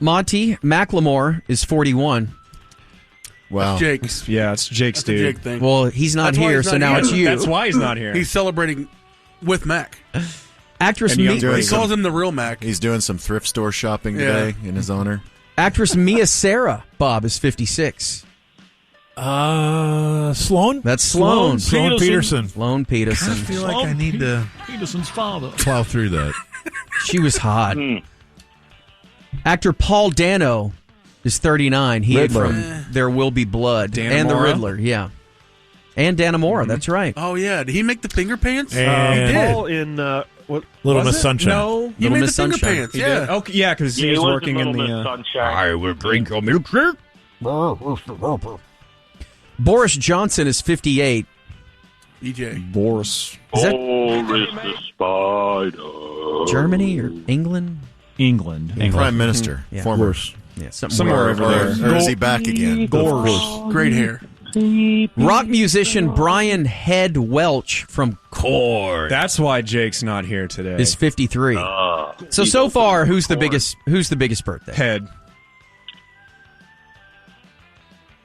Monty McLemore is 41. Wow. That's Jake's. Yeah, it's Jake's That's a dude. Jake thing. Well, he's not That's why here, he's so not now here. it's you. That's why he's not here. He's celebrating with Mac. Actress And young Mia, He calls him the real Mac. He's doing some thrift store shopping Yeah. today in his honor. actress Mia Sarah Bob is 56. Sloan? That's Sloan. Sloan Peterson. Sloan Peterson. I feel like I need to Peterson's father. plow through that. She was hot. Actor Paul Dano is 39. He had Riddler. from There Will Be Blood and the Dannemora? Riddler. Yeah, and Dannemora. That's right. Oh, yeah. Did he make the finger pants? And- he did. Paul in what? Little was Miss it? Sunshine. No, He Little made Miss the finger Sunshine. pants, he yeah. did. Okay, yeah, because he was was working in Little the. Miss Sunshine. will drink your milkshake. Boris Johnson is 58. EJ. Boris. Is that Boris the Spider. Germany or England? England. Prime Minister. Yeah. Former. Yeah, something Somewhere weird. over there. Or is he back again? Great hair. Rock musician Brian Head Welch from Korn That's why Jake's not here today. is 53. So far, who's the biggest? Who's the biggest birthday? Head.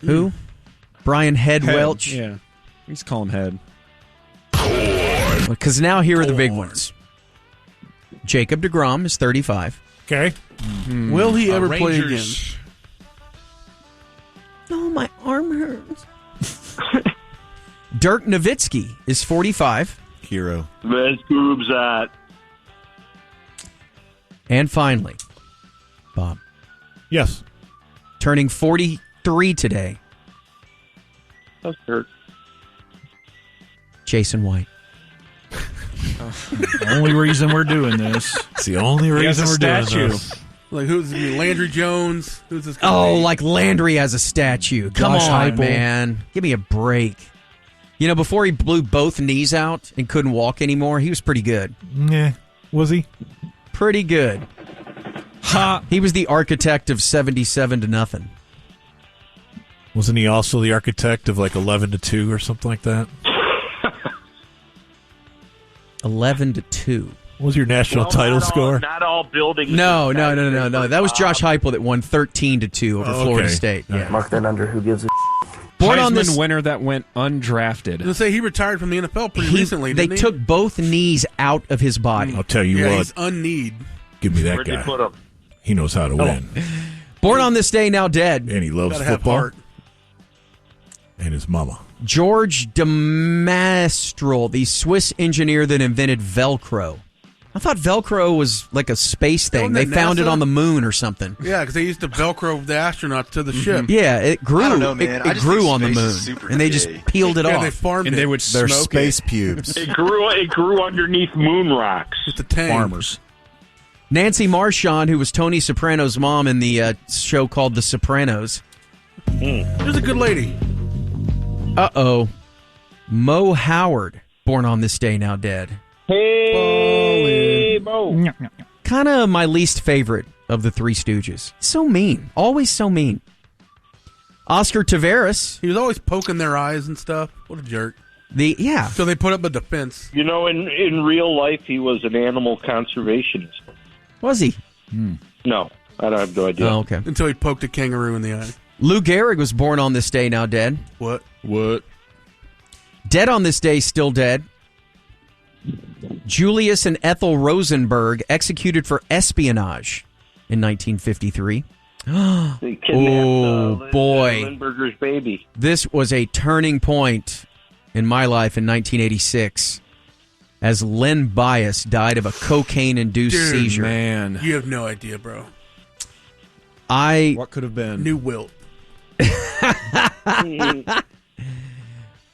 Who? Brian Head Head. Welch. Yeah. Let's call him Head. Because now here are the big ones. Jacob deGrom is 35. Okay. Will he ever play again? Rangers. Oh, my arm hurts. Dirk Nowitzki is 45. Hero. Where's Boobs at? And finally, Bob, Yes. turning 43 today, That's hurt. Jason White. Only reason we're doing this. It's the only He has reason a we're statue. doing this. Like, who's Landry Jones? Who's this guy? Oh, like Landry has a statue. Come Josh on, Heupel. man. Give me a break. You know, before he blew both knees out and couldn't walk anymore, he was pretty good. Yeah. Was he? Pretty good. Ha! He was the architect of 77-0. Wasn't he also the architect of like 11-2 or something like that? 11-2. What was your national title score? Not all buildings. No. That was Josh Heupel that won 13-2 over Florida State. Yeah. Mark that under. Who gives a Born Heisman on this winner that went undrafted. I was gonna say he retired from the NFL pretty recently. They Didn't he? took both knees out of his body. I'll tell you Yeah, what. he's unkneed. Give me that Where'd guy. they put him? He knows how to win. Born on this day, now dead. And he loves Gotta have football. heart. And his mama. George de Mestral, the Swiss engineer that invented Velcro. I thought Velcro was like a space thing. Wasn't They that found it NASA? on the moon or something. Yeah, because they used to Velcro the astronauts to the ship. Yeah, it grew. I don't know, man. I It just grew think on the space moon, is super and they just gay. peeled it Yeah, off. they farmed And it. they would They're smoke space it. pubes. It grew underneath moon rocks. It's a tang. Farmers. Nancy Marchand, who was Tony Soprano's mom in the show called The Sopranos. She was a good lady. Uh-oh. Mo Howard, born on this day, now dead. Hey, Mo. Kind of my least favorite of the Three Stooges. So mean. Always so mean. Oscar Taveras. He was always poking their eyes and stuff. What a jerk. Yeah. So they put up a defense. You know, in real life, he was an animal conservationist. Was he? No, I have no idea. Oh, okay. Until he poked a kangaroo in the eye. Lou Gehrig was born on this day, now dead. What? Dead on this day, still dead. Julius and Ethel Rosenberg, executed for espionage in 1953. They kidnapped, boy. Lindbergh's baby. This was a turning point in my life in 1986 as Len Bias died of a cocaine-induced Dude, seizure. Man, You have no idea, bro. what could have been? New wilt.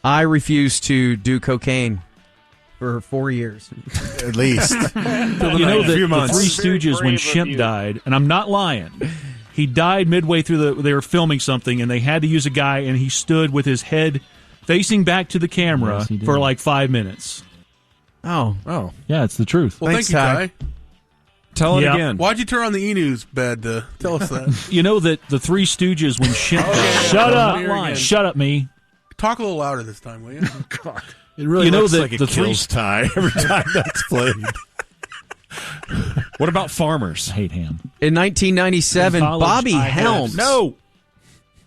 I refused to do cocaine for 4 years. At least. You know that the Three Stooges, when brave of Shemp you. died, and I'm not lying, he died midway through they were filming something, and they had to use a guy, and he stood with his head facing back to the camera Yes, he did. for like 5 minutes. Oh. Yeah, it's the truth. Well, Thanks, thank you, Ty. Tell it Yeah. again. Why'd you turn on the Enews bed to tell us that? You know that the Three Stooges, when Shemp died, Shut I'm up. not lying. Shut up, me. Talk a little louder this time, will you? It really You know looks that like it the three- kills Ty every time that's played. What about farmers? I hate ham. In 1997, College, Bobby I had- Helms. No.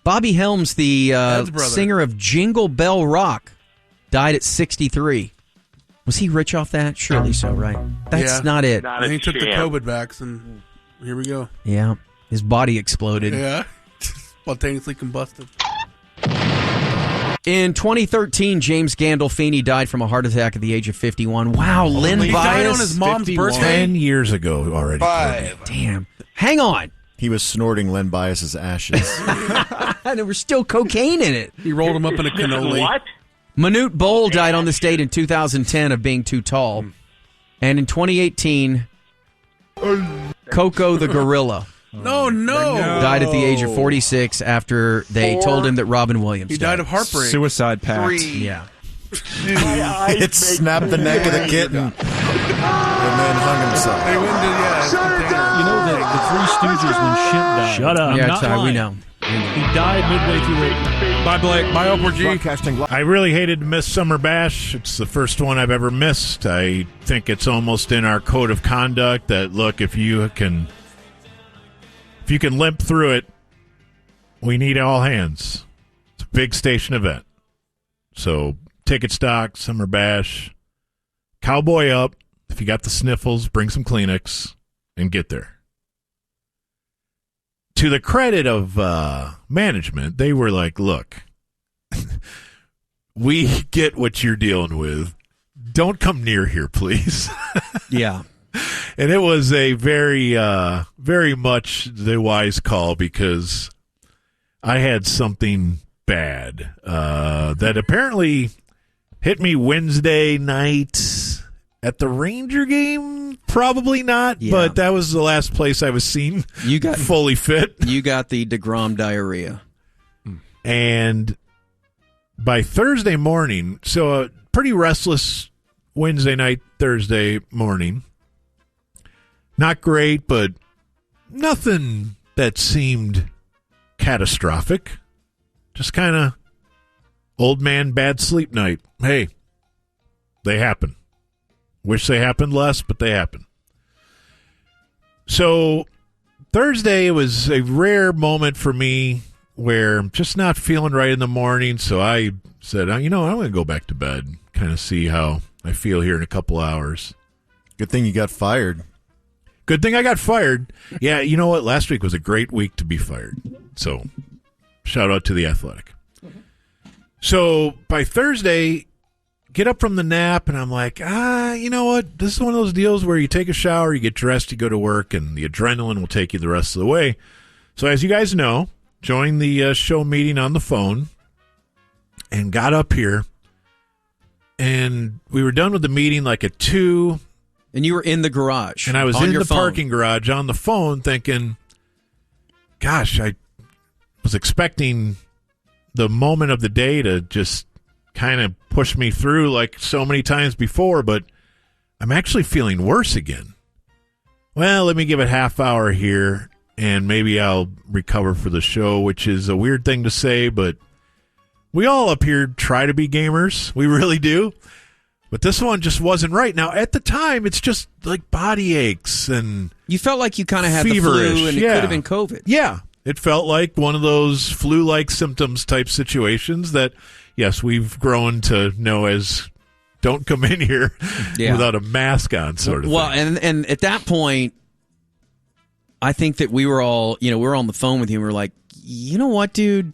Bobby Helms, the Dad's brother. singer of Jingle Bell Rock, died at 63. Was he rich off that? Surely so, right? That's Yeah. not it. Not And a he took the champ. COVID vax, and here we go. Yeah. His body exploded. Yeah. Spontaneously combusted. In 2013, James Gandolfini died from a heart attack at the age of 51. Wow, Len He died on Bias. his mom's 51. birthday. 10 years ago already. Damn. Hang on. He was snorting Len Bias's ashes. There was still cocaine in it. He rolled him up in a cannoli. What? Manute Bol died on this date in 2010 of being too tall. And in 2018, Coco the gorilla No. died at the age of 46 after they told him that Robin Williams He died of heartbreak. Suicide pact. Yeah. It snapped the neck of the kitten and then hung himself. They went to, You know that the Three Stooges, when Shemp died. Shut up. Yeah, I'm not Ty, we lying. know. He died midway through the. Bye, Blake. Bye, Oprah G. Broadcasting I really hated to miss Summer Bash. It's the first one I've ever missed. I think it's almost in our code of conduct that, look, if you can limp through it, we need all hands. It's a big station event. So ticket stock, Summer Bash, cowboy up. If you got the sniffles, bring some Kleenex and get there. To the credit of management, they were like, look, we get what you're dealing with. Don't come near here, please. Yeah. And it was a very, very much the wise call because I had something bad that apparently hit me Wednesday night at the Ranger game. Probably not, Yeah. but that was the last place I was seen fully fit. You got the DeGrom diarrhea. And by Thursday morning, so a pretty restless Wednesday night, Thursday morning. Not great, but nothing that seemed catastrophic. Just kind of old man bad sleep night. Hey, they happen. Wish they happened less, but they happen. So Thursday was a rare moment for me where I'm just not feeling right in the morning. So I said, I'm going to go back to bed, kind of see how I feel here in a couple hours. Good thing you got fired. Good thing I got fired. Yeah, you know what? Last week was a great week to be fired. So shout out to The Athletic. So by Thursday, get up from the nap, and I'm like, you know what? This is one of those deals where you take a shower, you get dressed, you go to work, and the adrenaline will take you the rest of the way. So as you guys know, joined the show meeting on the phone and got up here, and we were done with the meeting like at 2. And you were in the garage. And I was in the phone. parking garage on the phone thinking, gosh, I was expecting the moment of the day to just kind of push me through like so many times before, but I'm actually feeling worse again. Well, let me give it half hour here, and maybe I'll recover for the show, which is a weird thing to say, but we all up here try to be gamers. We really do. But this one just wasn't right. Now, at the time, it's just like body aches and you felt like you kind of had feverish. The flu, and it could have been COVID. Yeah. It felt like one of those flu-like symptoms type situations that, yes, we've grown to know as don't come in here without a mask on sort of thing. And at that point, I think that we were all, we were on the phone with you and we were like, you know what, dude?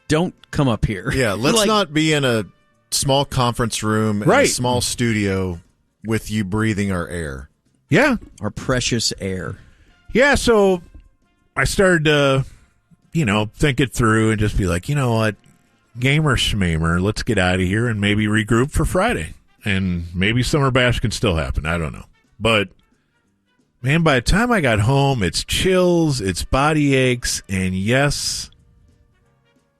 Don't come up here. Yeah, let's not be in a small conference room in a small studio with you breathing our air. Yeah. Our precious air. Yeah, so I started to, think it through and just be like, you know what, gamer schmamer, let's get out of here and maybe regroup for Friday. And maybe Summer Bash can still happen. I don't know. But, man, by the time I got home, it's chills, it's body aches, and yes,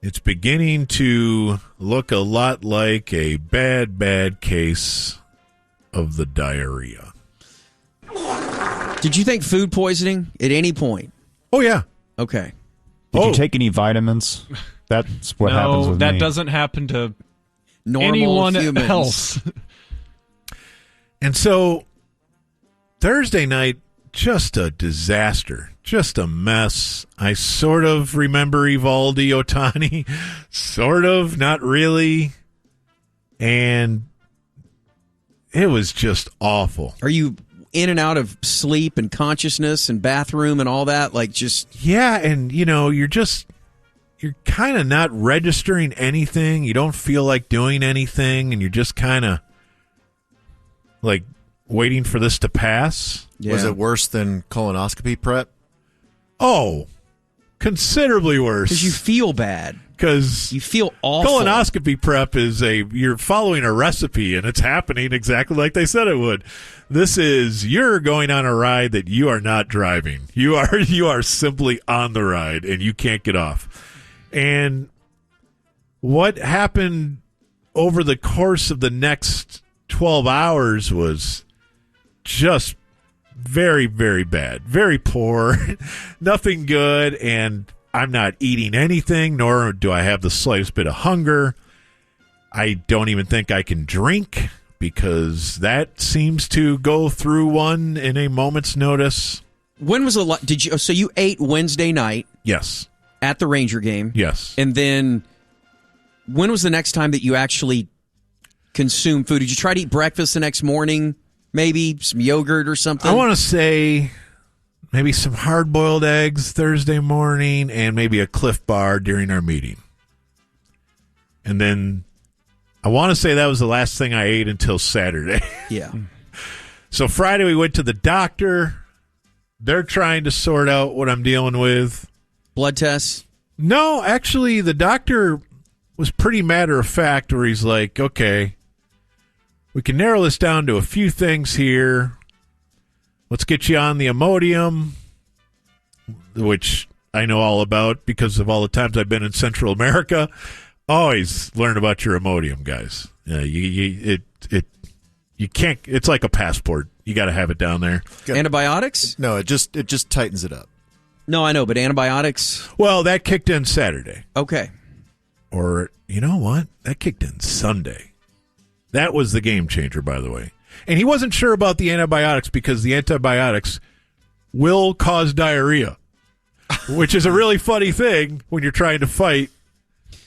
it's beginning to look a lot like a bad, bad case of the diarrhea. Did you think food poisoning at any point? Oh, yeah. Okay. Did you take any vitamins? That's what happens with me. No, that doesn't happen to normal anyone humans. else. And so Thursday night, just a disaster, just a mess. I sort of remember Evaldi Otani, sort of, not really. And it was just awful. Are you in and out of sleep and consciousness and bathroom and all that? Like just... Yeah, and, you're kind of not registering anything. You don't feel like doing anything, and you're just kind of like waiting for this to pass. Yeah. Was it worse than colonoscopy prep? Oh, considerably worse. Because you feel bad. Because you feel awful. Colonoscopy prep is you're following a recipe, and it's happening exactly like they said it would. This is, you're going on a ride that you are not driving. You are simply on the ride, and you can't get off. And what happened over the course of the next 12 hours was just very, very bad, very poor, nothing good, and I'm not eating anything, nor do I have the slightest bit of hunger. I don't even think I can drink because that seems to go through one in a moment's notice. When was so you ate Wednesday night? Yes. At the Ranger game? Yes. And then when was the next time that you actually consumed food? Did you try to eat breakfast the next morning? Maybe some yogurt or something? I want to say maybe some hard-boiled eggs Thursday morning and maybe a Cliff Bar during our meeting. And then I want to say that was the last thing I ate until Saturday. Yeah. So Friday we went to the doctor. They're trying to sort out what I'm dealing with. Blood tests? No, actually, the doctor was pretty matter-of-fact where he's like, okay, we can narrow this down to a few things here. Let's get you on the Imodium, which I know all about because of all the times I've been in Central America. Always learn about your Imodium, guys. You can't. It's like a passport. You got to have it down there. Antibiotics? No, it just tightens it up. No, I know, but antibiotics? Well, that kicked in Saturday. Okay. Or, you know what? That kicked in Sunday. That was the game changer, by the way. And he wasn't sure about the antibiotics because the antibiotics will cause diarrhea, which is a really funny thing when you're trying to fight.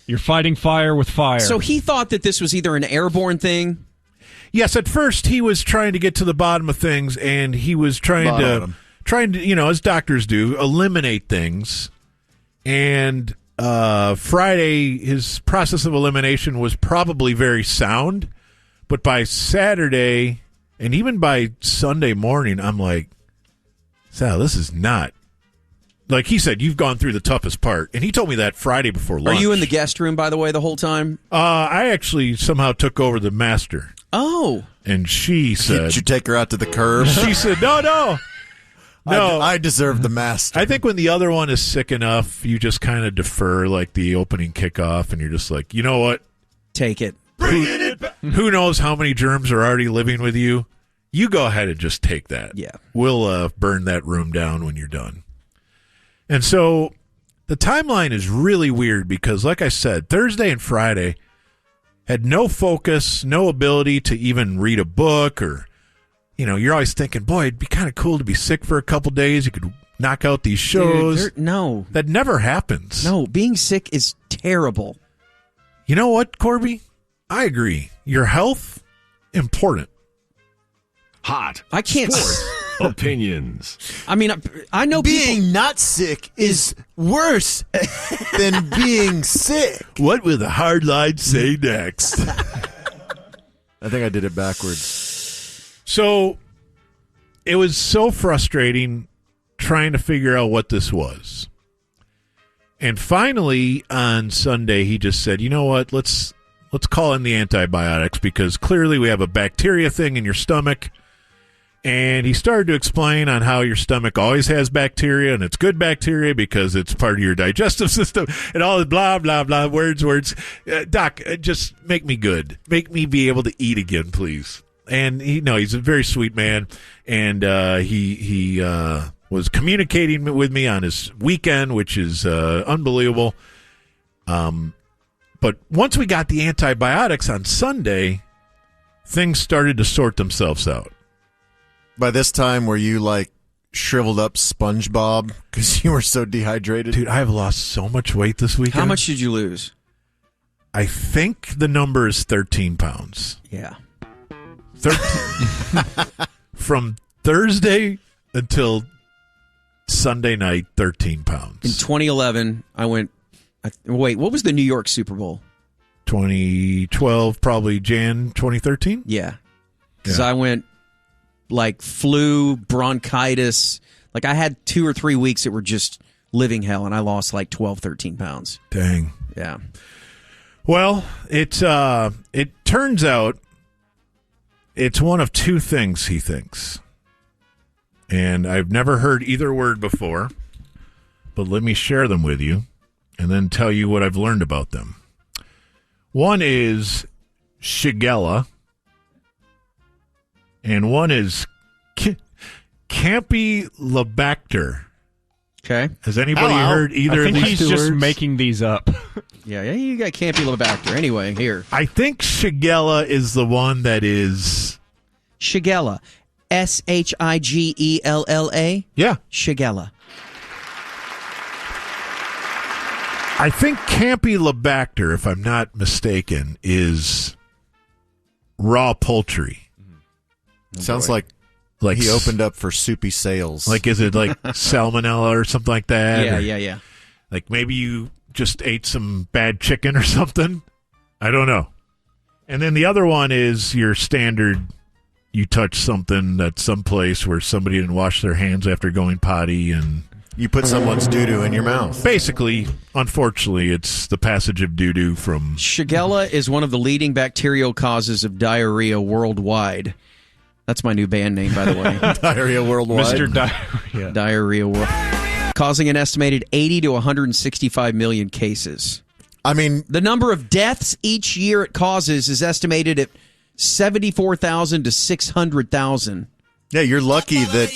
You're fighting fire with fire. So he thought that this was either an airborne thing. Yes, at first he was trying to get to the bottom of things, and he was trying to, as doctors do, eliminate things. And Friday, his process of elimination was probably very sound. But by Saturday, and even by Sunday morning, I'm like, Sal, this is not. Like he said, you've gone through the toughest part. And he told me that Friday before lunch. Are you in the guest room, by the way, the whole time? I actually somehow took over the master. Oh. And she said... Did you take her out to the curb? She said, no. I deserve the master. I think when the other one is sick enough, you just kind of defer like the opening kickoff, and you're just like, you know what? Take it. Who knows how many germs are already living with you? You go ahead and just take that. Yeah. We'll burn that room down when you're done. And so the timeline is really weird because, like I said, Thursday and Friday had no focus, no ability to even read a book or, you're always thinking, boy, it'd be kind of cool to be sick for a couple days. You could knock out these shows. Dude, no. That never happens. No, being sick is terrible. You know what, Corby? I agree. Your health, important. Hot. I can't. Opinions. I mean, I know being not sick is worse than being sick. What will the hard line say next? I think I did it backwards. So it was so frustrating trying to figure out what this was. And finally on Sunday, he just said, you know what, let's call in the antibiotics because clearly we have a bacteria thing in your stomach. And he started to explain on how your stomach always has bacteria, and it's good bacteria because it's part of your digestive system, and all the blah, blah, blah, words. Doc, just make me good. Make me be able to eat again, please. And he's a very sweet man, and he was communicating with me on his weekend, which is unbelievable. But once we got the antibiotics on Sunday, things started to sort themselves out. By this time, were you like shriveled up SpongeBob because you were so dehydrated? Dude, I've lost so much weight this weekend. How much did you lose? I think the number is 13 pounds. Yeah. 13. From Thursday until Sunday night, 13 pounds. In 2011, I went... Wait, what was the New York Super Bowl? 2012, probably Jan 2013? Yeah. Because I went... like flu, bronchitis. Like I had 2 or 3 weeks that were just living hell, and I lost like 12, 13 pounds. Dang. Yeah. Well, it turns out it's one of two things he thinks. And I've never heard either word before, but let me share them with you and then tell you what I've learned about them. One is Shigella. And one is Campylobacter. Okay. Has anybody heard either of these two words? I think he's just making these up. Yeah, you got Campylobacter. Anyway, here. I think Shigella is the one that is... Shigella. Shigella. Yeah. Shigella. I think Campylobacter, if I'm not mistaken, is raw poultry. Sounds like he opened up for soupy sales. Like, is it like salmonella or something like that? Yeah. Like maybe you just ate some bad chicken or something? I don't know. And then the other one is your standard, you touch something at some place where somebody didn't wash their hands after going potty and... You put someone's doo-doo in your mouth. Basically, unfortunately, it's the passage of doo-doo from... Shigella is one of the leading bacterial causes of diarrhea worldwide. That's my new band name, by the way. Diarrhea Worldwide. Mr. Diarrhea. Diarrhea World. Causing an estimated 80 to 165 million cases. I mean... The number of deaths each year it causes is estimated at 74,000 to 600,000. Yeah, you're lucky that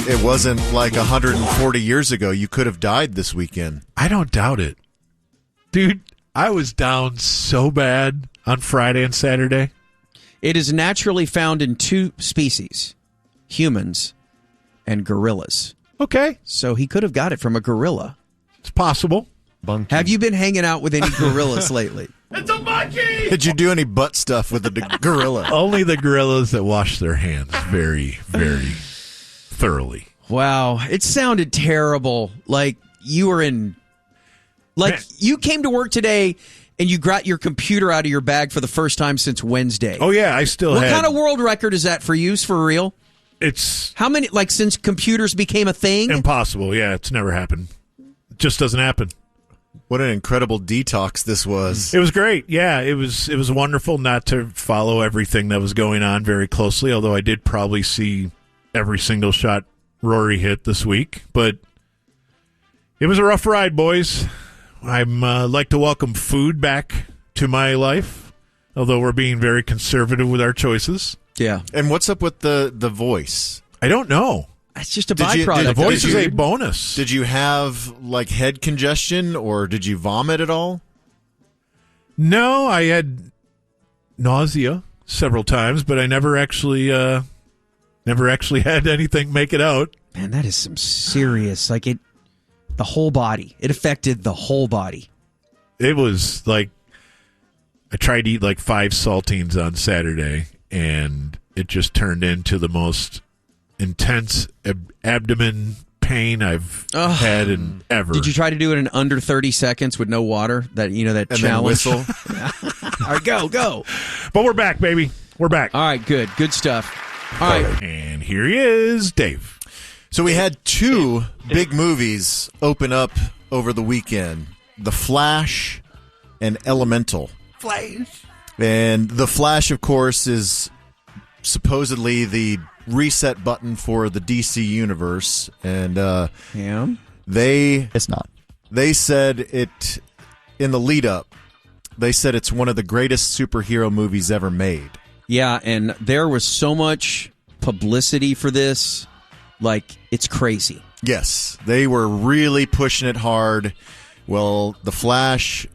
it wasn't like 140 years ago. You could have died this weekend. I don't doubt it. Dude, I was down so bad on Friday and Saturday. It is naturally found in 2 species, humans and gorillas. Okay. So he could have got it from a gorilla. It's possible. Bunky. Have you been hanging out with any gorillas lately? It's a monkey! Did you do any butt stuff with the gorilla? Only the gorillas that wash their hands very, very thoroughly. Wow. It sounded terrible. Like you were in... Like Man. You came to work today and you got your computer out of your bag for the first time since Wednesday. Oh, yeah. I still What kind of world record is that for you, for real? It's... How many... Like since computers became a thing? Impossible. Yeah, it's never happened. It just doesn't happen. What an incredible detox this was. It was great. Yeah, it was wonderful not to follow everything that was going on very closely, although I did probably see every single shot Rory hit this week. But it was a rough ride, boys. I'm like to welcome food back to my life, although we're being very conservative with our choices. Yeah. And what's up with the voice? I don't know. It's just a byproduct. The voice is a bonus. Did you have like head congestion or did you vomit at all? No, I had nausea several times, but I never actually had anything make it out. Man, that is some serious. The whole body. It affected the whole body. It was like I tried to eat like 5 saltines on Saturday, and it just turned into the most intense abdomen pain I've had in ever. Did you try to do it in under 30 seconds with no water? That and challenge. Then whistle. All right, go. But we're back, baby. We're back. All right, good stuff. All right, and here he is, Dave. So we had 2 big movies open up over the weekend: The Flash and Elemental. Flash. And The Flash, of course, is supposedly the reset button for the DC universe, and it's not. They said it in the lead up. They said it's one of the greatest superhero movies ever made. Yeah, and there was so much publicity for this, like it's crazy. Yes, they were really pushing it hard. Well, The Flash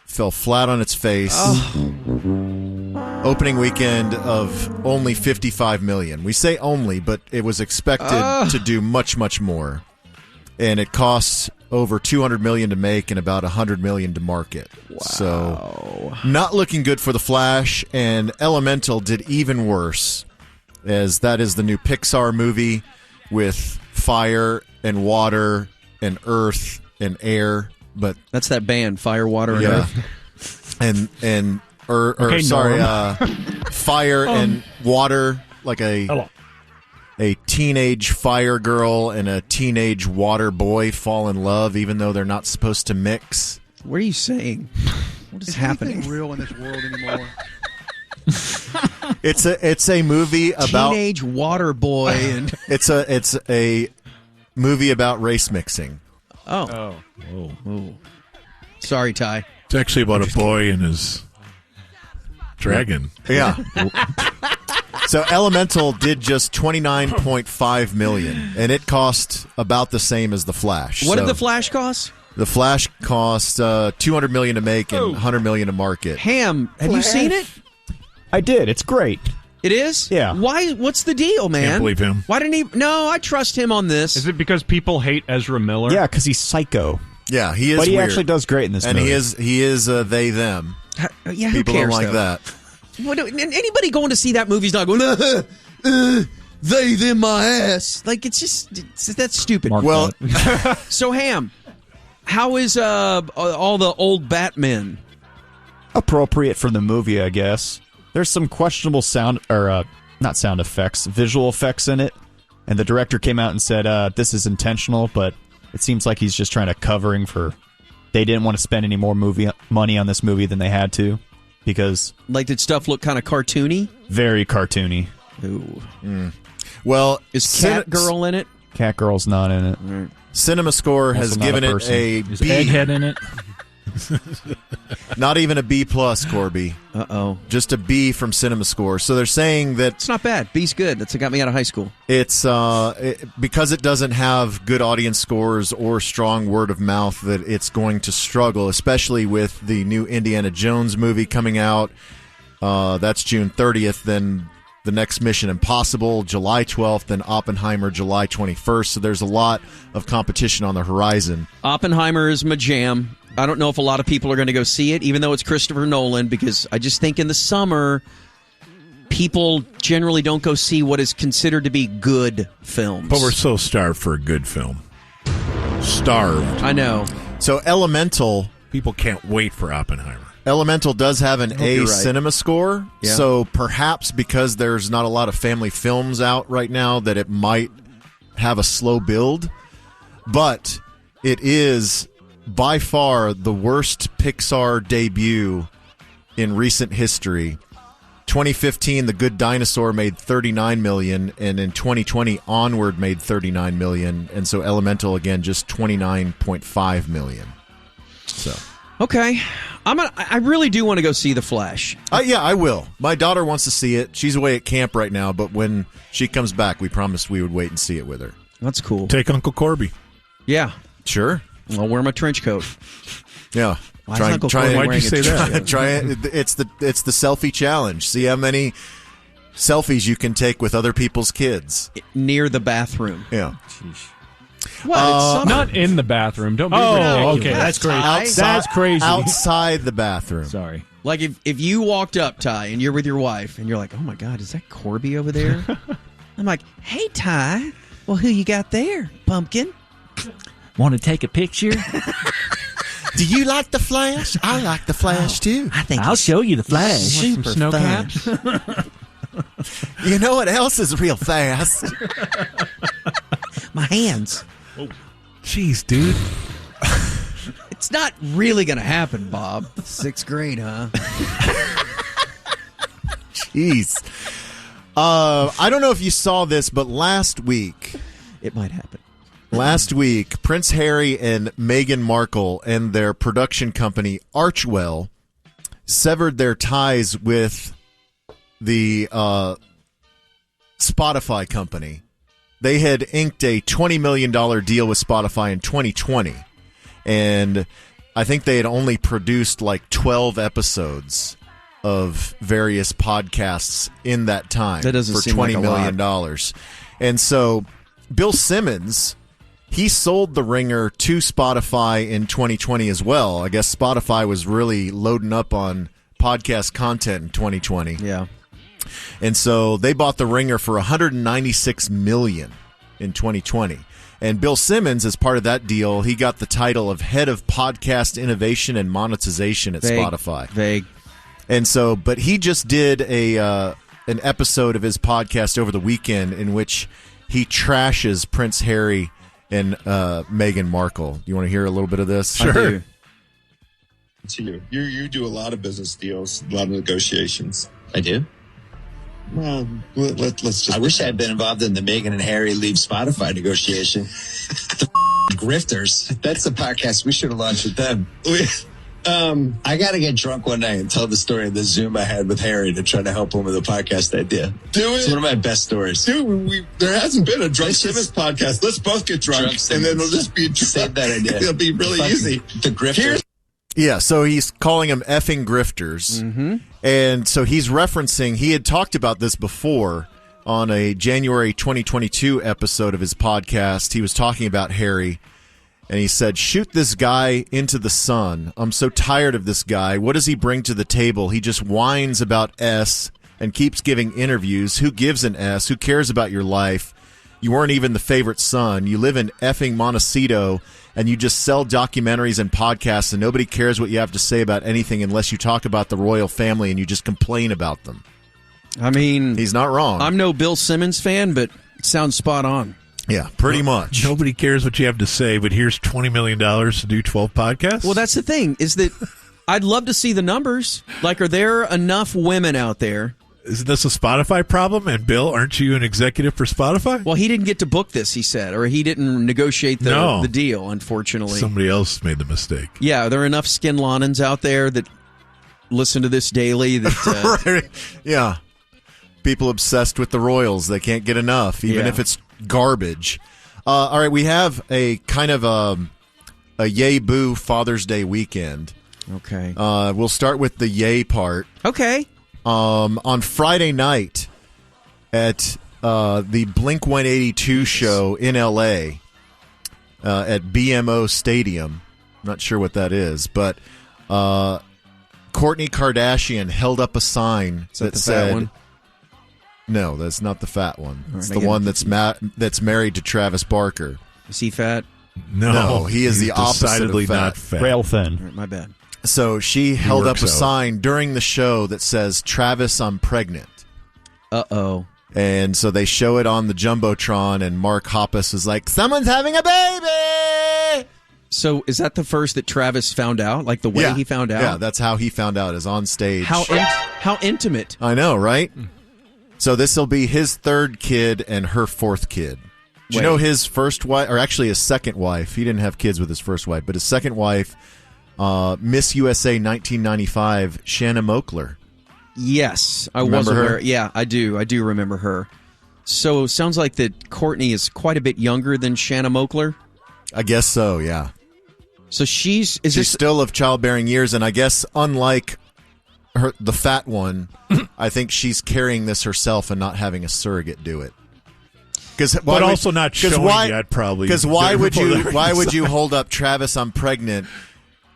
fell flat on its face. Opening weekend of only $55 million. We say only, but it was expected to do much, much more. And it costs over $200 million to make and about $100 million to market. Wow. So not looking good for The Flash. And Elemental did even worse, as that is the new Pixar movie with fire and water and earth and air. But that's that band, Fire, Water, and Earth. Fire and water, like a teenage fire girl and a teenage water boy fall in love, even though they're not supposed to mix. What are you saying? What is happening? Anything real in this world anymore? It's a movie about teenage water boy, and it's a movie about race mixing. Oh. Sorry, Ty. It's actually about a boy and his dragon. Yeah. So Elemental did just $29.5 million, and it cost about the same as The Flash. What did The Flash cost? The Flash cost $200 million to make and $100 million to market. Ham, have you seen it? I did. It's great. It is? Yeah. Why? What's the deal, man? Can't believe him. Why didn't he? No, I trust him on this. Is it because people hate Ezra Miller? Yeah, because he's psycho. Yeah, he is. But he weird. actually does great in this and movie. he is they them. Yeah, people who cares, don't like though? that. Anybody going to see that movie's not going, they them my ass. Like, that's stupid. Well, so Ham, how is all the old Batmen? Appropriate for the movie, I guess. There's some questionable not sound effects, visual effects in it. And the director came out and said, this is intentional, but it seems like he's just trying to covering for... They didn't want to spend any more money on this movie than they had to, because... Like, did stuff look kind of cartoony? Very cartoony. Ooh. Well, is Catgirl in it? Catgirl's not in it. Right. CinemaScore has given it a Is B. Egghead in it? Not even a B+, Corby. Uh-oh. Just a B from CinemaScore. So they're saying that... It's not bad. B's good. That's what got me out of high school. It's because it doesn't have good audience scores or strong word of mouth, that it's going to struggle, especially with the new Indiana Jones movie coming out. That's June 30th. Then the next Mission Impossible, July 12th. Then Oppenheimer, July 21st. So there's a lot of competition on the horizon. Oppenheimer is my jam. I don't know if a lot of people are going to go see it, even though it's Christopher Nolan, because I just think in the summer, people generally don't go see what is considered to be good films. But we're so starved for a good film. Starved. I know. So Elemental... People can't wait for Oppenheimer. Elemental does have an A right. cinema score, Yeah. so perhaps because there's not a lot of family films out right now that it might have a slow build, but it is by far the worst Pixar debut in recent history. 2015, The Good Dinosaur made $39 million, and in 2020, Onward made $39 million, and so Elemental, again, just $29.5 million. So Okay. I really do want to go see The Flash. Yeah, I will. My daughter wants to see it. She's away at camp right now, but when she comes back, we promised we would wait and see it with her. That's cool. Take Uncle Corby. Yeah. Sure. I'll wear my trench coat. Yeah. Why is Uncle Corby Why'd you wearing say a that? trench Try it. It's the selfie challenge. See how many selfies you can take with other people's kids near the bathroom. Yeah. What? It's Not in the bathroom. Don't be Oh, ridiculous. okay. That's crazy. Outside, That's crazy. Outside the bathroom. Sorry. Like if you walked up, Ty, and you're with your wife, and you're like, oh my God, is that Corby over there? I'm like, hey, Ty. Well, who you got there, pumpkin? Want to take a picture? Do you like the Flash? I like the Flash too. I think I'll show you the Flash. super Snow fun. caps? You know what else is real fast? My hands. Jeez, dude. It's not really going to happen, Bob. 6th grade, huh? Jeez. I don't know if you saw this, but last week... It might happen. Last week, Prince Harry and Meghan Markle and their production company, Archwell, severed their ties with the Spotify company. They had inked a $20 million deal with Spotify in 2020, and I think they had only produced like 12 episodes of various podcasts in that time. That doesn't for seem like $20 a million. lot. And so Bill Simmons, he sold The Ringer to Spotify in 2020 as well. I guess Spotify was really loading up on podcast content in 2020. Yeah. And so they bought The Ringer for $196 million in 2020. And Bill Simmons, as part of that deal, he got the title of Head of Podcast Innovation and Monetization at Spotify. Vague. And so, but he just did an episode of his podcast over the weekend in which he trashes Prince Harry and Meghan Markle. You want to hear a little bit of this? Sure. To you. You do a lot of business deals, a lot of negotiations. I do. Well, let's just... I wish I had been involved in the Meghan and Harry leave Spotify negotiation. The grifters. That's the podcast we should have launched with them. I got to get drunk one night and tell the story of the Zoom I had with Harry to try to help him with a podcast idea. Do it. It's one of my best stories. Dude, there hasn't been a Drunk Simmons podcast. Let's both get drunk and then it'll just be... Save that idea. It'll be really easy. The grifters. Yeah, so he's calling them effing grifters. Mm-hmm. And so he's referencing, he had talked about this before on a January 2022 episode of his podcast. He was talking about Harry, and he said, shoot this guy into the sun. I'm so tired of this guy. What does he bring to the table? He just whines about S and keeps giving interviews. Who gives an S? Who cares about your life? You weren't even the favorite son. You live in effing Montecito, and you just sell documentaries and podcasts, and nobody cares what you have to say about anything unless you talk about the royal family and you just complain about them. I mean, he's not wrong. I'm no Bill Simmons fan, but it sounds spot on. Yeah, pretty much. Nobody cares what you have to say, but here's $20 million to do 12 podcasts? Well, that's the thing, is that I'd love to see the numbers. Like, are there enough women out there? Isn't this a Spotify problem? And Bill, aren't you an executive for Spotify? Well, he didn't get to book this, he said, or he didn't negotiate the deal, unfortunately. Somebody else made the mistake. Yeah, are there enough skin Lonans out there that listen to this daily? That right. Yeah. People obsessed with the Royals. They can't get enough, even if it's garbage. All right, we have a kind of a yay-boo Father's Day weekend. Okay. We'll start with the yay part. Okay. On Friday night at the Blink-182 show in L.A. At BMO Stadium. I'm not sure what that is, but Kourtney Kardashian held up a sign that said... fat one? No, that's not the fat one. It's right, the one that's married to Travis Barker. Is he fat? No, he is he's the opposite decidedly of fat. not fat. Rail thin. All right, my bad. So she held up works a out. sign during the show that says, Travis, I'm pregnant. Uh-oh. And so they show it on the Jumbotron, and Mark Hoppus is like, someone's having a baby! So is that the first that Travis found out? Like the way he found out? Yeah, that's how he found out, is on stage. How intimate. I know, right? So this will be his third kid and her fourth kid. Do you know his first wife, or actually his second wife? He didn't have kids with his first wife, but his second wife, Miss USA 1995, Shanna Moakler. Yes, I Remember was aware. her? Yeah, I do. I do remember her. So it sounds like that Kourtney is quite a bit younger than Shanna Moakler. I guess so, yeah. So she's still of childbearing years, and I guess unlike the fat one, I think she's carrying this herself and not having a surrogate do it. But also not showing yet, probably. Because why would you hold up Travis, I'm pregnant?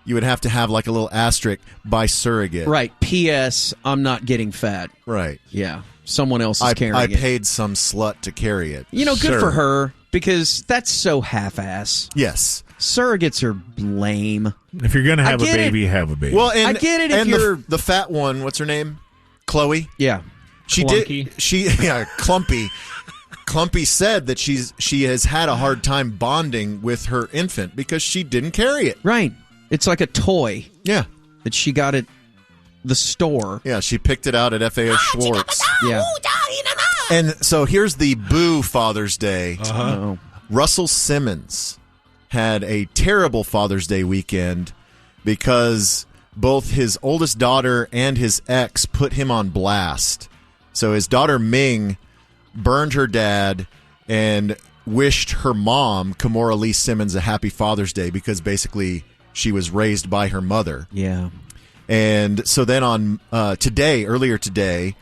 You would have to have like a little asterisk by surrogate. Right. P.S. I'm not getting fat. Right. Yeah. Someone else is carrying it. I paid some slut to carry it. You know, good for her, because that's so half-ass. Yes. Surrogates are lame. If you're going to have a baby, have a baby. Well, and, I get it if and you're... the fat one, what's her name? Chloe? Yeah. Clumpy said that she has had a hard time bonding with her infant because she didn't carry it. Right. It's like a toy. Yeah. That she got at the store. Yeah, she picked it out at FAO Schwartz. Yeah. And so here's the boo Father's Day. Uh-huh. Russell Simmons had a terrible Father's Day weekend because both his oldest daughter and his ex put him on blast. So his daughter Ming burned her dad and wished her mom, Kimora Lee Simmons, a happy Father's Day because basically she was raised by her mother. Yeah. And so then on earlier today,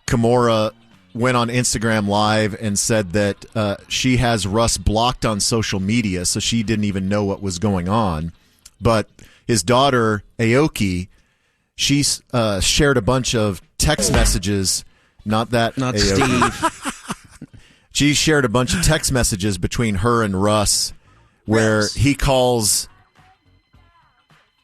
Kimora went on Instagram Live and said that she has Russ blocked on social media, so she didn't even know what was going on. But his daughter, Aoki, she shared a bunch of text messages. Not Aoki. Steve. She shared a bunch of text messages between her and Russ where he calls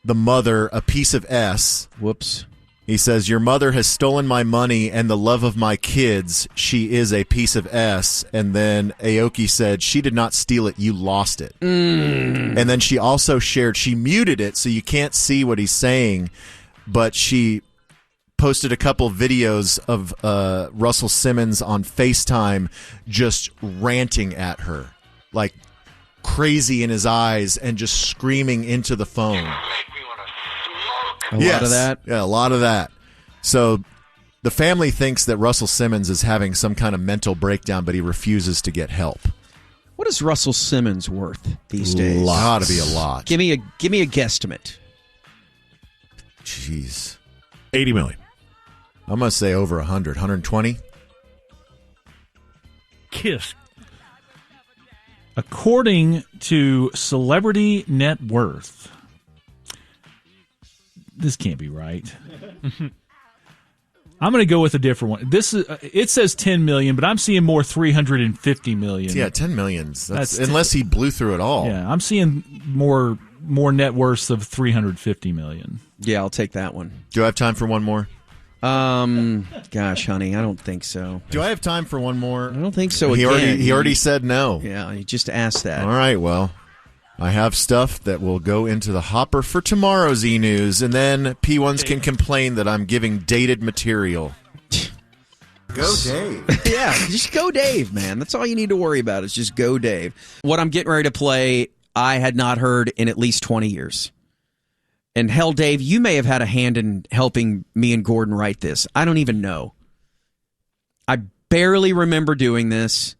the mother a piece of S. Whoops. He says, your mother has stolen my money and the love of my kids. She is a piece of S. And then Aoki said, she did not steal it. You lost it. And then she also shared, she muted it so you can't see what he's saying, but she posted a couple videos of Russell Simmons on FaceTime just ranting at her, like crazy in his eyes and just screaming into the phone. A lot of that? Yeah, a lot of that. So the family thinks that Russell Simmons is having some kind of mental breakdown, but he refuses to get help. What is Russell Simmons worth these days? Got to be a lot. Give me a guesstimate. Jeez. 80 million. I'm going to say over 100. 120? Kiss. According to Celebrity Net Worth, this can't be right. I'm going to go with a different one. This is it says 10 million, but I'm seeing more 350 million. Yeah, 10 millions. That's unless he blew through it all. Yeah, I'm seeing more net worths of 350 million. Yeah, I'll take that one. Do I have time for one more? Gosh, honey, I don't think so. Do I have time for one more? I don't think so. He again. already said no. Yeah, he just asked that. All right, well, I have stuff that will go into the hopper for tomorrow's Enews, and then P1s can complain that I'm giving dated material. Go Dave. Yeah, just go Dave, man. That's all you need to worry about is just go Dave. What I'm getting ready to play, I had not heard in at least 20 years. And hell, Dave, you may have had a hand in helping me and Gordon write this. I don't even know. I barely remember doing this.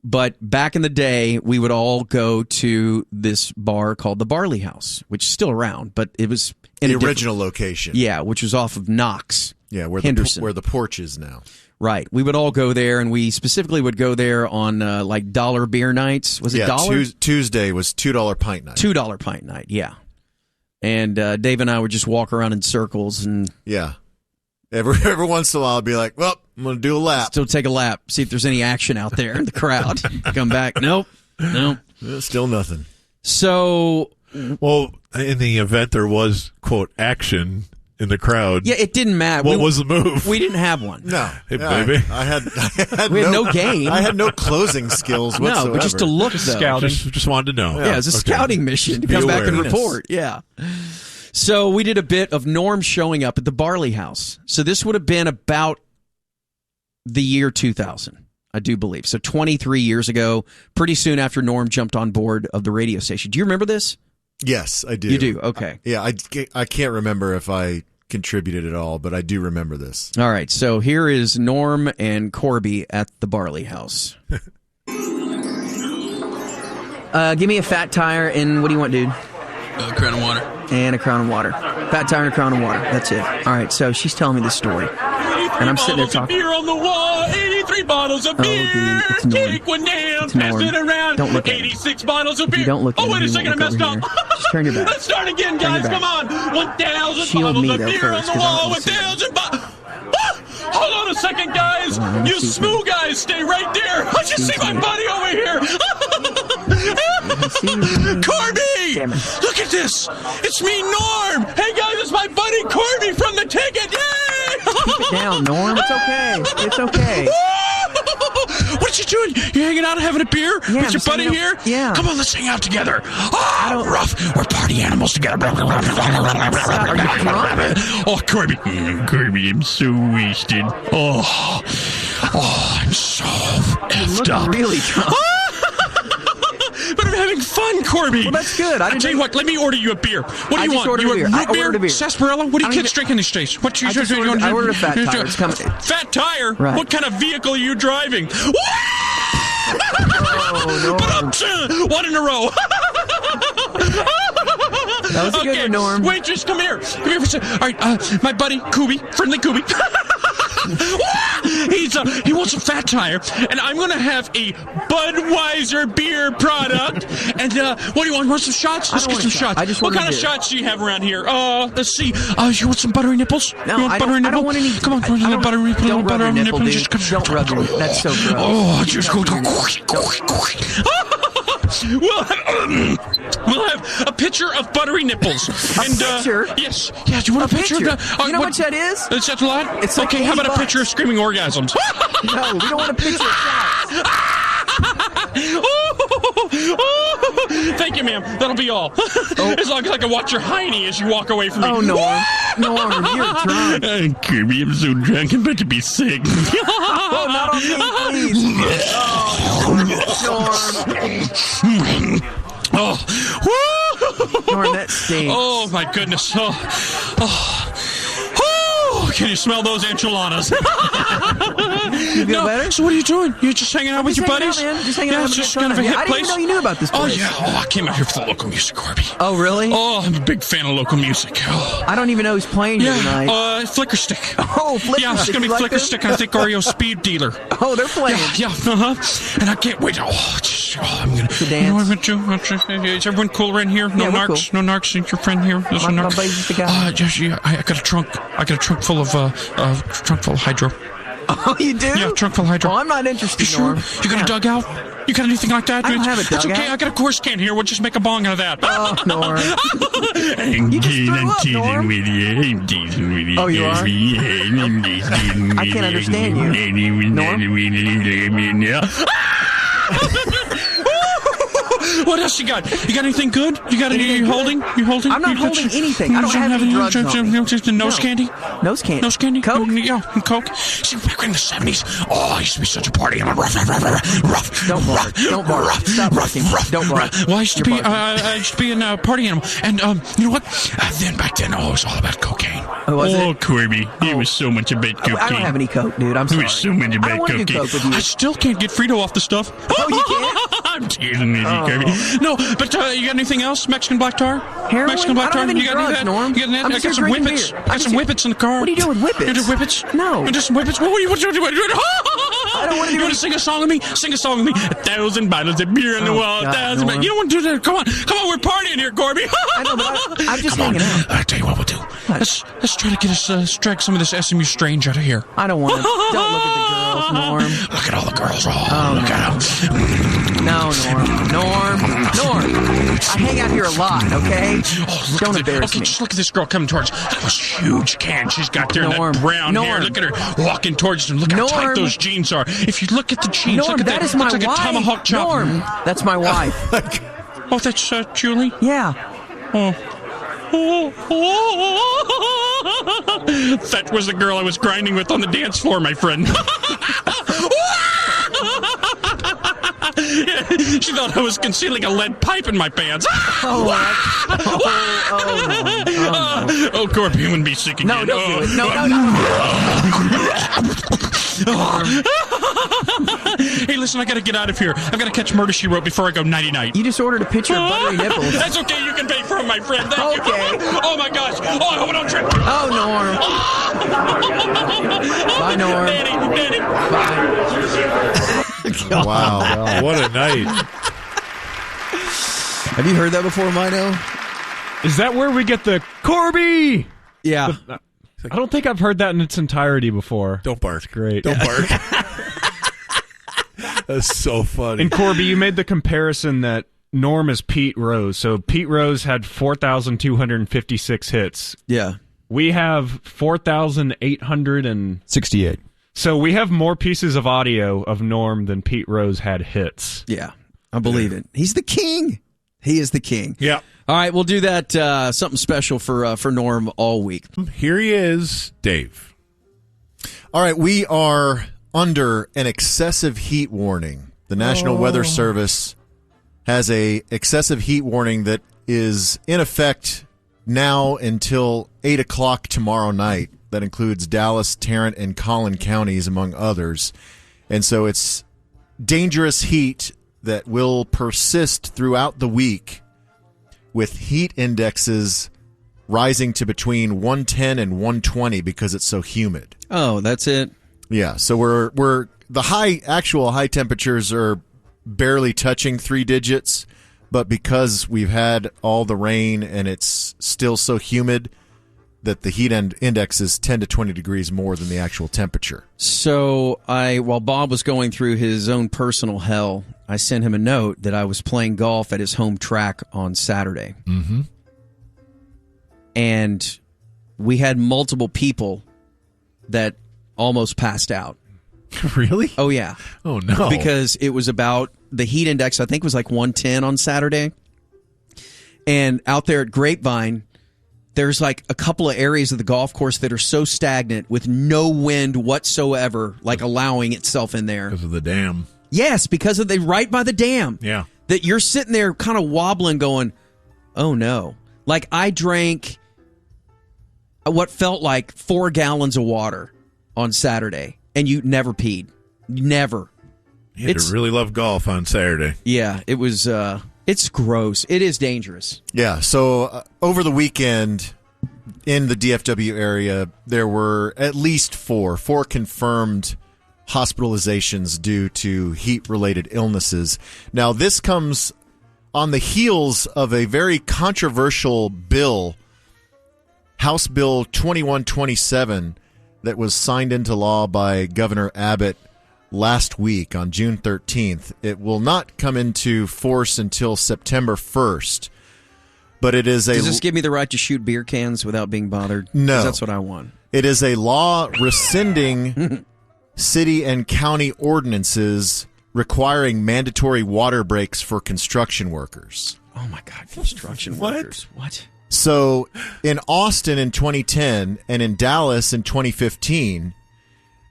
But back in the day, we would all go to this bar called the Barley House, which is still around, but it was in the original location. Yeah, which was off of Knox. Yeah, where the porch is now. Right. We would all go there, and we specifically would go there on like dollar beer nights. Was it dollar? Tuesday was $2 pint night. $2 pint night, yeah. And Dave and I would just walk around in circles and every once in a while I'd be like, well, I'm going to do a lap. Still take a lap, see if there's any action out there in the crowd. Come back. Nope. Still nothing. So, well, in the event there was, quote, action in the crowd. Yeah, it didn't matter. What was the move? We didn't have one. No. Hey, baby. I had we had no game. I had no closing skills whatsoever. No, but just to look, though. Scouting. Just wanted to know. Yeah, it was a scouting mission to come back and report. Yeah. So we did a bit of Norm showing up at the Barley House. So this would have been about the year 2000, I do believe. So 23 years ago, pretty soon after Norm jumped on board of the radio station. Do you remember this? Yes, I do. You do? Okay. Yeah, I can't remember if I contributed at all, but I do remember this. All right, so here is Norm and Corby at the Barley House. Give me a fat tire and what do you want, dude? A crown of water. And a crown of water. Fat tire and a crown of water. That's it. All right, so she's telling me this story. And I'm sitting there talking. Beer on the wall, 83 bottles of beer. Dude, it's Norm. Take one down, It's pass Norm. it around. Don't look at 86 bottles of beer. You don't look at wait him, a he second, I won't look messed over up. here. Just turn your back. Let's start again, Turn your guys. back. Come on. 1,000 Shield bottles me, of though, beer first, on the 'cause I wall. don't see 1,000 bottles. Hold on a second, guys. Let me You see smooth guys, stay right there. I just see my buddy over here. Corby! Look at this. It's me, Norm. Hey, guys, it's my buddy Corby from the Ticket. Yay! Keep it down, Norm. It's okay. It's okay. What you doing? You hanging out having a beer Yeah, with your buddy here? Yeah. Come on, let's hang out together. Oh, rough. We're party animals together. Are you drunk? Oh, Corby. Corby, I'm so wasted. Oh, I'm so effed up. Really drunk. But I'm having fun, Corby. Well, that's good. I tell you what, let me order you a beer. What do you want? Ordered You a beer. want I root ordered a beer. Sarsaparilla? What do you kids drinking these days? What you I ordered a fat tire. It's coming. Fat tire? Right. What kind of vehicle are you driving? One in a row. That was a good one, Norm. Waitress, come here. Come here for a second. All right, my buddy, Kubi, friendly Kubi. He wants a fat tire, and I'm going to have a Budweiser beer product. And what do you want? Want some shots? Let's get some shots. What kind of shots do you have around here? Let's see. You want some buttery nipples? No, you want buttery nipple? I don't want any. Come on, put a little buttery nipple. Don't rub your nipple, dude. Just Don't rub your nipple. That's so gross. Oh, just go. We'll have a pitcher of buttery nipples. Pitcher? Yes. Yeah, do you want a pitcher? You know how much that is? Is that a lot? It's like okay, how about $80. a pitcher of screaming orgasms? No, we don't want a pitcher of shots. Thank you, ma'am. That'll be all. As long as I can watch your hiney as you walk away from me. Oh, Norm. Norm, you're drunk. Kirby, I'm so drunk. I'm about to be sick. Oh, not on me, please. Norm. Norm, that stinks. Oh, my goodness. Can you smell those enchiladas? You feel better? So what are you doing? You're just hanging out with your buddies? Just hanging out, man. Just hanging out. Kind of a hip I didn't place? even know you knew about this place. Oh, yeah. Oh, I came out here for the local music, Corby. Oh, really? Oh, I'm a big fan of local music. Oh. I don't even know who's playing here tonight. Flicker Stick. Oh, Flicker Stick. Yeah, it's going to be Flicker Stick. I think Oreo Speed Dealer. Oh, they're playing. Yeah, And I can't wait. I'm going to dance. You know what I'm going to do? Is everyone cool around here? No narcs? Cool. No narcs? Is your friend here? There's my buddy's the guy. I got a trunk. I got a trunk full of hydro. Oh, you do? Yeah, trunk full of hydro. Oh, I'm not interested, You sure? Norm. You got a dugout? You got anything like that? I don't have a dugout. It's okay. I got a course can here. We'll just make a bong out of that. Oh, Norm. I'm teasing with you. I'm teasing with you. Oh, you are? I can't understand you. Norm? What else you got? You got anything good? You got any? You holding? I'm not holding anything. I don't have any drugs on me. Nose candy? Nose candy. Nose candy? Coke? Yeah, Coke. See, back in the 70s, I used to be such a party. I'm rough. Don't bark. Stop barking. Don't bark. Well, I used to be a party animal. And you know what? Back then, it was all about cocaine. Was it? Corby, he was so much about cocaine. I don't have any Coke, dude. I'm sorry. He was so much about I don't want to do cocaine. Coke with you. I still can't get Frito off the stuff. Oh, you can't? I'm teasing you, Kirby. No, but you got anything else? Mexican black tar? Heroin? Mexican black tar? I don't have any You got drugs, any of that? Norm. You got any of that? I'm I just got some here drinking whippets. beer. I got some whippets in the car. What are you doing with whippets? You do whippets? No. You do some whippets? What you doing? I don't want to do. You want to sing a song with me? Sing a song with me. 1,000 bottles of beer in the wall. 1,000. You don't want to do that. Come on, we're partying here, Corby. I know, but I'm just hanging out. I'll tell you what we'll do. Let's try to get us drag some of this SMU strange out of here. I don't want to. Don't look at the girls, Norm. Look at all the girls. Look at them. No, Norm. I hang out here a lot, okay? Don't embarrass me. Just look at this girl coming towards us. Look at this huge can she's got there in that brown hair. Look at her walking towards them. Look how tight those jeans are. If you look at the jeans, Norm, look at that is my looks like wife. a tomahawk chop. Norm, that's my wife. Oh, that's Julie? Yeah. That was the girl I was grinding with on the dance floor, my friend. She thought I was concealing a lead pipe in my pants. No. Oh, Corby, you wouldn't be sick again. No, don't do it. No. Hey, listen, I gotta get out of here. I've gotta catch Murder, She Wrote before I go nighty-night. You just ordered a picture of buttery nipples. That's okay, you can pay for them, my friend. Thank you. Oh, my gosh. Oh, I hope I don't trip. Oh, Norm. Bye, Norm. Danny. Bye. Wow. What a night. Have you heard that before, Mino? Is that where we get the Corby? Yeah. I don't think I've heard that in its entirety before. Don't bark. It's great. Don't bark. That's so funny. And Corby, you made the comparison that Norm is Pete Rose. So Pete Rose had 4,256 hits. Yeah. We have 4,868. So we have more pieces of audio of Norm than Pete Rose had hits. Yeah, I believe it. He's the king. He is the king. Yeah. All right, we'll do that something special for Norm all week. Here he is, Dave. All right, we are under an excessive heat warning. The National Weather Service has a excessive heat warning that is in effect now until 8 o'clock tomorrow night. That includes Dallas, Tarrant, and Collin counties, among others. And so it's dangerous heat that will persist throughout the week, with heat indexes rising to between 110 and 120 because it's so humid. Oh, that's it. Yeah, so we're the actual high temperatures are barely touching 3 digits, but because we've had all the rain and it's still so humid that the heat index is 10 to 20 degrees more than the actual temperature. So while Bob was going through his own personal hell, I sent him a note that I was playing golf at his home track on Saturday. Mm-hmm. And we had multiple people that almost passed out. Really? Oh, yeah. Oh, no. Because it was about, the heat index, I think, was like 110 on Saturday. And out there at Grapevine, there's like a couple of areas of the golf course that are so stagnant with no wind whatsoever, like allowing itself in there. Because of the dam. Yes, because of right by the dam. Yeah. That you're sitting there kind of wobbling going, oh no. Like I drank what felt like 4 gallons of water on Saturday, and you never peed. Never. You had to really love golf on Saturday. Yeah, it was... It's gross. It is dangerous. Yeah, so over the weekend in the DFW area, there were at least four confirmed hospitalizations due to heat-related illnesses. Now, this comes on the heels of a very controversial bill, House Bill 2127, that was signed into law by Governor Abbott last week on June 13th. It will not come into force until September 1st, but it is a... Does this give me the right to shoot beer cans without being bothered? No. 'Cause that's what I want. It is a law rescinding city and county ordinances requiring mandatory water breaks for construction workers. Oh my God, construction workers. What? So in Austin in 2010 and in Dallas in 2015,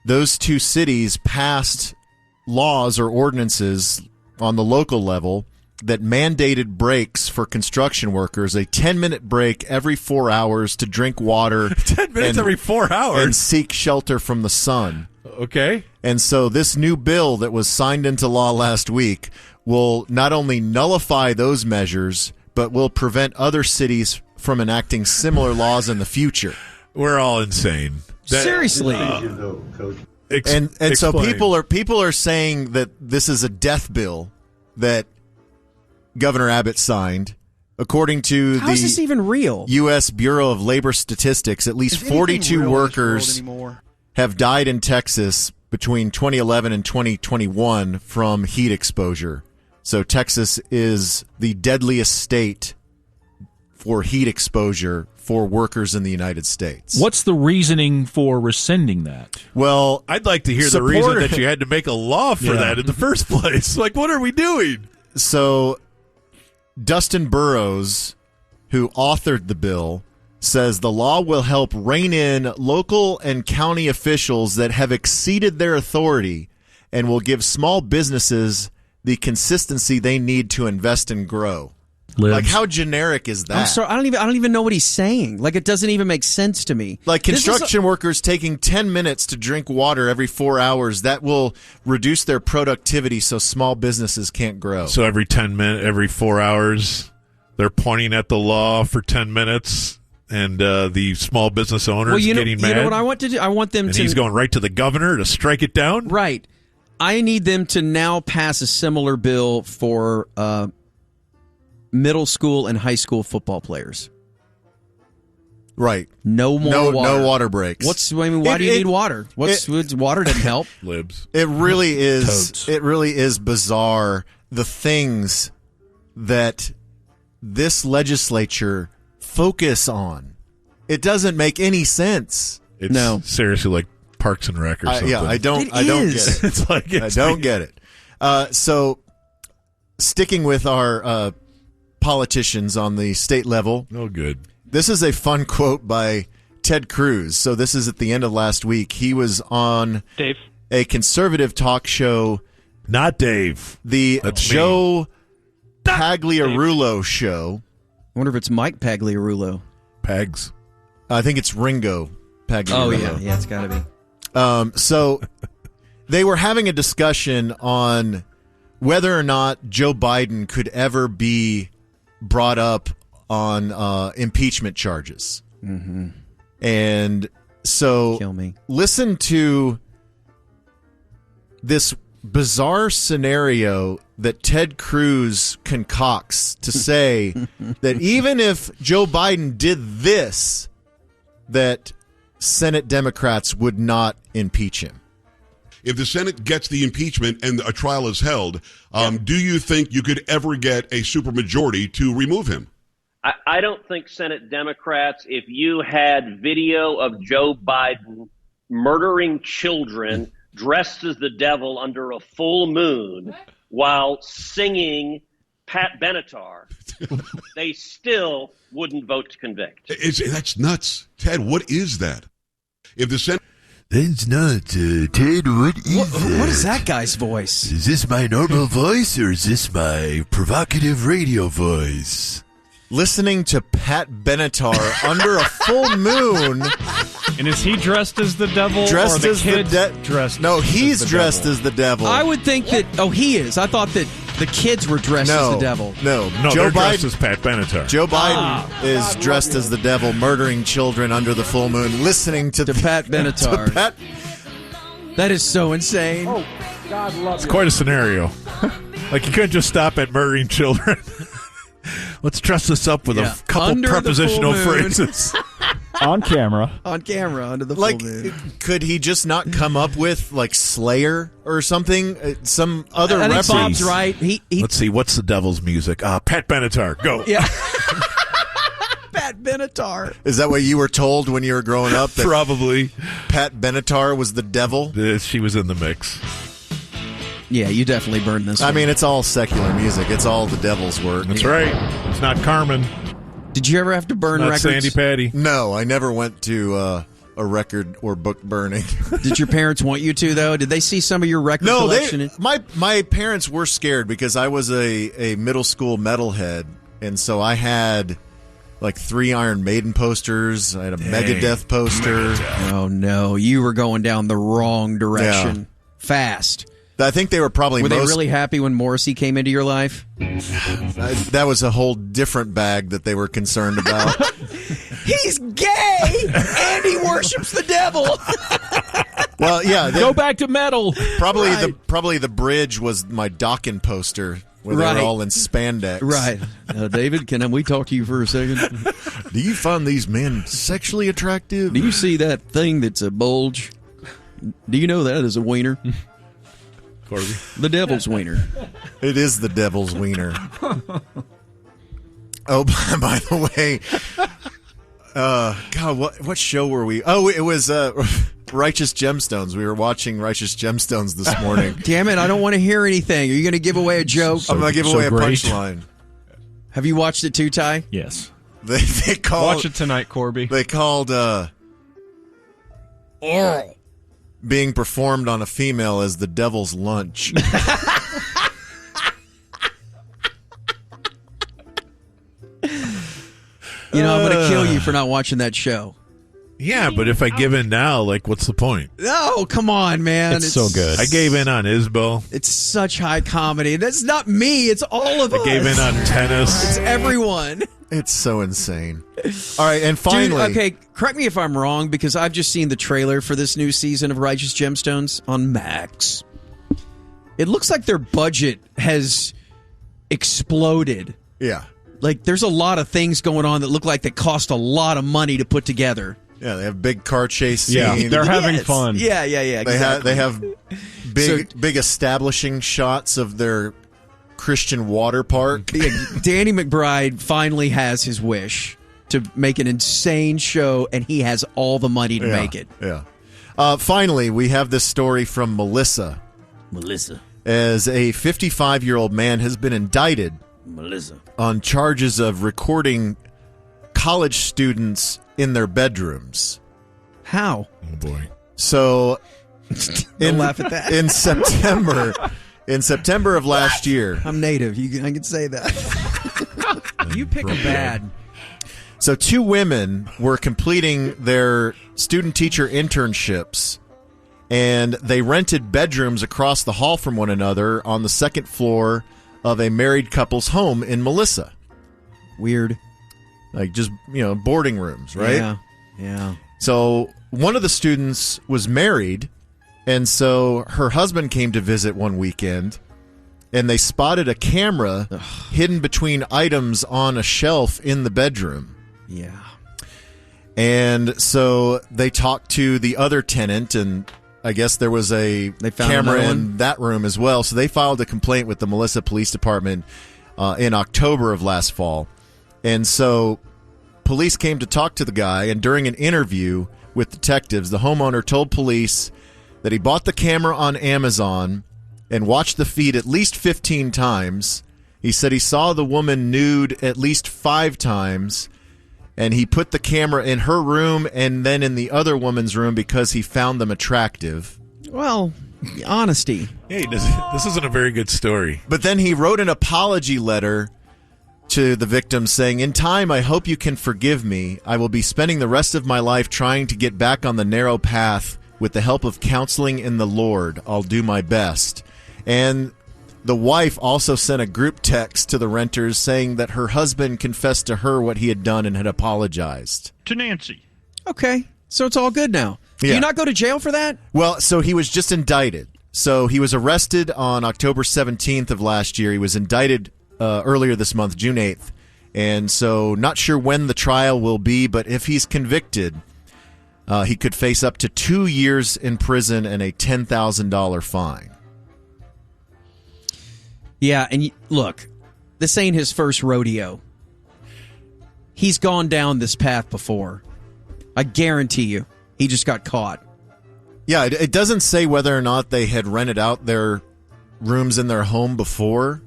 those two cities passed laws or ordinances on the local level that mandated breaks for construction workers, a 10-minute break every 4 hours to drink water. 10 minutes every 4 hours? And seek shelter from the sun. Okay. And so this new bill that was signed into law last week will not only nullify those measures, but will prevent other cities from enacting similar laws in the future. We're all insane. Seriously. And so people are saying that this is a death bill that Governor Abbott signed. According to How is this even real? U.S. Bureau of Labor Statistics, at least 42 workers have died in Texas between 2011 and 2021 from heat exposure. So Texas is the deadliest state for heat exposure for workers in the United States. What's the reasoning for rescinding that? Well, I'd like to hear the reason that you had to make a law for that in the first place. Like, what are we doing? So Dustin Burrows, who authored the bill, says the law will help rein in local and county officials that have exceeded their authority and will give small businesses the consistency they need to invest and grow. Like, how generic is that? I'm sorry, I don't even know what he's saying. Like, it doesn't even make sense to me. Like construction workers taking 10 minutes to drink water every 4 hours, that will reduce their productivity so small businesses can't grow. So every 4 hours, they're pointing at the law for 10 minutes, and the small business owners getting mad. You know what I want to do? I want them and to. He's going right to the governor to strike it down? Right. I need them to now pass a similar bill for middle school and high school football players. Right. No more water. No water breaks. Why do you need water? Water doesn't help. Libs. It really is. Toads. It really is bizarre, the things that this legislature focus on. It doesn't make any sense. It's seriously like Parks and Rec or something. Yeah, I don't get it. It's like I don't get it. So, sticking with our politicians on the state level. Oh, good. This is a fun quote by Ted Cruz. So this is at the end of last week. He was on a conservative talk show. Not Dave. That's Joe Pagliarulo show. I wonder if it's Mike Pagliarulo. Pags. I think it's Ringo Pagliarulo. Oh, yeah, it's got to be. So they were having a discussion on whether or not Joe Biden could ever be brought up on impeachment charges. Mm-hmm. And so Kill me. Listen to this bizarre scenario that Ted Cruz concocts to say that even if Joe Biden did this, that Senate Democrats would not impeach him. If the Senate gets the impeachment and a trial is held, do you think you could ever get a supermajority to remove him? I don't think Senate Democrats, if you had video of Joe Biden murdering children dressed as the devil under a full moon while singing Pat Benatar, they still wouldn't vote to convict. That's nuts. Ted, what is that? If the Senate... That's not, Ted, what is that? What is that guy's voice? Is this my normal voice or is this my provocative radio voice? Listening to Pat Benatar under a full moon. And is he dressed as the devil? Dressed or the as kid the dressed? No, he's as the dressed devil? as the devil. I would think that. Oh, he is. I thought that the kids were dressed as the devil. No, Joe Biden is Pat Benatar. Joe Biden is dressed as the devil, murdering children under the full moon, listening to Pat Benatar. Pat. That is so insane. Oh, God love It's quite a scenario. Like, you couldn't just stop at murdering children. Let's dress this up with a couple Under the prepositional full moon. phrases. On camera. On camera, under the Like, full moon. could he just not come up with, like, Slayer or something? Some other I think reference? Bob's right. He Let's see, what's the devil's music? Pat Benatar, go. Yeah. Pat Benatar. Is that what you were told when you were growing up? That Probably. Pat Benatar was the devil? She was in the mix. Yeah, you definitely burned this I one. mean, it's all secular music. It's all the devil's work. That's right. It's not Carmen. Did you ever have to burn Not records? Sandy Patty. No, I never went to a record or book burning. Did your parents want you to, though? Did they see some of your record collection? My parents were scared because I was a middle school metalhead, and so I had like 3 Iron Maiden posters. I had a Megadeth poster. Oh, no. You were going down the wrong direction. Yeah. Fast. I think they were probably Were they really happy when Morrissey came into your life? That was a whole different bag that they were concerned about. He's gay and he worships the devil. Well, yeah. Go back to metal. Probably the bridge was my Dawkins poster where they were all in spandex. Right. David, can we talk to you for a second? Do you find these men sexually attractive? Do you see that thing that's a bulge? Do you know that is a wiener? Corby. The devil's wiener. It is the devil's wiener. Oh, by the way, God, what show were we? Oh, it was Righteous Gemstones. We were watching Righteous Gemstones this morning. Damn it, I don't want to hear anything. Are you going to give away a joke? I'm going to give away a punchline. Have you watched it too, Ty? Yes. They called... Watch it tonight, Corby. They called oral being performed on a female as the devil's lunch. You know, I'm going to kill you for not watching that show. Yeah, but if I give in now, like, what's the point? Oh, come on, man. It's so good. I gave in on Isbell. It's such high comedy. That's not me. It's all of us. I gave in on tennis. It's everyone. It's so insane. All right, and finally... Dude, okay, correct me if I'm wrong, because I've just seen the trailer for this new season of Righteous Gemstones on Max. It looks like their budget has exploded. Yeah. Like, there's a lot of things going on that look like they cost a lot of money to put together. Yeah, they have big car chase scenes. Yeah, they're having fun. Yeah, exactly. They have big establishing shots of their Christian water park. Yeah, Danny McBride finally has his wish to make an insane show, and he has all the money to make it. Yeah. Finally, we have this story from Melissa. As a 55-year-old man has been indicted on charges of recording college students in their bedrooms. How? Oh, boy. So, Don't laugh at that. In September of last year. I'm native. I can say that. You pick a bad. So 2 women were completing their student-teacher internships, and they rented bedrooms across the hall from one another on the 2nd floor of a married couple's home in Melissa. Weird. Like just, boarding rooms, right? Yeah. So one of the students was married, and so her husband came to visit one weekend, and they spotted a camera hidden between items on a shelf in the bedroom. Yeah. And so they talked to the other tenant, and I guess there was a camera in that room as well. So they filed a complaint with the Melissa Police Department in October of last fall. And so police came to talk to the guy, and during an interview with detectives, the homeowner told police that he bought the camera on Amazon and watched the feed at least 15 times. He said he saw the woman nude at least 5 times, and he put the camera in her room and then in the other woman's room because he found them attractive. Well, honesty. Hey, this isn't a very good story. But then he wrote an apology letter to the victim saying, "In time, I hope you can forgive me. I will be spending the rest of my life trying to get back on the narrow path with the help of counseling in the Lord. I'll do my best." And the wife also sent a group text to the renters saying that her husband confessed to her what he had done and had apologized. To Nancy. Okay, so it's all good now. Do you not go to jail for that? Well, so he was just indicted. So he was arrested on October 17th of last year. He was indicted earlier this month, June 8th. And so not sure when the trial will be, but if he's convicted, he could face up to 2 years in prison and a $10,000 fine. Yeah, and look, this ain't his first rodeo. He's gone down this path before. I guarantee you. He just got caught. Yeah, it doesn't say whether or not they had rented out their rooms in their home before.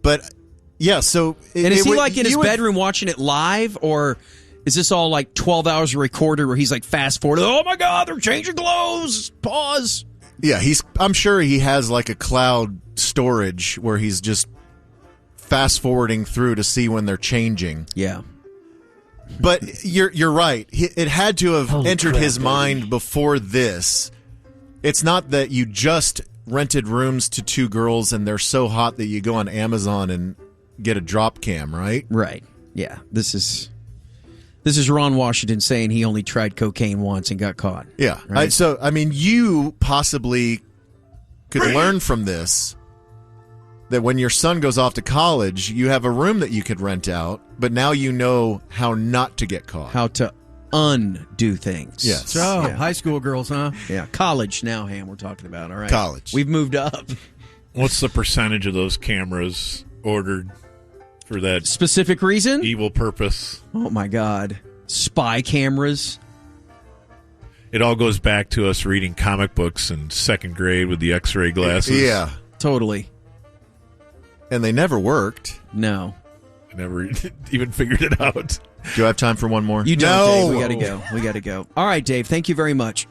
But yeah, so and is he like in his bedroom watching it live, or is this all like 12 hours recorded where he's like fast forward? Oh my God, they're changing clothes. Pause. Yeah, I'm sure he has like a cloud storage where he's just fast forwarding through to see when they're changing. Yeah. But you're right. It had to have entered his mind before this. It's not that you just rented rooms to two girls and they're so hot that you go on Amazon and get a drop cam, right? Right. Yeah. This is Ron Washington saying he only tried cocaine once and got caught. Yeah. Right? You possibly could learn from this that when your son goes off to college, you have a room that you could rent out, but now you know how not to get caught. How to undo things. Yes. So, high school girls, huh? Yeah. College now, Ham, we're talking about. All right. College. We've moved up. What's the percentage of those cameras ordered for that specific reason? Evil purpose. Oh, my God. Spy cameras. It all goes back to us reading comic books in second grade with the X-ray glasses. Yeah. Totally. And they never worked. No. I never even figured it out. Do I have time for one more? You don't, Dave. We got to go. All right, Dave. Thank you very much.